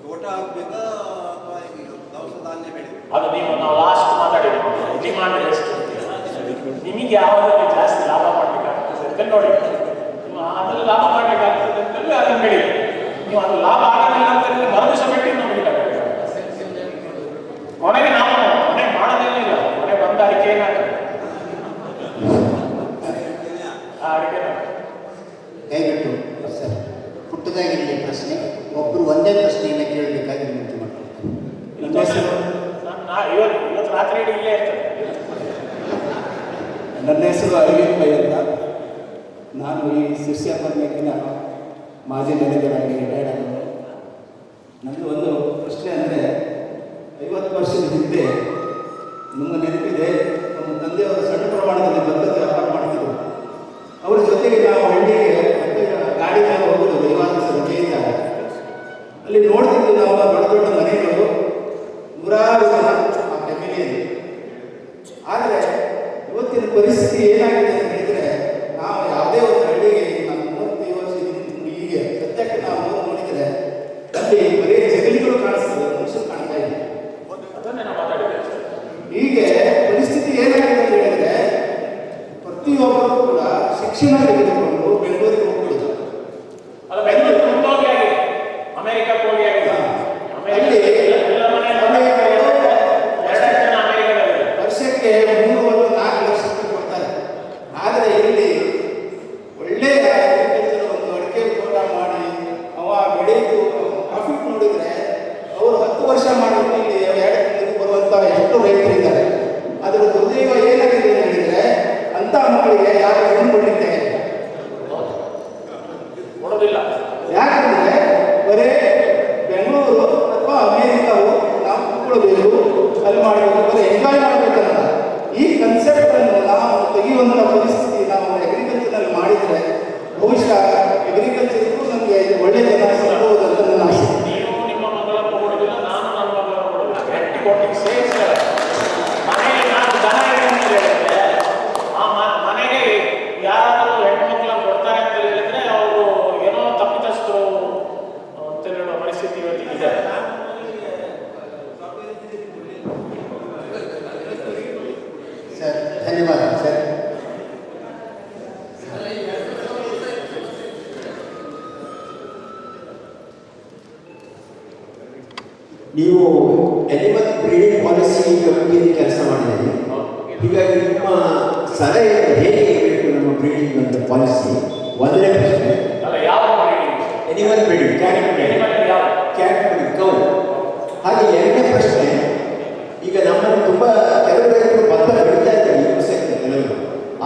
ತೋಟ ತೋಟ ಹಾಕ್ಬೇಕಾ ಅಥವಾ ಈಗ ದವಸ ಧಾನ್ಯ ಬೆಳಿಬೇಕು? ಅದು ನಾವು ಲಾಸ್ಟ್ ಮಾತಾಡಿದ್ವಿ ಡಿಮಾಂಡ್ ಎಷ್ಟು ನಿಮಗೆ ಯಾವುದರಲ್ಲಿ ಜಾಸ್ತಿ ಲಾಭ ಮಾಡಲಿಕ್ಕಾಗ್ತದೆ ಅಂತ ನೋಡಿ. ನೀವು ಅದ್ರಲ್ಲಿ ಲಾಭ ಮಾಡಲಿಕ್ಕಾಗ್ತದೆ ಅಂತಂದ್ರೆ ಅದನ್ನು ಬೆಳಿ. ನೀವು ಅದು ಲಾಭ ಆಗಲಿಲ್ಲ ಅಂತಂದ್ರೆ ಮರುದಿವಸ ಬೆಟ್ಟಿ ನಾವು ಬೆಳಿಬೇಕಾಗ್ತದೆ. ಕೊನೆಗೆ ನಾವು ಮನೆ ಮಾಡೋದೇನಿಲ್ಲ, ಮನೆ ಬಂದ ಅಡಿಕೆ ಏನಾಗ್ತದೆ ಆ ಅಡಿಕೆ ದಯವಿಟ್ಟು ಸರ್ ಪುಟ್ಟದಾಗಿರಲಿ ಪ್ರಶ್ನೆ, ಒಬ್ಬರು ಒಂದೇ ಪ್ರಶ್ನೆಯನ್ನು ಕೇಳಬೇಕಾಗಿ ವಿನಂತಿ ಮಾಡ್ಕೊಳ್ತೀನಿ. ಇವತ್ತು ರಾತ್ರಿ ಇಡೀ ಇಲ್ಲೇ ಇರ್ತದೆ. ನನ್ನ ಹೆಸರು ಅರವಿಂದ್ ಪೈ ಅಂತ. ನಾನು ಈ ಶಿರ್ಸಿಯ ಬ್ಯಾಂಕಿನ ಮಾಜಿ ಮ್ಯಾನೇಜರ್ ಆಗಿ ರಿಟೈರ್ಡ್ ಆದವರು. ನನ್ನದು ಒಂದು ಪ್ರಶ್ನೆ ಅಂದರೆ, 50 ವರ್ಷದ ಹಿಂದೆ ನಮ್ಮ ನೆನಪಿದೆ, ನಮ್ಮ ತಂದೆಯವರು ಸಣ್ಣ ಪ್ರಮಾಣದಲ್ಲಿ ಭತ್ತದ ವ್ಯಾಪಾರ ಮಾಡ್ತಿದ್ರು. ಅವರ ಜೊತೆಗೆ ನಾವು ಹಳ್ಳಿಗೆ ಗಾಡಿ ಮೇಲೆ ಹೋಗೋದು ದೈವಾಂಶ ರಜೆಯಿದ್ದಾಗ. ಅಲ್ಲಿ ನೋಡ್ತಿದ್ದು ನಾವು ದೊಡ್ಡ ದೊಡ್ಡ ಮನೆಗಳು, ನೂರಾರು ಜನ ಆ ಫ್ಯಾಮಿಲಿಯಲ್ಲಿ. ಆದರೆ ಇವತ್ತಿನ ಪರಿಸ್ಥಿತಿ ಏನಾಗಿದೆ ಅಂತ ಹೇಳಿದರೆ, ನಾವು ಯಾವುದೇ ಒಂದು ಹಳ್ಳಿಗೆ ನಾವು 30 ವರ್ಷ ಹೀಗೆ ಸದ್ಯಕ್ಕೆ ನಾವು ನೋಡಿದರೆ ಅಲ್ಲಿ ಬರೀ ಜಗಲಿಗಳು ಕಾಣಿಸ್ತದೆ, ಮನುಷ್ಯರು ಕಾಣ್ತಾ ಇದೆ. ಅದನ್ನೇ ನಾವು ಮಾತಾಡಿದ್ದೇವೆ. ಹೀಗೆ ಪರಿಸ್ಥಿತಿ ಏನಾಗಿದೆ ಅಂತ ಹೇಳಿದರೆ, ಪ್ರತಿಯೊಬ್ಬರು ಕೂಡ ಶಿಕ್ಷಣ ತೆಗೆದುಕೊಂಡು ಬೆಂಗಳೂರಿಗೆ ಹೋಗ್ಬಿಡುದು. ಅದು ಬೆಂಗಳೂರು ಮುಂದೋಗಿ ಆಗಿದೆ, ಅಮೆರಿಕಕ್ಕೆ ಹೋಗಿ ಆಗಿದೆ. ವರ್ಷಕ್ಕೆ 3-4 ಲಕ್ಷ ರೂಪಾಯಿ ಕೊಡ್ತಾರೆ. ಆದರೆ ಇಲ್ಲಿ ಒಳ್ಳೆಯ ಅಗ್ರಿಕಲ್ಚರ್ ಒಂದು ಅಡಿಕೆ ತೋಟ ಮಾಡಿ ಅವ ಬೆಳೆದು ಪ್ರಾಫಿಟ್ ನೋಡಿದರೆ ಅವರು 10 ವರ್ಷ ಮಾಡಿಬಿಟ್ಟು ಇಲ್ಲಿ 2 ತಿಂಗಳಿಗೆ ಬರುವಂಥ ಎಷ್ಟು ರೈತರಿದ್ದಾರೆ. ಅದರ ದುರ್ದೈವ ಏನಾಗಿದೆ ಅಂತ ಹೇಳಿದರೆ, ಅಂಥ ಮಕ್ಕಳಿಗೆ ಯಾರು ಹೆಣ್ಣು ಕೊಡಲಿಕ್ಕೆ ಕೊಡೋದಿಲ್ಲ. ಯಾಕಂದರೆ ಬರೇ ಬೆಂಗಳೂರು ಅಥವಾ ಅಮೇರಿಕಾವು ನಾವು ಕೂತ್ಕೊಳ್ಬೇಕು, ಅಲ್ಲಿ ಮಾಡಬೇಕು, ಬರೀ ಎಂಜಾಯ್ ಮಾಡಬೇಕಲ್ಲ. ಈ ಕನ್ಸೆಪ್ಟನ್ನು ನಾವು ತೆಗೆಯುವಂಥ ಪರಿಸ್ಥಿತಿ ನಾವು ಅಗ್ರಿಕಲ್ಚರ್ನಲ್ಲಿ ಮಾಡಿದರೆ ಬಹುಶಃ ಅಗ್ರಿಕಲ್ಚರ್ಗೂ ನಮಗೆ ಒಳ್ಳೆಯ ಜನ ಸಿಗಬಹುದು ಅಂತ ನನ್ನ ಆಸೆ. ನೀವು ನಿಮ್ಮ ಮಗಳನ್ನು ಕೊಡೋದಿಲ್ಲ, ನಾನು ನನ್ನ ಮಗಳನ್ನು ಕೊಡೋದಿಲ್ಲ. ಗಟ್ಟಿ ಕೊಟ್ಟಿಗೆ ಸೇರಿಸ್ತಾರೆ. ಮನೆಯಲ್ಲಿ ನಾನು ದನ ಹೇಳಿದ್ರೆ ಆ ಮನೆಗೆ ಯಾರಾದರೂ ಹೆಣ್ಮಕ್ಳನ್ನ ಕೊಡ್ತಾರೆ ಅಂತ ಹೇಳಿದ್ರೆ ಅವರು ಏನೋ ತಪ್ಪಿತಸ್ಥರು ಅಂತ ಹೇಳುವ ಪರಿಸ್ಥಿತಿ ಇವತ್ತಿಗಿದೆ. ಸರ್ ಧನ್ಯವಾದ ಸರ್. ನೀವು ಅನಿಮಲ್ ಬ್ರೀಡಿಂಗ್ ಪಾಲಿಸಿ ಬಗ್ಗೆ ಕೆಲಸ ಮಾಡಿದ್ದೀರಿ. ಹೀಗಾಗಿ ನಿಮ್ಮ ಸಲಹೆ ಹೇಗೆ ಇರಬೇಕು ನಮ್ಮ ಬ್ರೀಡಿಂಗ್ ಅಂತ ಪಾಲಿಸಿ? ಒಂದನೇ ಪ್ರಶ್ನೆ. ಅಲ್ಲ, ಯಾವ animal breeding, cat breeding, cow. ಹಾಗೆ ಎರಡನೇ ಪ್ರಶ್ನೆ, ಈಗ ನಮ್ಮನ್ನು ತುಂಬ ಕೆಲವು ರೈತರು ಭತ್ತ ಬೆಳೀತಾ ಇದ್ದಾರೆ ಈ ವರ್ಷಕ್ಕೆ ಕೆಲವರು.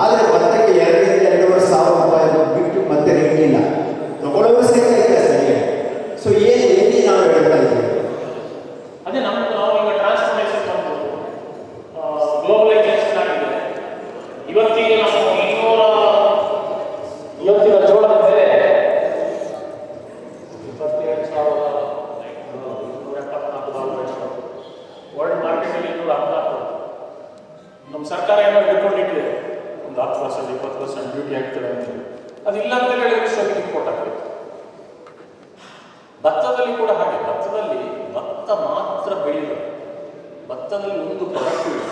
ಆದರೆ ಭತ್ತಕ್ಕೆ 2,500 ಸಾವಿರ ರೂಪಾಯಿ ಬಿಟ್ಟು ಮತ್ತೆ ರೇಟ್ ಇಲ್ಲ, ತಗೊಳ್ಳೋರು ಸಿಗ್ತಾ ಸರಿಯಾಗಿ. ಸೊ ಎಲ್ಲಿ ನಾವು ಹೇಳ್ತಾ ಇದ್ದೀವಿ? ಅದೇ ನಮ್ದು ನಾವು ಈಗ ಟ್ರಾನ್ಸ್ಫಾರ್ಮೇಷನ್ ಮಾಡ್ಬೋದು, ಗ್ಲೋಬಲೈಸೇಷನ್ ಆಗಿದೆ. ಇವತ್ತಿಗೆ ನಾವು ಇವತ್ತಿನ ಜೋಳದ ಬೆಲೆ 27,274 ವರ್ಲ್ಡ್ ಮಾರ್ಕೆಟಲ್ಲಿ 214. ನಮ್ಮ ಸರ್ಕಾರ ಏನೋ ಹಿಡ್ಕೊಂಡಿಟ್ಟಿದೆ, ಒಂದು 10%, 20% ಡ್ಯೂಟಿ ಆಗ್ತದೆ ಅಂತೇಳಿ. ಅದಿಲ್ಲ ಅಂತ ಹೇಳಿದ್ರೆ ಶೋಕಿಗೆ ಕೊಟ್ಟಾಗಬೇಕು. ಭತ್ತದಲ್ಲಿ ಕೂಡ ಹಾಗೆ. ಭತ್ತ ಮಾತ್ರ ಬೆಳೆಯುವುದು, ಭತ್ತದಲ್ಲಿ ಒಂದು ಪ್ರಾಡಕ್ಟ್ ಇದೆ,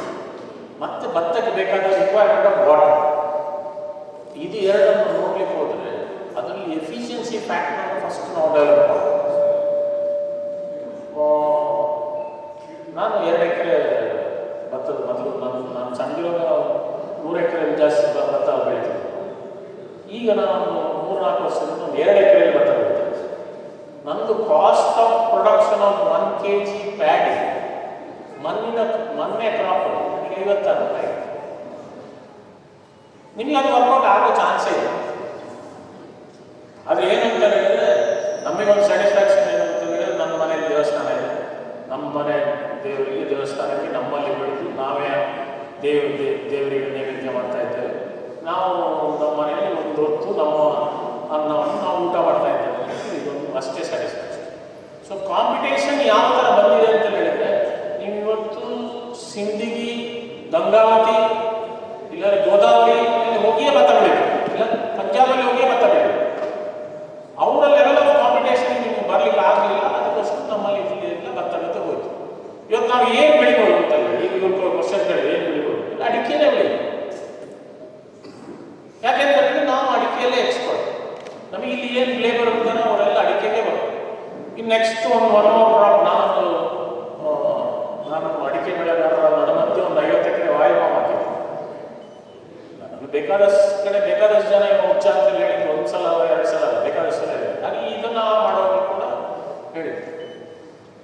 ಮತ್ತೆ ಭತ್ತಕ್ಕೆ ಬೇಕಾದ ರಿಕ್ವೈರ್ಮೆಂಟ್ ಆಫ್ ವಾಟರ್. ಇದು ಎರಡನ್ನು ನೋಡ್ಲಿಕ್ಕೆ ಹೋದರೆ ಅದರಲ್ಲಿ ಎಫಿಷಿಯನ್ಸಿ ಫ್ಯಾಕ್ಟರ್ ಫಸ್ಟ್ ನಾವು ಡೆವಲಪ್ ಮಾಡಬೇಕು. ನಾನು 2 ಎಕರೆ ಭತ್ತದ ಮೊದಲು ನಾನು ಸಣ್ಣದಿರುವಾಗ 100 ಎಕರೆ ಜಾಸ್ತಿ ಭತ್ತ ಬೆಳಿತೀನಿ. ಈಗ ನಾನು 3-4 ವರ್ಷದಿಂದ 2 ಎಕರೆ ಭತ್ತ ಬೆಳಿತೀನಿ. ನಂದು cost of production of 1 kg paddy ಮೊನ್ನೆ ಕ್ರಾಪ್ ನನಗೆ 56 ರೂಪಾಯಿ. ನಿಮಗೆ ಅದು ವರ್ಕೌಟ್ ಆಗೋ ಚಾನ್ಸೇ ಇಲ್ಲ. ಅದು ಏನಂತ ಹೇಳಿದ್ರೆ ನಮಗೊಂದು ಸ್ಯಾಟಿಸ್ಫ್ಯಾಕ್ಷನ್ ಏನಂತ ಹೇಳಿದ್ರೆ, ನನ್ನ ಮನೆಯಲ್ಲಿ ದೇವಸ್ಥಾನ ಇದೆ, ನಮ್ಮ ಮನೆ ದೇವರಿಗೆ ದೇವಸ್ಥಾನಕ್ಕೆ ನಮ್ಮಲ್ಲಿ ಬೆಳೆದು ನಾವೇ ದೇವರಿಗೆ ನೈವೇದ್ಯ ಮಾಡ್ತಾ ಇದ್ದೇವೆ. ನಾವು ನಮ್ಮ ಮನೆಯಲ್ಲಿ ಒಂದು ಹೊತ್ತು ನಮ್ಮ ಅನ್ನವನ್ನು ನಾವು ಊಟ ಮಾಡ್ತಾ ಇದ್ದೇವೆ. ಇದೊಂದು ಅಷ್ಟೇ ಸ್ಯಾಟಿಸ್ಫ್ಯಾಕ್ಷನ್. ಸೊ ಕಾಂಪಿಟೇಷನ್ ಯಾವ ಥರ ಬಂದಿದೆ ಅಂತ ಹೇಳಿದ್ರೆ, ನೀವು ಇವತ್ತು ಸಿಂದಗಿ, ಗಂಗಾವತಿ, ಇಲ್ಲ ಗೋದಾವರಿ ಹೋಗಿಯೇ ಭತ್ತ ಬೆಳಿಬೇಕು, ಇಲ್ಲ ಪಂಜಾಬಲ್ಲಿ ಹೋಗಿಯೇ ಭತ್ತ ಬೆಳಿಬೇಕು. ಅವರ ಲೆವೆಲ್ ಆಫ್ ಕಾಂಪಿಟೇಷನ್ ನಿಮಗೆ ಬರಲಿಕ್ಕೆ ಆಗಲಿಲ್ಲ. ಅದಕ್ಕೋಸ್ಕರ ನಮ್ಮಲ್ಲಿ ಒನ್ ಮೋರ್ ಕ್ರಾಪ್. ನಾನು ಅಡಿಕೆ ಬೆಳೆಗಾರರ ನಡುಮಧ್ಯೆ ಒಂದು 50 ಎಕರೆ ಆಯಿಲ್ ಪಾಮ್ ಹಾಕಿದ್ದೆ. ನನಗೆ ಬೇಕಾದಷ್ಟು ಕಡೆ ಬೇಕಾದಷ್ಟು ಜನ ಹುಚ್ಚ ಅಂತ ಹೇಳಿದ್ರು, ಒಂದು ಸಲ 2 ಸಲ ಬೇಕಾದಷ್ಟು ಸಲ ಇದೆ. ಹಾಗೆ ಇದನ್ನ ಮಾಡೋದು ಕೂಡ ಹೇಳಿದ್ರು.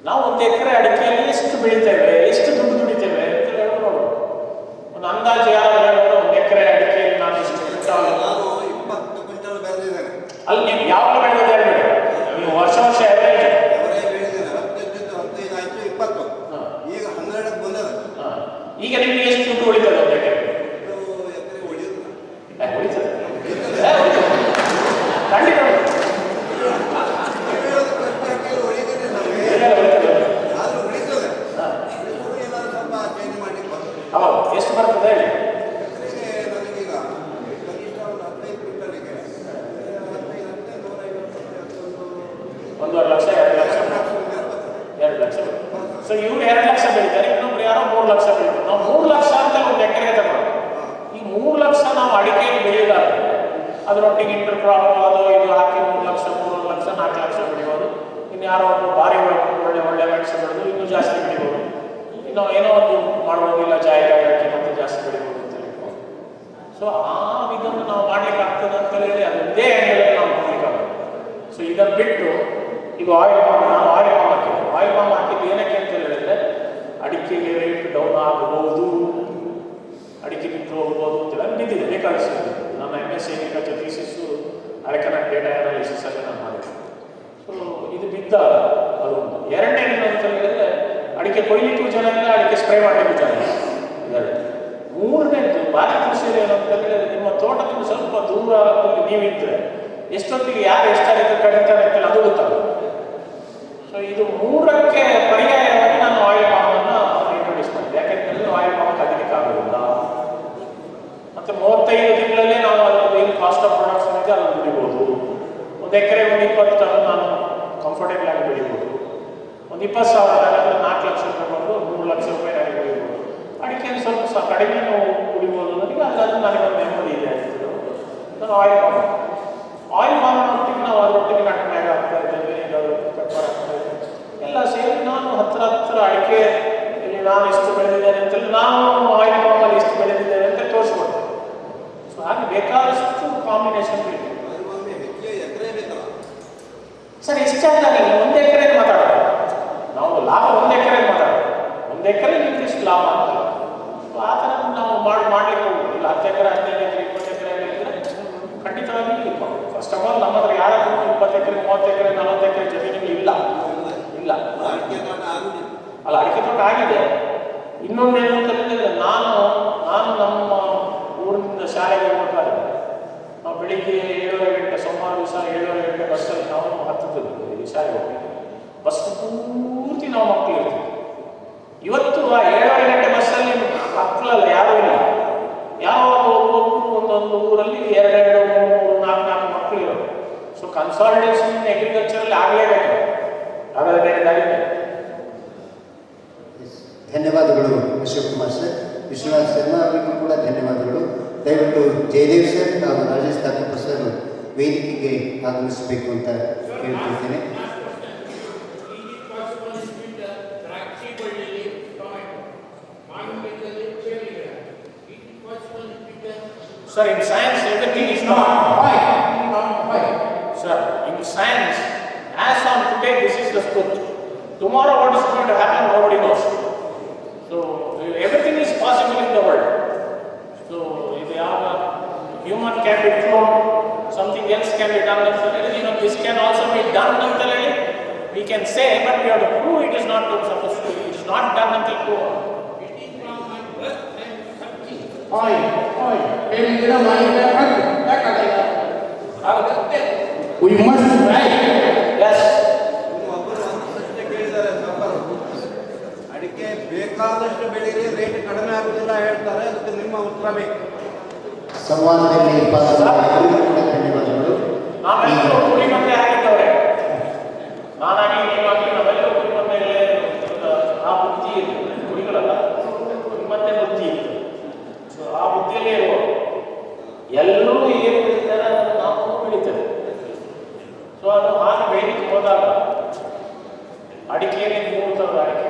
ನಾವು 1 ಎಕರೆ ಅಡಿಕೆಯಲ್ಲಿ ಎಷ್ಟು ಬೆಳಿತೇವೆ, ಎಷ್ಟು ದುಡ್ಡು ದುಡಿತೇವೆ ಅಂತ ಹೇಳೋದು ನೋಡೋದು. ಒಂದು ಅಂದಾಜು ಯಾರು ಹೇಳೋದು 1 ಎಕರೆ ಅಡಿಕೆಯಲ್ಲಿ ನಾನು ಎಷ್ಟು ಕ್ವಿಂಟಾಲ್, ನಾನು 20 ಕ್ವಿಂಟಲ್ ಬೆಳೆದಿದ್ದೇನೆ. ಅಲ್ಲಿ ನೀವು ಯಾವಾಗ ಬೆಳೆಯೋದು ಹೇಳಿ, ನೀವು ವರ್ಷ ಎವರೇಜ್ ಬೆಳೆದಿದ್ದೇನೆ. 15 ಆಯ್ತು, 20. ಈಗ 12ಕ್ಕೆ ಬಂದದ. ಈಗ ನಿಮ್ಗೆ ಎಷ್ಟು ದುಡ್ಡು ಉಳಿತದೆ 1 ಎಕರೆ? ಎಕರೆ ಉಳಿಯುತ್ತಿಲ್ಲ. ಉಳಿತದೆ ಖಂಡಿತ ಹೌದು. ಎಷ್ಟು ಬರ್ತದೆ ಹೇಳಿ? ನನಗೀಗ ಕನಿಷ್ಠ ಒಂದು 15 ಕ್ವಿಂಟಲ್ಗೆ 1.5 ಲಕ್ಷ 2 ಲಕ್ಷ 2 ಲಕ್ಷ. ಸೊ ಇವ್ರು 2 ಲಕ್ಷ ಬೆಳಿತಾರೆ, ಇನ್ನೊಬ್ರು ಯಾರೋ 3 ಲಕ್ಷ ಬೆಳಿತಾರೆ. ನಾವು 3 ಲಕ್ಷ ಅಂತ 1 ಎಕರೆಗೆ ತಗೊಳ್ಳೋದು. ಈ 3 ಲಕ್ಷ ನಾವು ಅಡಿಕೆಯಲ್ಲಿ ಬೆಳೆಯೋದಾದ್ರೆ ಅದರೊಟ್ಟಿಗೆ ಇಂಟರ್ ಕ್ರಾಪ್ ಅದು ಇದು ಹಾಕಿ 3 ಲಕ್ಷ 3 ಲಕ್ಷ 4 ಲಕ್ಷ ಬೆಳಿಬೋದು. ಇನ್ನು ಯಾರೋ ಒಂದು ಭಾರಿ ಒಳ್ಳೆ ಮೆಣಸು ಬೆಳೆದು ಇನ್ನೂ ಜಾಸ್ತಿ ಬೆಳಿಬೋದು. ಇನ್ನು ಏನೋ ಒಂದು ಮಾಡ್ಬೋದು, ಇಲ್ಲ ಜಾಯಿಕಾಯಿ ಹಾಕಿ ಮತ್ತೆ ಜಾಸ್ತಿ ಬೆಳಿಬೋದು ಅಂತ ಹೇಳ್ಬೋದು. ಸೊ ಆ ಇದನ್ನು ನಾವು ಮಾಡ್ಲಿಕ್ಕೆ ಆಗ್ತದೆ ಅಂತ ಹೇಳಿ ಅದೊಂದೇ ಆ್ಯಂಗಲಲ್ಲಿ ನಾವು ಹೋಗ್ಲಿಕ್ಕಾಗಲ್ಲ. ಸೊ ಇದನ್ನು ಬಿಟ್ಟು ಈಗ ಆಯಿಲ್ ಪಾಮ್, ನಾವು ಆಯಿಲ್ ಪಾಮ್ ಹಾಕಿದ್ವಿ. ಆಯಿಲ್ ಪಾಮ್ ಹಾಕಿದ್ದು ಏನಕ್ಕೆ ಅಂತ ಹೇಳಿದ್ರೆ ಅಡಿಕೆಗೆ ರೇಟ್ ಡೌನ್ ಆಗಬಹುದು, ಅಡಿಕೆ ಬಿಟ್ಟು ಹೋಗ್ಬೋದು ಅಂತೆಲ್ಲ ಬಿದ್ದಿದೆ ಬೇಕಾದಷ್ಟು. ನನ್ನ MS ಅಗ್ರಿಕಲ್ಚರ್ ಥೀಸಿಸ್ಸು ಅರೆಕನೆಕ್ಟ್ ಡೇಟಾ ಅನಾಲಿಸಿಸ್ ಅಲ್ಲಿ ನಾನು ಮಾಡಿದ್ದೆ. ಸೊ ಇದು ಬಿದ್ದಾಗ ಅದು ಒಂದು. ಎರಡನೇದು ಅಂತ ಹೇಳಿದ್ರೆ ಅಡಿಕೆ ಕೊಯ್ಲಿಕ್ಕೂ ಜನ ಇಲ್ಲ, ಅಡಿಕೆ ಸ್ಪ್ರೇ ಮಾಡಲಿಕ್ಕೂ ಜನ ಇಲ್ಲ. ಇದೆರಡು. ಮೂರನೇದು ಭಾರಿ ಕೃಷಿಯಲ್ಲಿ ಏನಂತ ಹೇಳಿದ್ರೆ ನಿಮ್ಮ ತೋಟದಿಂದ ಸ್ವಲ್ಪ ದೂರ ನೀವಿದ್ರೆ ಎಷ್ಟೊತ್ತಿಗೆ ಯಾರು ಎಷ್ಟಾಗುತ್ತೆ ಕಡಿತಾರೆ ಅಂತ ಅದು ಗೊತ್ತಾಗುತ್ತೆ. ಸೊ ಇದು 3ಕ್ಕೆ ಪರ್ಯಾಯವಾಗಿ ನಾನು ಆಯಿಲ್ ಪಾಮನ್ನು ಇಂಟ್ರೊಡ್ಯೂಸ್ ಮಾಡಿದೆ. ಯಾಕೆಂತಂದ್ರೆ ಆಯಿಲ್ ಪಾಮ್ ಕದಿಲಿಕ್ಕೆ ಆಗೋದಿಲ್ಲ. ಮತ್ತೆ 35 ತಿಂಗಳಲ್ಲೇ ನಾವು ಅದರಲ್ಲಿ ಏನು ಕಾಸ್ಟ್ ಆಫ್ ಪ್ರೊಡಕ್ಷನ್ ಇದೆ ಅದನ್ನು ಬೆಳಿಬೋದು. 1 ಎಕರೆ 20 ಟನ್ ನಾನು ಕಂಫರ್ಟೇಬಲ್ ಆಗಿ ಬೆಳಿಬೋದು. ಒಂದು 20,000 4 ಲಕ್ಷ ರೂಪಾಯಿ ಬಂದು 3 ಲಕ್ಷ ರೂಪಾಯಿ ನನಗೆ ಬೆಳಿಬೋದು. ಅಡಿಕೆ ಸ್ವಲ್ಪ ಕಡಿಮೆ ಕುಡಿಬೋದು ನನಗೆ, ಅದು ನನಗೊಂದು ನೆಮ್ಮದಿ ಇದೆ ಅಂತ ನಾನು ಆಯಿಲ್ ಪಾಮ್ನೊಟ್ಟಿಗೆ ನಾವು ಅದರೊಟ್ಟಿಗೆ ನಟ್ಮ್ಯಾಗ ಹಾಕ್ತಾ ಇದ್ದೇವೆ, ಪೆಪ್ಪರ್ ಹಾಕ್ತಾ ಇದ್ದೇವೆ, ಎಲ್ಲ ಸೇರಿ ನಾನು ಹತ್ರ ಅಡಿಕೆ ಇಲ್ಲಿ ನಾನು ಎಷ್ಟು ಬೆಳೆದಿದ್ದೇನೆ ಅಂತೇಳಿ ನಾನು ಆಯಿಲ್ ಪಾಮಲ್ಲಿ ಎಷ್ಟು ಬೆಳೆದಿದ್ದೇನೆ ಅಂತ ತೋರಿಸ್ಕೊಡ್ತೇನೆ. ಸೊ ಹಾಗೆ ಬೇಕಾದಷ್ಟು ಕಾಂಬಿನೇಷನ್ ಬೇಕು. ಸರ್ ಇಷ್ಟಾಗ ನೀವು 1 ಎಕರೆ ಮಾತಾಡೋದು, ನಾವು ಲಾಭ 1 ಎಕರೆ ಮಾತಾಡೋದು. 1 ಎಕರೆ ನಿಮ್ಗೆ ಇಷ್ಟು ಲಾಭ ಅಂತ ಆ ಥರ ನಾವು ಮಾಡ್ಲಿಕ್ಕೆ ಹೋಗ್ಬೋದು. ಇಲ್ಲ 10 ಎಕರೆ 15 ಎಕರೆ 20 ಎಕರೆ ಇದ್ದರೆ ಖಂಡಿತವಾಗಿ ಫಸ್ಟ್ ಆಫ್ ಆಲ್ ನಮ್ಮ ಹತ್ರ ಯಾರಾದ್ರೂ 20 ಎಕರೆ 30 ಎಕರೆ 40 ಎಕರೆ ಜಮೀನುಗಳು ಇಲ್ಲ. ಅಲ್ಲ, ಅಡಿಕೆ ತೋಟ ಆಗಿದೆ. ಇನ್ನೊಂದು ಏನು ಅಂತ ಹೇಳಿದ್ರೆ ನಾನು ನಮ್ಮ ಊರಿನಿಂದ ಶಾಲೆಗೆ ಹೋಗ್ಬೇಕಾದ್ರೆ ನಾವು ಬೆಳಿಗ್ಗೆ 7:30 ಗಂಟೆ, ಸೋಮವಾರ ದಿವಸ 7:30 ಗಂಟೆ ಬಸ್ಸಲ್ಲಿ ನಾವು ಹತ್ತಿದ್ವಿ ಶಾಲೆಗೆ ಹೋಗ್ತೀವಿ. ಬಸ್ ಪೂರ್ತಿ ನಾವು ಮಕ್ಕಳು ಇರ್ತೀವಿ. ಇವತ್ತು ಆ 7:30 ಗಂಟೆ ಬಸ್ಸಲ್ಲಿ ಮಕ್ಕಳಲ್ಲ ಯಾರೂ ಇಲ್ಲ. ಯಾವಾಗ ಒಂದೊಂದು ಊರಲ್ಲಿ 2, 3, 4 ಮಕ್ಕಳು ಇರೋದು. ಸೊ ಕನ್ಸಾಲಿಡೇಷನ್ ಅಗ್ರಿಕಲ್ಚರಲ್ಲಿ ಆಗಲೇಬೇಕು. ಹಾಗಾದ್ರೆ ಬೇರೆ ದಾರಿ ಇಲ್ಲ. ಧನ್ಯವಾದಗಳು ಶಿವಕುಮಾರ್ ಸರ್. ವಿಶ್ವನಾಥ್ ಶರ್ಮಾ ಅವರಿಗೂ ಕೂಡ ಧನ್ಯವಾದಗಳು. ದಯವಿಟ್ಟು ಜಯದೇವ್ ಸರ್ ಹಾಗೂ ರಾಜೇಶ್ ತಾಕಪ್ಪ ಸರ್ ವೇದಿಕೆಗೆ ಆಗಮಿಸಬೇಕು ಅಂತ ಕೇಳ್ತಿದ್ದೇನೆ. Sir, in science, everything is not why. Sir, in science, as on today, this is the truth. Tomorrow, what is going to happen, nobody knows. So, everything is possible in the world. So, if they are human can be cloned, something else can be done. You know, this can also be done until we can say, but we have to prove it is not supposed to. It is not done until proven. We must try. Yes. ಅಡಿಕೆ ಬೇಕಾದಷ್ಟು ಬೆಳೆಗೆ rate ಕಡಿಮೆ ಆಗುದಿಲ್ಲ ಹೇಳ್ತಾರೆ. ಅದಕ್ಕೆ ನಿಮ್ಮ ಉತ್ತರ ಬೇಕು. ಸಂವಾದದಲ್ಲಿ ಧನ್ಯವಾದಗಳು. ನಾವೆಲ್ಲರೂ ಕುರಿ ಮಂದೆ ಆಗಿದ್ದವ್ರೆ. ನಾನಾಗಿ ನೀವಾಗಿ ನಾವೆಲ್ಲರೂ ಕುರಿ ಮಂದೆಗೆ ಆ ಬುದ್ಧಿ ಕುರಿಗಳಲ್ಲ, ಕುರಿ ಮಂದೆ ಬುದ್ಧಿ ಇತ್ತು. ಸೊ ಆ ಬುದ್ಧಿಯಲ್ಲೇ ಇರುವ ಎಲ್ಲರೂ ಏನು ಬೆಳೀತಾರೆ ಅದನ್ನು ನಾವು ಬೆಳೀತೇವೆ. ಸೊ ಅದು ಹಾಗೆ ಬೆಳೀಲಿಕ್ಕೆ ಹೋದಾಗ ಅಡಿಕೆಯಲ್ಲಿ 3 ಥರದ ಅಡಿಕೆ.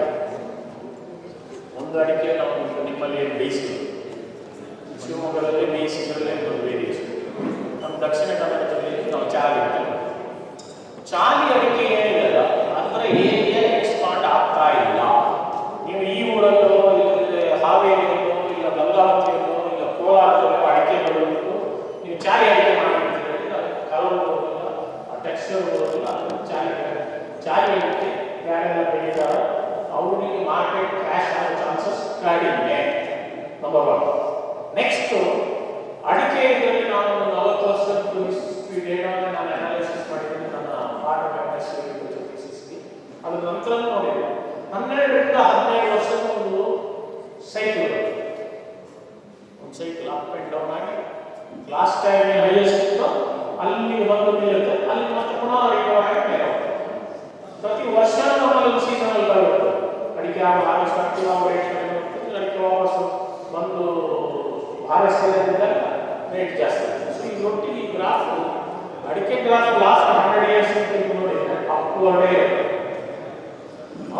ಒಂದು ಅಡಿಕೆ ನಾವು ನಿಮ್ಮಲ್ಲಿ ಬೇಯಿಸಿದ್ವಿ, ಶಿವಮೊಗ್ಗದಲ್ಲಿ ಬೇಯಿಸಿದ್ರಲ್ಲೇ ಒಂದು ವೇರಿಯೇಷನ್. ನಮ್ಮ ದಕ್ಷಿಣ ಕನ್ನಡದಲ್ಲಿ ನಾವು ಚಾಲಿ ಅಂತ. ಚಾಲಿ ಅಡಿಕೆ ಏನಿಲ್ಲ ಅಂದರೆ ಏರಿಯಾ ಎಕ್ಸ್ಪಾಂಡ್ ಆಗ್ತಾ ಇಲ್ಲ. ನೀವು ಈ ಊರಲ್ಲೋ ಇಲ್ಲ ಹಾವೇರಿಯಲ್ಲೋ ಇಲ್ಲ ಗಂಗಾವತಿಯಲ್ಲೋ ಇಲ್ಲ ಕೋಲಾರದಲ್ಲೋ ಅಡಿಕೆ ಬೆಳೆದು ನೀವು ಚಾಲಿ ಅಡಿಕೆ ಮಾಡಿರ್ತೀರಿ, ಕಲರ್ ಬರೋದಿಲ್ಲ, ಟೆಕ್ಸ್ಚರ್ ಬರೋದಿಲ್ಲ. ಚಾಲಿ ಅಡಿಕೆ ಯಾರೆಲ್ಲ ಬೆಳೀತಾರೆ ಅವರಿಗೆ ಮಾರ್ಕೆಟ್ ಕ್ರ್ಯಾಶ್ ಆಗೋ ಚಾನ್ಸಸ್ ಕಡಿಮೆ. ನಂಬರ್ 1. ನೆಕ್ಸ್ಟು ಅಡಿಕೆ ಇದರಲ್ಲಿ ನಾನು 40 ವರ್ಷದ ಡೇಟಾನ ನಾನು ಅನಾಲಿಸಿಸ್ ಮಾಡಿದ್ದೀನಿ ನನ್ನ ಅದ್ರ ನಂತರ ನೋಡಿದೆ. 12 ರಿಂದ 15 ವರ್ಷದ ಒಂದು ಸೈಕಲ್ ಅಪ್ ಆ್ಯಂಡ್ ಡೌನ್ ಆಗಿ ಲಾಸ್ಟ್ ಟೈಮ್ ಹೈಯೆಸ್ಟ್ ಇತ್ತು ಅಲ್ಲಿ ಒಂದು ನಿಲ್ಲುತ್ತೆ, ಅಲ್ಲಿ ಮತ್ತೆ ಪುನಃ ರಿಕವರ್ ಆಗಿ ಮೇಲೆ ಹೋಗ್ತದೆ. ಪ್ರತಿ ವರ್ಷ ನಮ್ಮಲ್ಲಿ ಸೀಸನಲ್ ಬರುತ್ತೆ. ಅಡಿಕೆ ಹಾರ್ವೆಸ್ಟ್ ಆಗ್ತೀವಿ, ನಾವು ರೇಟ್ ಕಡಿಮೆ ಹೋಗ್ತದೆ, ಅಡಿಕೆ ವಾಪಸ್ ಒಂದು ಹಾರ್ವೆಸ್ಟ್ ರೇಟ್ ಜಾಸ್ತಿ ಆಗ್ತದೆ. ಸೊ ಈ ಒಟ್ಟಿಗೆ ಈ ಗ್ರಾಫ್ ಅಡಿಕೆ ಗ್ರಾಫ್ ಲಾಸ್ಟ್ 100 years ನೋಡಿದ್ರೆ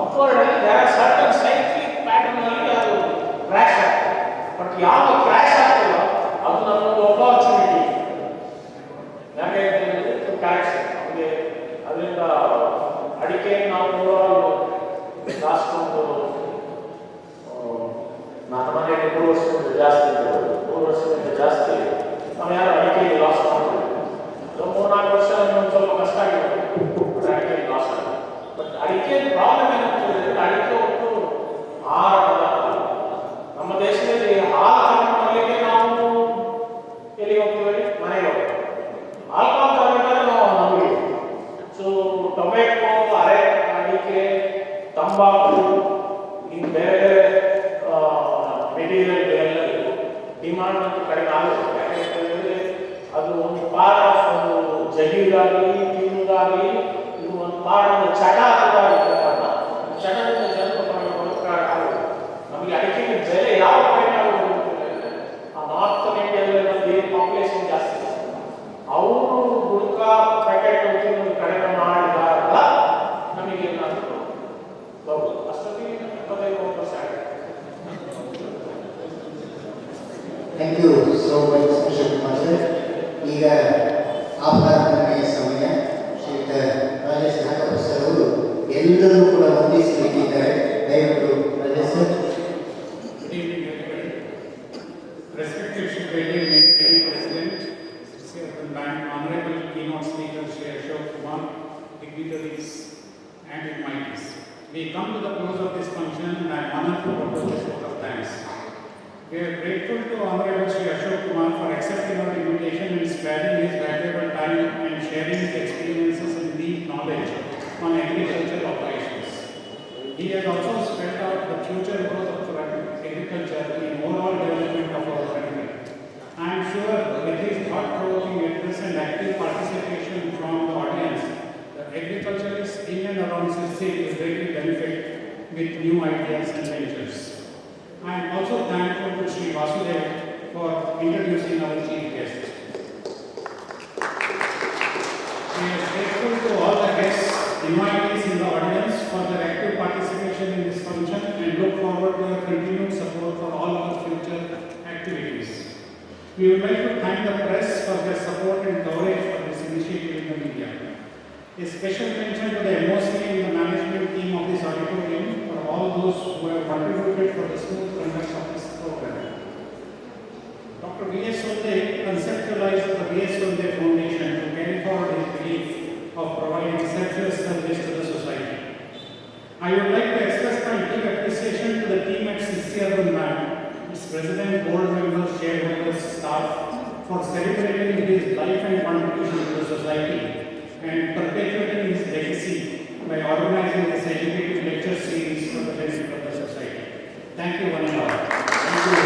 upward there are certain cyclic pattern ಅಲ್ಲಿ ಅದು ಕ್ರ್ಯಾಶ್ ಆಗ್ತದೆ. ಬಟ್ ಯಾವ ಕ್ರ್ಯಾಶ್ ಆಗ್ತದೋ ಅದು ನಮ್ಮೊಂದು ಅಪಾರ್ಚುನಿಟಿ. ಯಾಕೆ ಕರೆಕ್ಷನ್ ನಮಗೆ ಅದರಿಂದ ಅಡಿಕೆ ನಾವು ಲಾಸ್ಟ್ ಒಂದು ನನ್ನ ಮನೆಯಲ್ಲಿ 3 ವರ್ಷದಿಂದ ಜಾಸ್ತಿ ಇತ್ತು, 3 ವರ್ಷದಿಂದ ಜಾಸ್ತಿ ನಾವು ಯಾರು ಅಡಿಕೆಗೆ ಲಾಸ್ ಮಾಡ್ತೀವಿ. 3-4 ವರ್ಷ ಒಂದು ಸ್ವಲ್ಪ ಕಷ್ಟ ಆಗಿದೆ ಅಡಿಕೆಗೆ ಲಾಸ್ ಆಗಿದೆ. ಬಟ್ ಅಡಿಕೆ ಪ್ರಾಬ್ಲಮ್ ಏನಂತ ಹೇಳಿದ್ರೆ ಅಡಿಕೆ ಒಟ್ಟು ಆಹಾರ ನಮ್ಮ ದೇಶದಲ್ಲಿ ಹಾಲು ತಗೊಂಡ್ಬರ್ಲಿಕ್ಕೆ ನಾವು ಎಲ್ಲಿ ಹೋಗ್ತೀವಿ, ಮನೆಗೆ ಹೋಗ್ತೀವಿ. ಆಲ್ಕೋಹಾಲ್ ತಗೊಂಡ್ರೆ ನಾವು ನಮಗೆ ಸೊ ಟೊಮೆಟೊ, ಅಡಿಕೆ, ತಂಬಾಕು, ಇನ್ನು ಬೇರೆ ಮೆಟೀರಿಯಲ್ ಎಲ್ಲ ಡಿಮಾಂಡ್ ಅಂತೂ ಕಡಿಮೆ ಆಗುತ್ತೆ. ಯಾಕೆಂತ ಹೇಳಿದ್ರೆ ಅದು ಒಂದು ಪಾರ್ಟ್ ಆಫ್ ಒಂದು ಜಗೀಗಾಗಲಿ ತಿನ್ನುಗಾಗಲಿ ಇದು ಒಂದು ಪಾರ್ಟ್ ಒಂದು ಚಟ ಇದ್ದ ಕಾರಣ ಚಟದಿಂದ ಜನರು ಆಗುತ್ತೆ. ನಮಗೆ ಅಡಿಕೆಗೆ ಬೆಲೆ ಯಾವ ಕಡಿಮೆ ಆಗುತ್ತೆ ಅಂದರೆ ಆ ನಾರ್ತ್ ಇಂಡಿಯಾದಲ್ಲಿ ನಮಗೆ ಪಾಪ್ಯುಲೇಷನ್ ಜಾಸ್ತಿ ಇದೆ. ಅವರು ಗುಡ್ಕ ಪ್ಯಾಕೆಟ್ ತಿನ್ನೋದು ಕಡಿಮೆ ಮಾಡಿದಾಗ ನಮಗೆ ಏನಾದರೂ ಬರುವುದು ಅಷ್ಟೊತ್ತಿಗೆ 25% ಆಗಿದೆ. Thank you so much Shivakumar sir. ಈಗ ಆಭಾರಕ್ಕೆ ಸಮಯ. ಶ್ರೀಯುತ ರಾಜೇಶ್ ನಾಗಪ್ಪ ಸರ್ ಅವರು ಎಲ್ಲರೂ ಕೂಡ ವಂದಿಸಲಿಕ್ಕಿದ್ದಾರೆ. ದಯವಿಟ್ಟು Rajesh sir. Good evening, everybody. Respected President, Urban Bank, Honorable Keynote Speaker Shri Ashok Kumar, dignitaries and invitees. We come to the close of this function and I am honored to propose this vote of thanks. We are grateful to Honorable Shri Ashok Kumar for accepting our invitation and sparing his valuable time and sharing his experiences and deep knowledge on agricultural operations. He has also spelled out the future growth of agriculture in overall development of our country. I am sure with his thought-provoking address and active participation from the audience, the agriculturists in and around Sirsi will greatly benefit with new ideas and ventures. I am also thankful to Shri Vasudev for introducing our chief guest. We are grateful to all the guests, invitees in the audience for their active participation in this function and look forward to your continued support for all our future activities. We would like to thank the press for their support and coverage for this initiative in the media. A special mention to the MOC and the management team of this auditorium for all those who have contributed for the smooth conduct of this program. Dr. V.S. Sonde conceptualized the V.S. Sonde Foundation to carry forward his belief of providing selfless service to the society. I would like to express my deep appreciation to the team at Sirsi Urban Bank, its president, board members, shareholders, staff, for celebrating his life and contribution to the society and perpetuating his legacy by organizing this educative lecture series for the benefit of the society. Thank you one and all. Thank you.